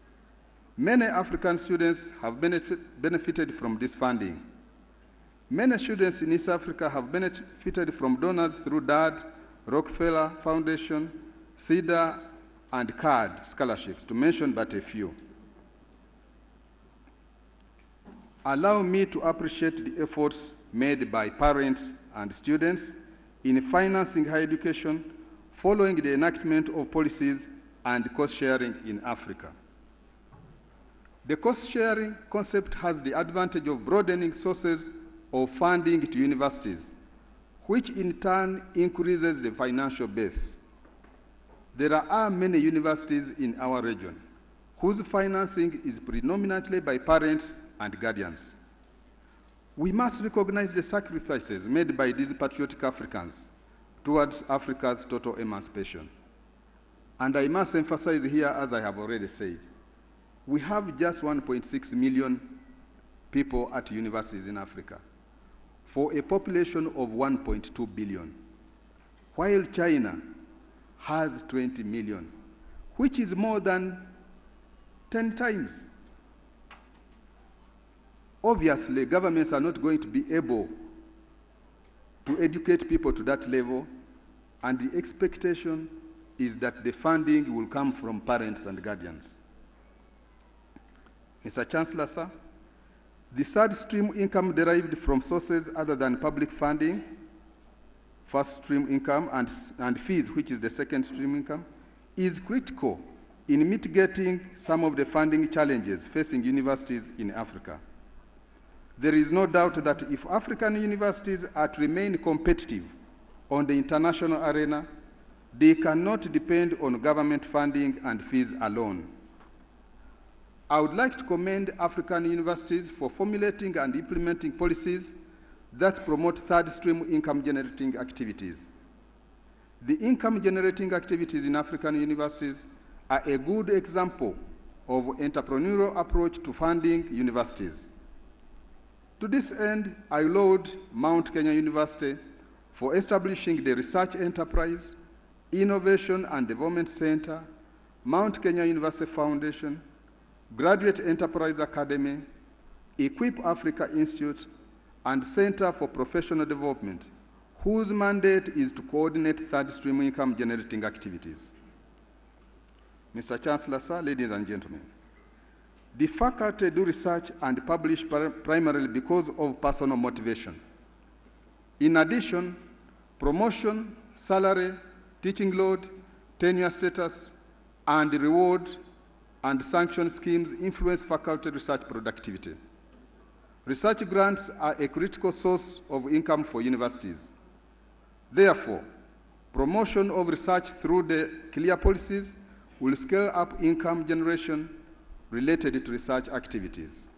Many African students have benefited from this funding. Many students in East Africa have benefited from donors through DAD, Rockefeller Foundation, CEDA, and CARD scholarships, to mention but a few. Allow me to appreciate the efforts made by parents and students in financing higher education following the enactment of policies and cost-sharing in Africa. The cost-sharing concept has the advantage of broadening sources of funding to universities, which in turn increases the financial base. There are many universities in our region whose financing is predominantly by parents and guardians. We must recognize the sacrifices made by these patriotic Africans towards Africa's total emancipation. And I must emphasize here, as I have already said, we have just 1.6 million people at universities in Africa for a population of 1.2 billion, while China has 20 million, which is more than 10 times. Obviously, governments are not going to be able to educate people to that level, and the expectation is that the funding will come from parents and guardians. Mr. Chancellor, sir, the third stream income derived from sources other than public funding, first stream income, and fees, which is the second stream income, is critical in mitigating some of the funding challenges facing universities in Africa. There is no doubt that if African universities are to remain competitive on the international arena, they cannot depend on government funding and fees alone. I would like to commend African universities for formulating and implementing policies that promote third stream income generating activities. The income generating activities in African universities are a good example of entrepreneurial approach to funding universities. To this end, I laud Mount Kenya University for establishing the Research Enterprise, Innovation and Development Center, Mount Kenya University Foundation, Graduate Enterprise Academy, Equip Africa Institute, and Center for Professional Development, whose mandate is to coordinate third stream income generating activities. Mr. Chancellor, sir, ladies and gentlemen, the faculty do research and publish primarily because of personal motivation. In addition, promotion, salary, teaching load, tenure status, and reward and sanction schemes influence faculty research productivity. Research grants are a critical source of income for universities. Therefore, promotion of research through the clear policies will scale up income generation related to research activities.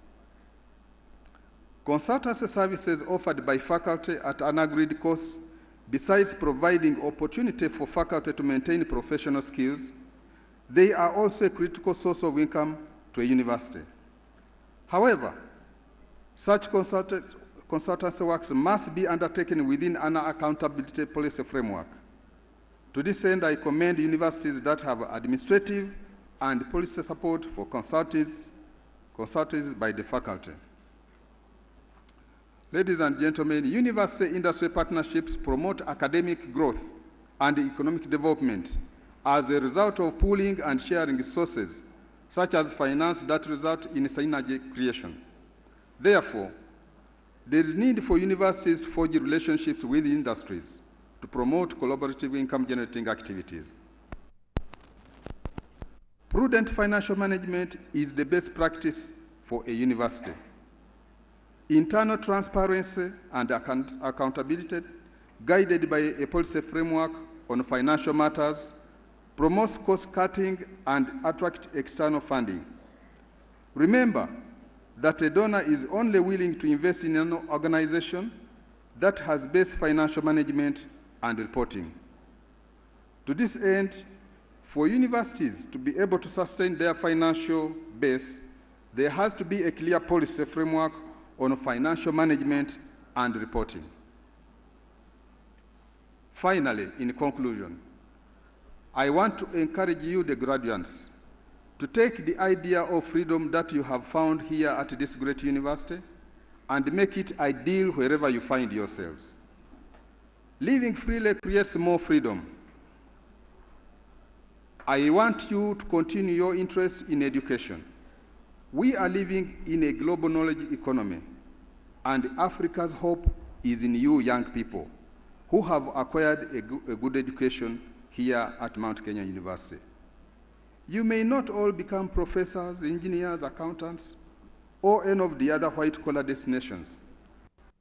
Consultancy services offered by faculty at an agreed cost, besides providing opportunity for faculty to maintain professional skills, they are also a critical source of income to a university. However, such consultancy works must be undertaken within an accountability policy framework. To this end, I commend universities that have administrative and policy support for consultancies by the faculty. Ladies and gentlemen, university-industry partnerships promote academic growth and economic development as a result of pooling and sharing resources, such as finance that result in synergy creation. Therefore, there is need for universities to forge relationships with industries to promote collaborative income-generating activities. Prudent financial management is the best practice for a university. Internal transparency and accountability, guided by a policy framework on financial matters, promotes cost-cutting and attracts external funding. Remember that a donor is only willing to invest in an organization that has best financial management and reporting. To this end, for universities to be able to sustain their financial base, there has to be a clear policy framework on financial management and reporting. Finally, in conclusion, I want to encourage you, the graduates, to take the idea of freedom that you have found here at this great university and make it ideal wherever you find yourselves. Living freely creates more freedom. I want you to continue your interest in education. We are living in a global knowledge economy, and Africa's hope is in you young people who have acquired a good education here at Mount Kenya University. You may not all become professors, engineers, accountants, or any of the other white-collar destinations,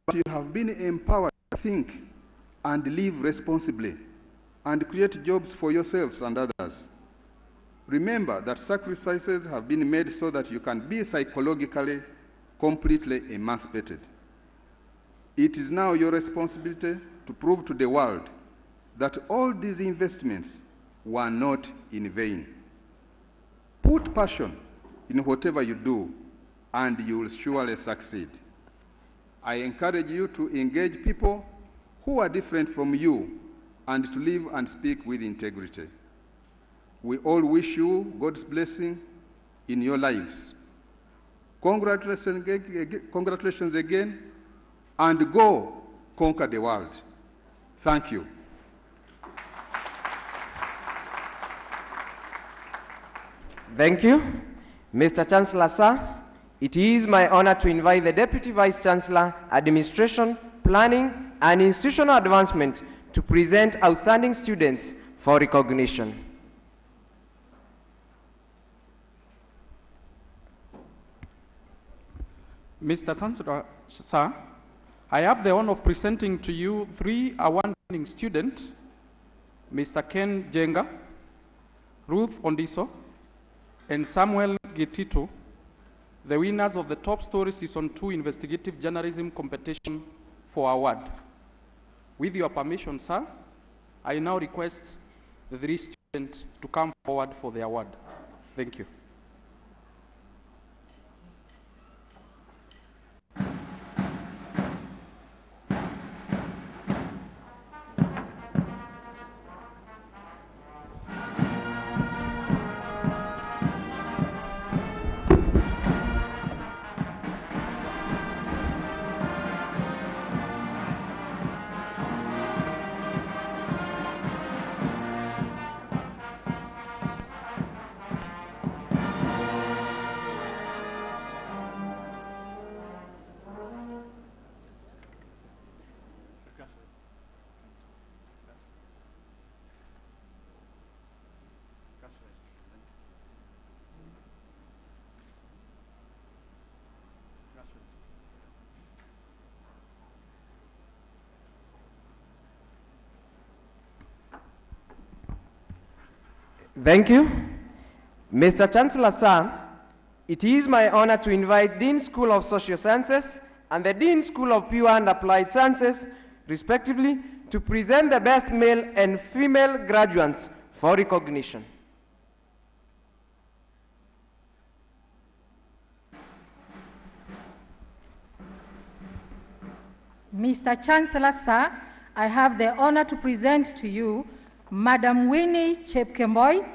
but you have been empowered to think and live responsibly and create jobs for yourselves and others. Remember that sacrifices have been made so that you can be psychologically completely emancipated. It is now your responsibility to prove to the world that all these investments were not in vain. Put passion in whatever you do, and you will surely succeed. I encourage you to engage people who are different from you and to live and speak with integrity. We all wish you God's blessing in your lives. Congratulations again, and go conquer the world. Thank you. Thank you. Mr. Chancellor, sir, it is my honor to invite the Deputy Vice-Chancellor, Administration, Planning, and Institutional Advancement to present outstanding students for recognition. Mr. Chancellor, sir, I have the honor of presenting to you 3 award-winning students, Mr. Ken Jenga, Ruth Ondiso, and Samuel Gitito, the winners of the Top Story Season 2 Investigative Journalism Competition for award. With your permission, sir, I now request the 3 students to come forward for the award. Thank you. Thank you. Mr. Chancellor, sir, it is my honor to invite Dean School of Social Sciences and the Dean School of Pure and Applied Sciences, respectively, to present the best male and female graduates for recognition. Mr. Chancellor, sir, I have the honor to present to you Madam Winnie Chepkemboy,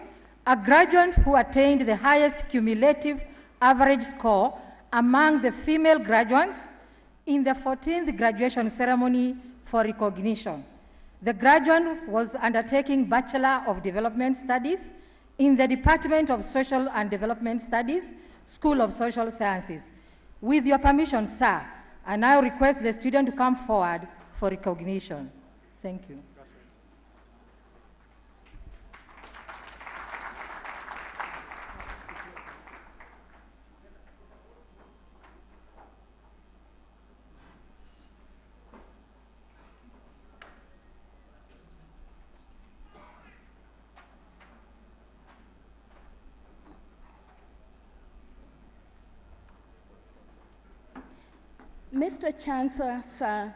a graduate who attained the highest cumulative average score among the female graduates in the 14th graduation ceremony for recognition. The graduate was undertaking Bachelor of Development Studies in the Department of Social and Development Studies, School of Social Sciences. With your permission, sir, I now request the student to come forward for recognition. Thank you. Mr. Chancellor, sir,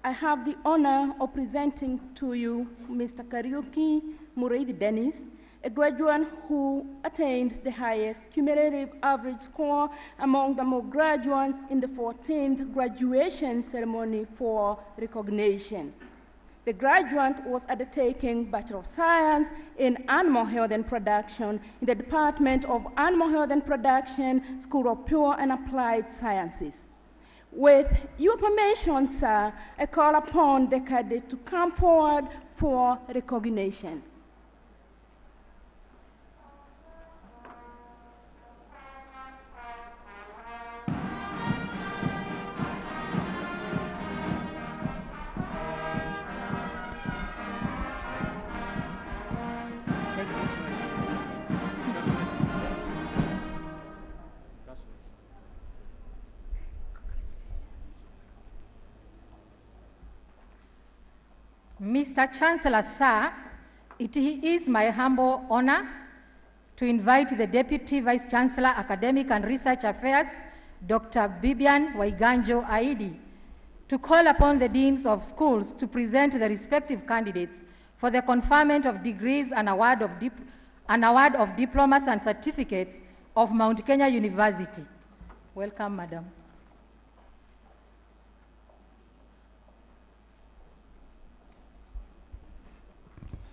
I have the honor of presenting to you Mr. Kariuki Mureithi Dennis, a graduate who attained the highest cumulative average score among the more graduates in the 14th graduation ceremony for recognition. The graduate was undertaking Bachelor of Science in Animal Health and Production in the Department of Animal Health and Production, School of Pure and Applied Sciences. With your permission, sir, I call upon the cadet to come forward for recognition. Mr. Chancellor, sir, it is my humble honor to invite the Deputy Vice-Chancellor, Academic and Research Affairs, Dr. Bibian Waiganjo Aidi, to call upon the deans of schools to present the respective candidates for the conferment of degrees and award of diplomas and certificates of Mount Kenya University. Welcome, Madam.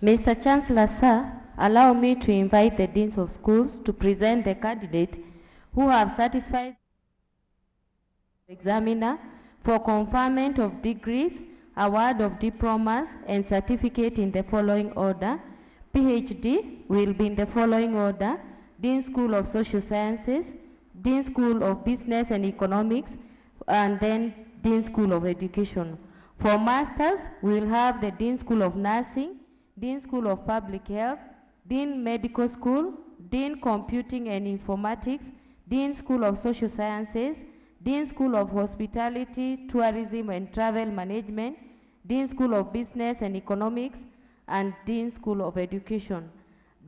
Mr. Chancellor, sir, allow me to invite the deans of schools to present the candidate who have satisfied the examiner for conferment of degrees, award of diplomas, and certificate in the following order. PhD will be in the following order: Dean School of Social Sciences, Dean School of Business and Economics, and then Dean School of Education. For Masters, we will have the Dean School of Nursing, Dean School of Public Health, Dean Medical School, Dean Computing and Informatics, Dean School of Social Sciences, Dean School of Hospitality, Tourism and Travel Management, Dean School of Business and Economics, and Dean School of Education.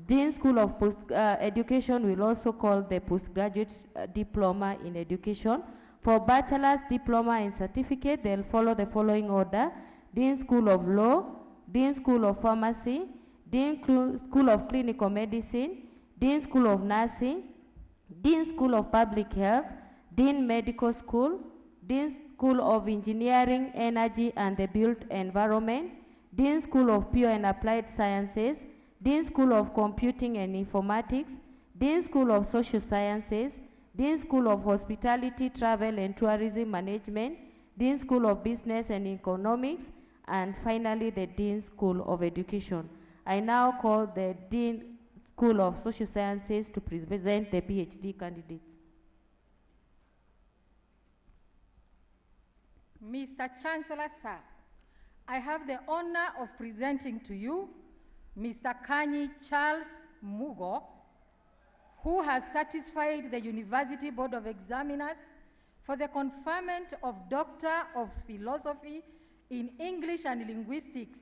Dean School of Education will also call the Postgraduate Diploma in Education. For Bachelor's Diploma and Certificate, they'll follow the following order: Dean School of Law, Dean School of Pharmacy, Dean School of Clinical Medicine, Dean School of Nursing, Dean School of Public Health, Dean Medical School, Dean School of Engineering, Energy and the Built Environment, Dean School of Pure and Applied Sciences, Dean School of Computing and Informatics, Dean School of Social Sciences, Dean School of Hospitality, Travel and Tourism Management, Dean School of Business and Economics, and finally the Dean School of Education. I now call the Dean School of Social Sciences to present the PhD candidates. Mr. Chancellor, sir, I have the honor of presenting to you Mr. Kanyi Charles Mugo, who has satisfied the University Board of Examiners for the conferment of Doctor of Philosophy in English and Linguistics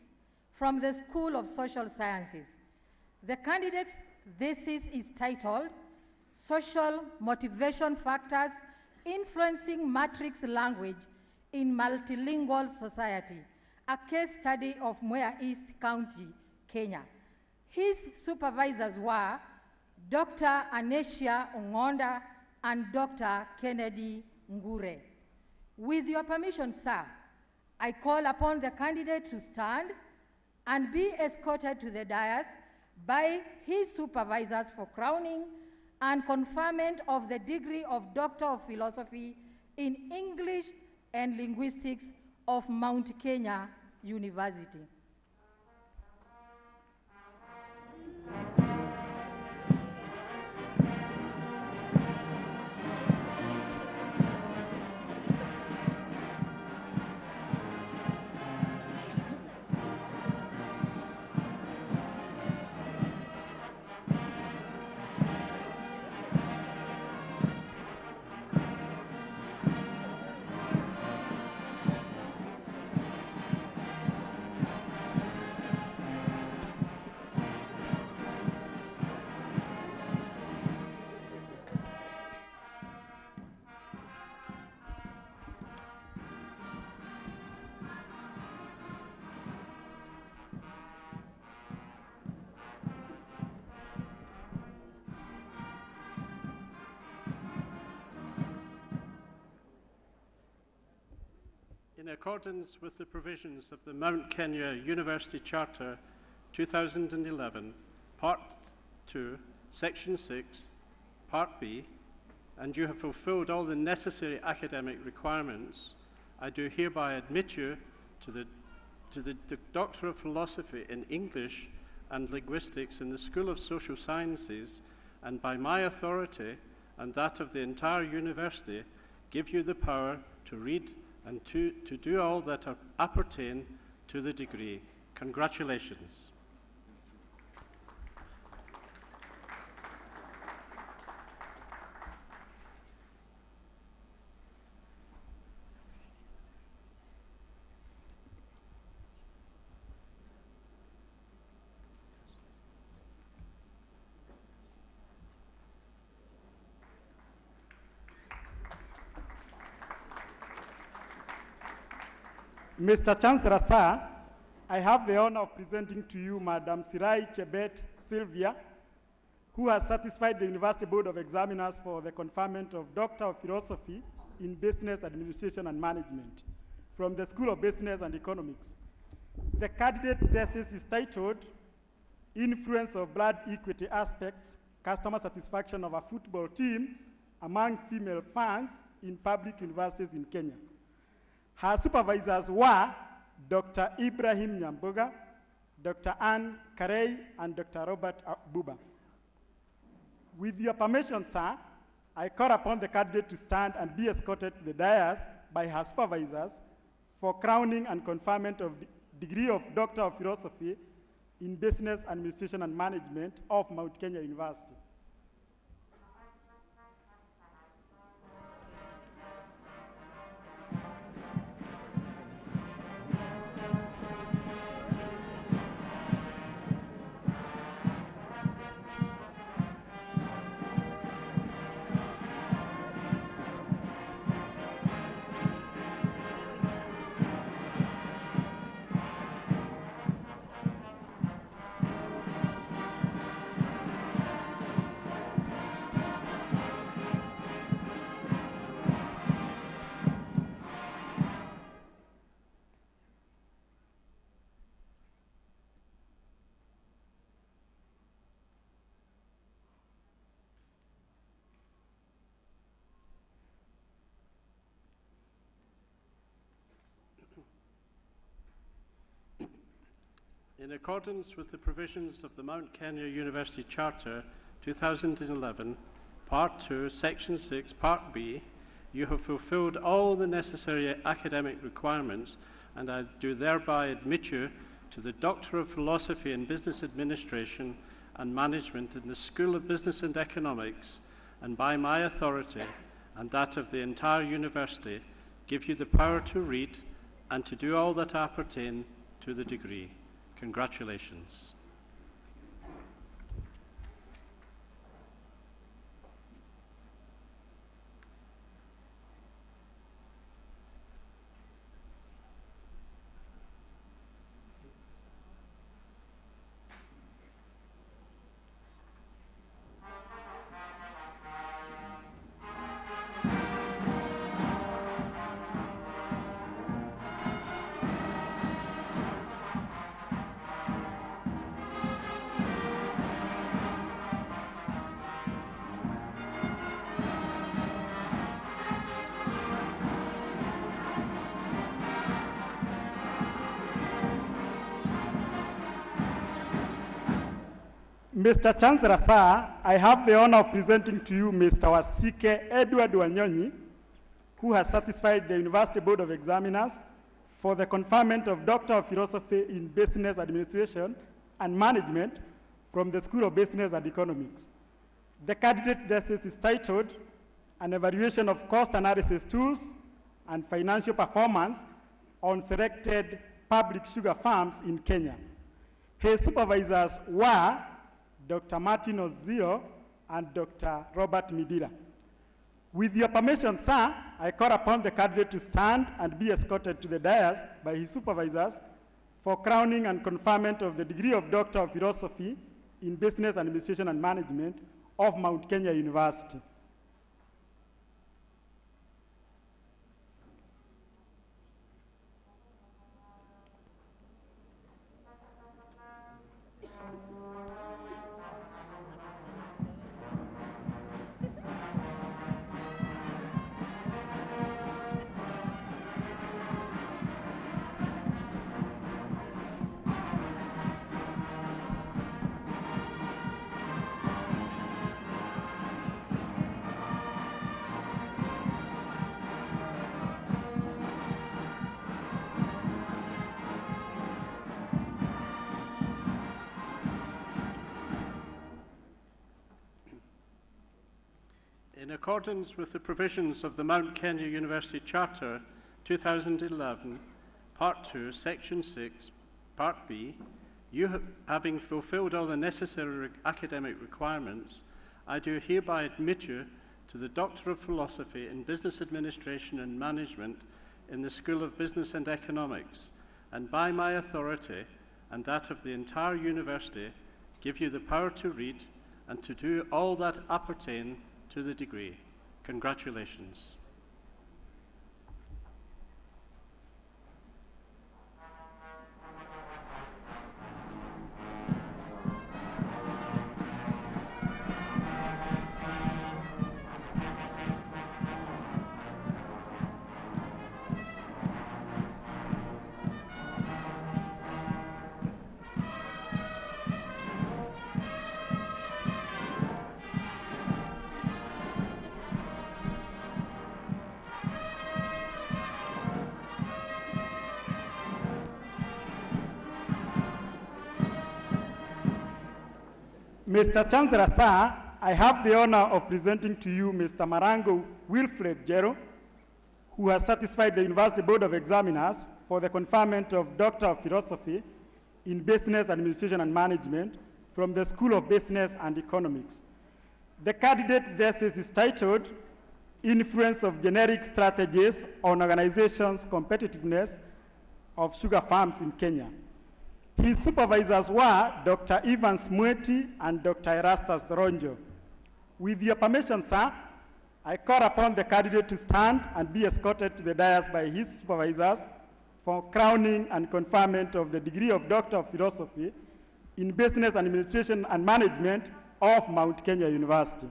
from the School of Social Sciences. The candidate's thesis is titled Social Motivation Factors Influencing Matrix Language in Multilingual Society, a case study of Mwea East County, Kenya. His supervisors were Dr. Anesia Ongonda and Dr. Kennedy Ngure. With your permission, sir, I call upon the candidate to stand and be escorted to the dais by his supervisors for crowning and conferment of the degree of Doctor of Philosophy in English and Linguistics of Mount Kenya University. In accordance with the provisions of the Mount Kenya University Charter 2011, Part 2, Section 6, Part B, and you have fulfilled all the necessary academic requirements, I do hereby admit you to the Doctor of Philosophy in English and Linguistics in the School of Social Sciences, and by my authority and that of the entire university, give you the power to read and to do all that appertain to the degree. Congratulations. Mr. Chancellor, sir, I have the honor of presenting to you Madam Sirai Chebet Sylvia, who has satisfied the University Board of Examiners for the conferment of Doctor of Philosophy in Business Administration and Management from the School of Business and Economics. The candidate thesis is titled Influence of Blood Equity Aspects, Customer Satisfaction of a Football Team Among Female Fans in Public Universities in Kenya. Her supervisors were Dr. Ibrahim Nyamboga, Dr. Anne Carey, and Dr. Robert Buba. With your permission, sir, I call upon the candidate to stand and be escorted to the dais by her supervisors for crowning and conferment of the degree of Doctor of Philosophy in Business Administration and Management of Mount Kenya University. In accordance with the provisions of the Mount Kenya University Charter 2011, Part 2, Section 6, Part B, you have fulfilled all the necessary academic requirements, and I do thereby admit you to the Doctor of Philosophy in Business Administration and Management in the School of Business and Economics, and by my authority and that of the entire university, give you the power to read and to do all that appertain to the degree. Congratulations. Mr. Chancellor, sir, I have the honor of presenting to you Mr. Wasike Edward Wanyonyi, who has satisfied the University Board of Examiners for the conferment of Doctor of Philosophy in Business Administration and Management from the School of Business and Economics. The candidate thesis is titled An Evaluation of Cost Analysis Tools and Financial Performance on Selected Public Sugar Farms in Kenya. His supervisors were Dr. Martin Ozio and Dr. Robert Midira. With your permission, sir, I call upon the candidate to stand and be escorted to the dais by his supervisors for crowning and conferment of the degree of Doctor of Philosophy in Business Administration and Management of Mount Kenya University. In accordance with the provisions of the Mount Kenya University Charter 2011, Part 2, Section 6, Part B, you having fulfilled all the necessary academic requirements, I do hereby admit you to the Doctor of Philosophy in Business Administration and Management in the School of Business and Economics, and by my authority and that of the entire university, give you the power to read and to do all that appertain to the degree. Congratulations. Mr. Chancellor, sir, I have the honor of presenting to you Mr. Marango Wilfred Jero, who has satisfied the University Board of Examiners for the conferment of Doctor of Philosophy in Business Administration and Management from the School of Business and Economics. The candidate thesis is titled Influence of Generic Strategies on Organizations' Competitiveness of Sugar Farms in Kenya. His supervisors were Dr. Evans Mweti and Dr. Erastus Ronjo. With your permission, sir, I call upon the candidate to stand and be escorted to the dais by his supervisors for crowning and conferment of the degree of Doctor of Philosophy in Business Administration and Management of Mount Kenya University.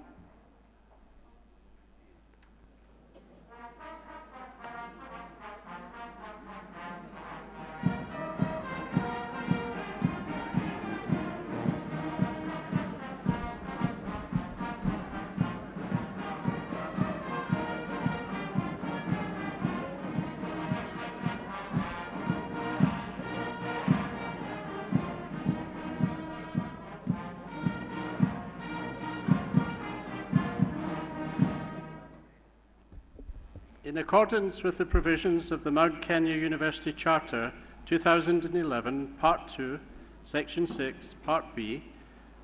In accordance with the provisions of the Mount Kenya University Charter 2011, Part 2, Section 6, Part B,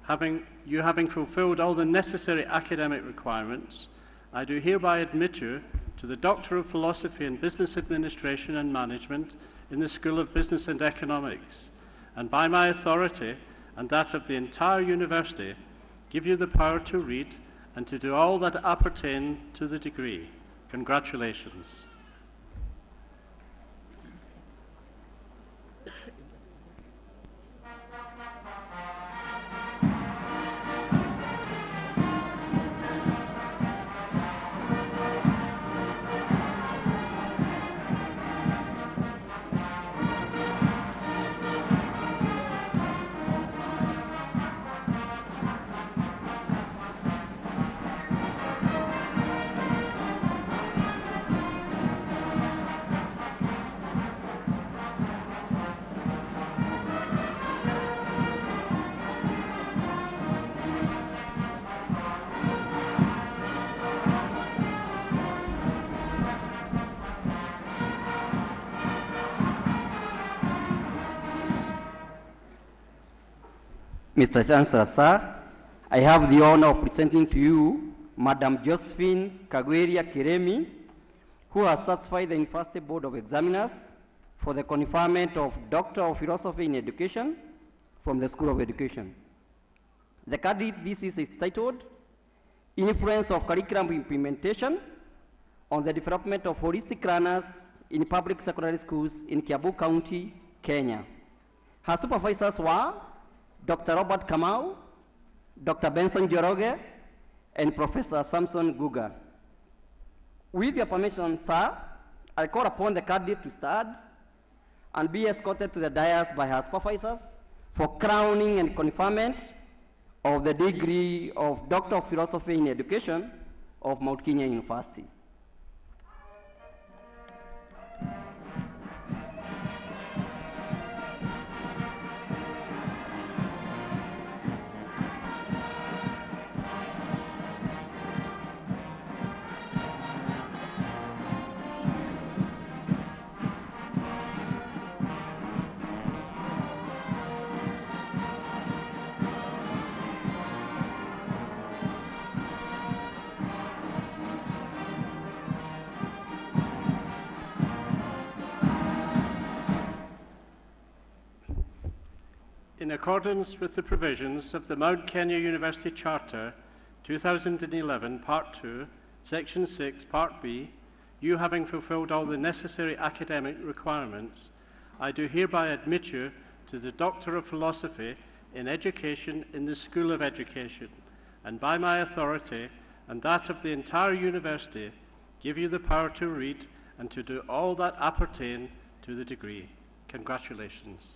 having fulfilled all the necessary academic requirements, I do hereby admit you to the Doctor of Philosophy in Business Administration and Management in the School of Business and Economics, and by my authority and that of the entire university, give you the power to read and to do all that appertain to the degree. Congratulations. Mr. Chancellor, sir, I have the honor of presenting to you Madam Josephine Kagweria Kiremi, who has certified the University Board of Examiners for the conferment of Doctor of Philosophy in Education from the School of Education. The candidate thesis is titled Influence of Curriculum Implementation on the Development of Holistic Learners in Public Secondary Schools in Kiambu County, Kenya. Her supervisors were Dr. Robert Kamau, Dr. Benson Joroge, and Professor Samson Guga. With your permission, sir, I call upon the candidate to stand and be escorted to the dais by her supervisors for crowning and conferment of the degree of Doctor of Philosophy in Education of Mount Kenya University. In accordance with the provisions of the Mount Kenya University Charter 2011, Part 2, Section 6, Part B, you having fulfilled all the necessary academic requirements, I do hereby admit you to the Doctor of Philosophy in Education in the School of Education, and by my authority and that of the entire university, give you the power to read and to do all that appertain to the degree. Congratulations.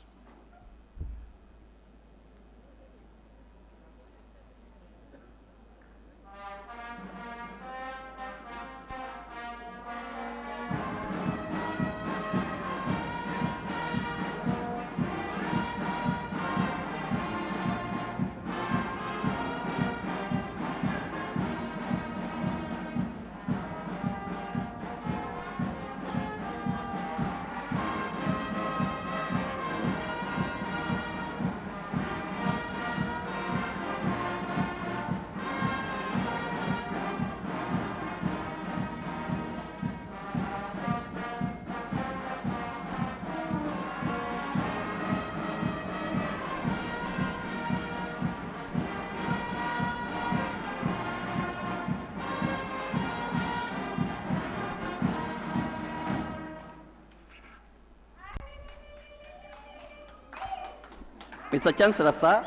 Mr. Chancellor, sir,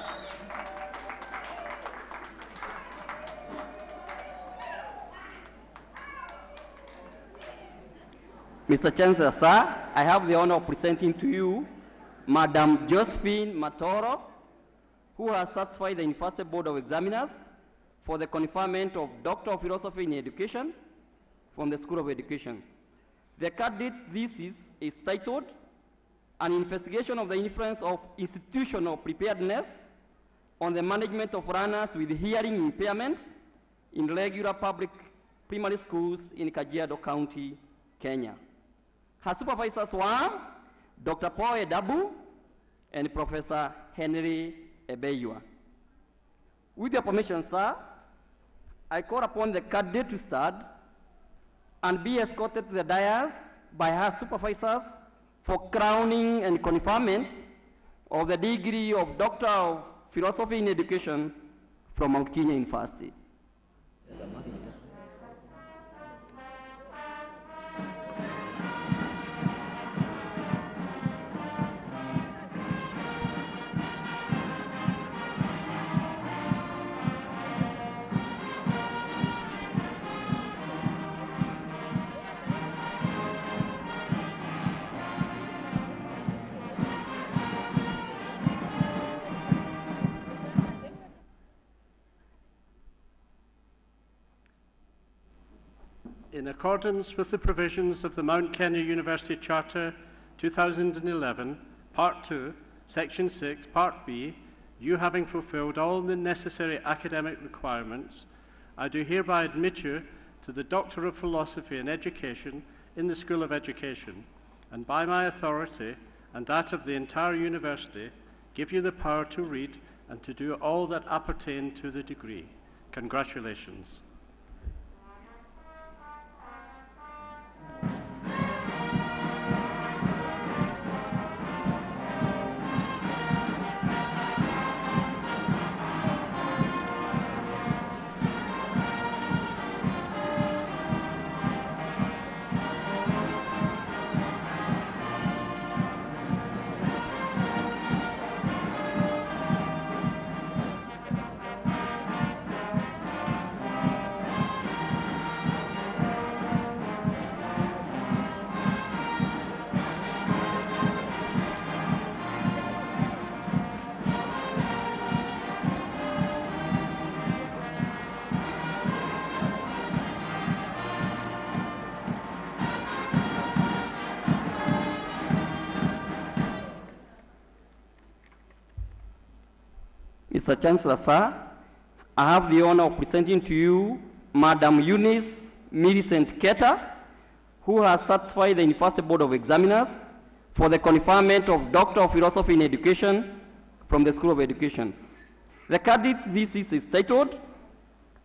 Mr. Chancellor, sir, I have the honor of presenting to you Madam Josephine Matoro, who has certified the University Board of Examiners for the conferment of Doctor of Philosophy in Education from the School of Education. The candidate thesis is titled An Investigation of the Influence of Institutional Preparedness on the Management of Learners with Hearing Impairment in Regular Public Primary Schools in Kajiado County, Kenya. Her supervisors were Dr. Paul Edabu and Professor Henry Ebeyua. With your permission, sir, I call upon the candidate to stand and be escorted to the dais by her supervisors for crowning and conferment of the degree of Doctor of Philosophy in Education from Mount Kenya University. In accordance with the provisions of the Mount Kenya University Charter 2011, Part 2, Section 6, Part B, you having fulfilled all the necessary academic requirements, I do hereby admit you to the Doctor of Philosophy in Education in the School of Education, and by my authority and that of the entire university, give you the power to read and to do all that appertain to the degree. Congratulations. Mr. Chancellor, sir, I have the honor of presenting to you Madam Eunice Millicent Keter, who has certified the University Board of Examiners for the conferment of Doctor of Philosophy in Education from the School of Education. The candidate thesis is titled,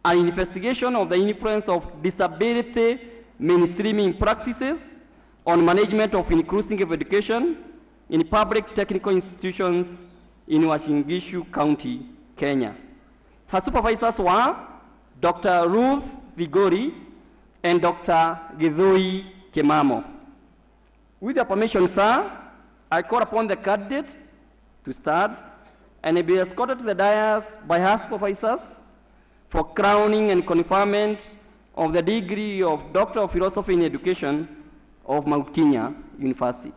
An Investigation of the Influence of Disability Mainstreaming Practices on Management of Inclusive Education in Public Technical Institutions in Uasin Gishu County, Kenya. Her supervisors were Dr. Ruth Vigori and Dr. Githui Kemamo. With your permission, sir, I call upon the candidate to start and be escorted to the dais by her supervisors for crowning and conferment of the degree of Doctor of Philosophy in Education of Mount Kenya University.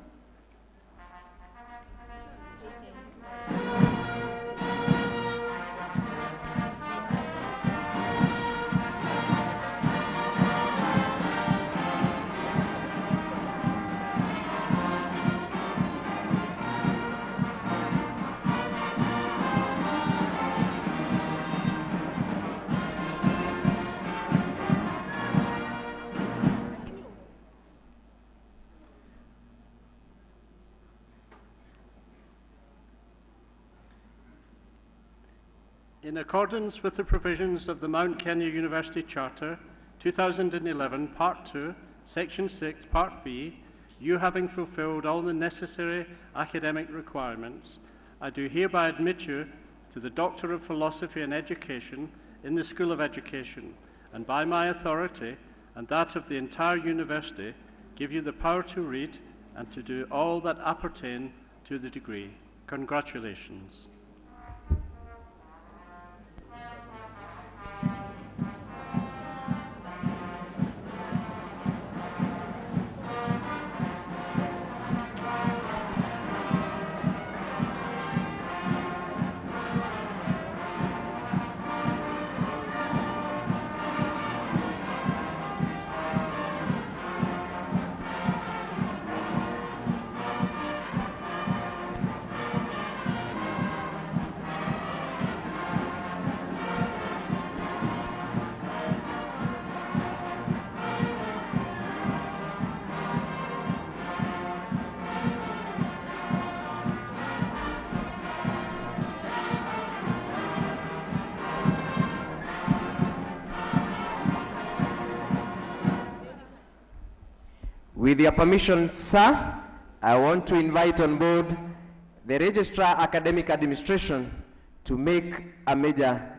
In accordance with the provisions of the Mount Kenya University Charter, 2011, Part 2, Section 6, Part B, you having fulfilled all the necessary academic requirements, I do hereby admit you to the Doctor of Philosophy and Education in the School of Education, and by my authority and that of the entire university, give you the power to read and to do all that appertain to the degree. Congratulations. With your permission, sir, I want to invite on board the Registrar Academic Administration to make a major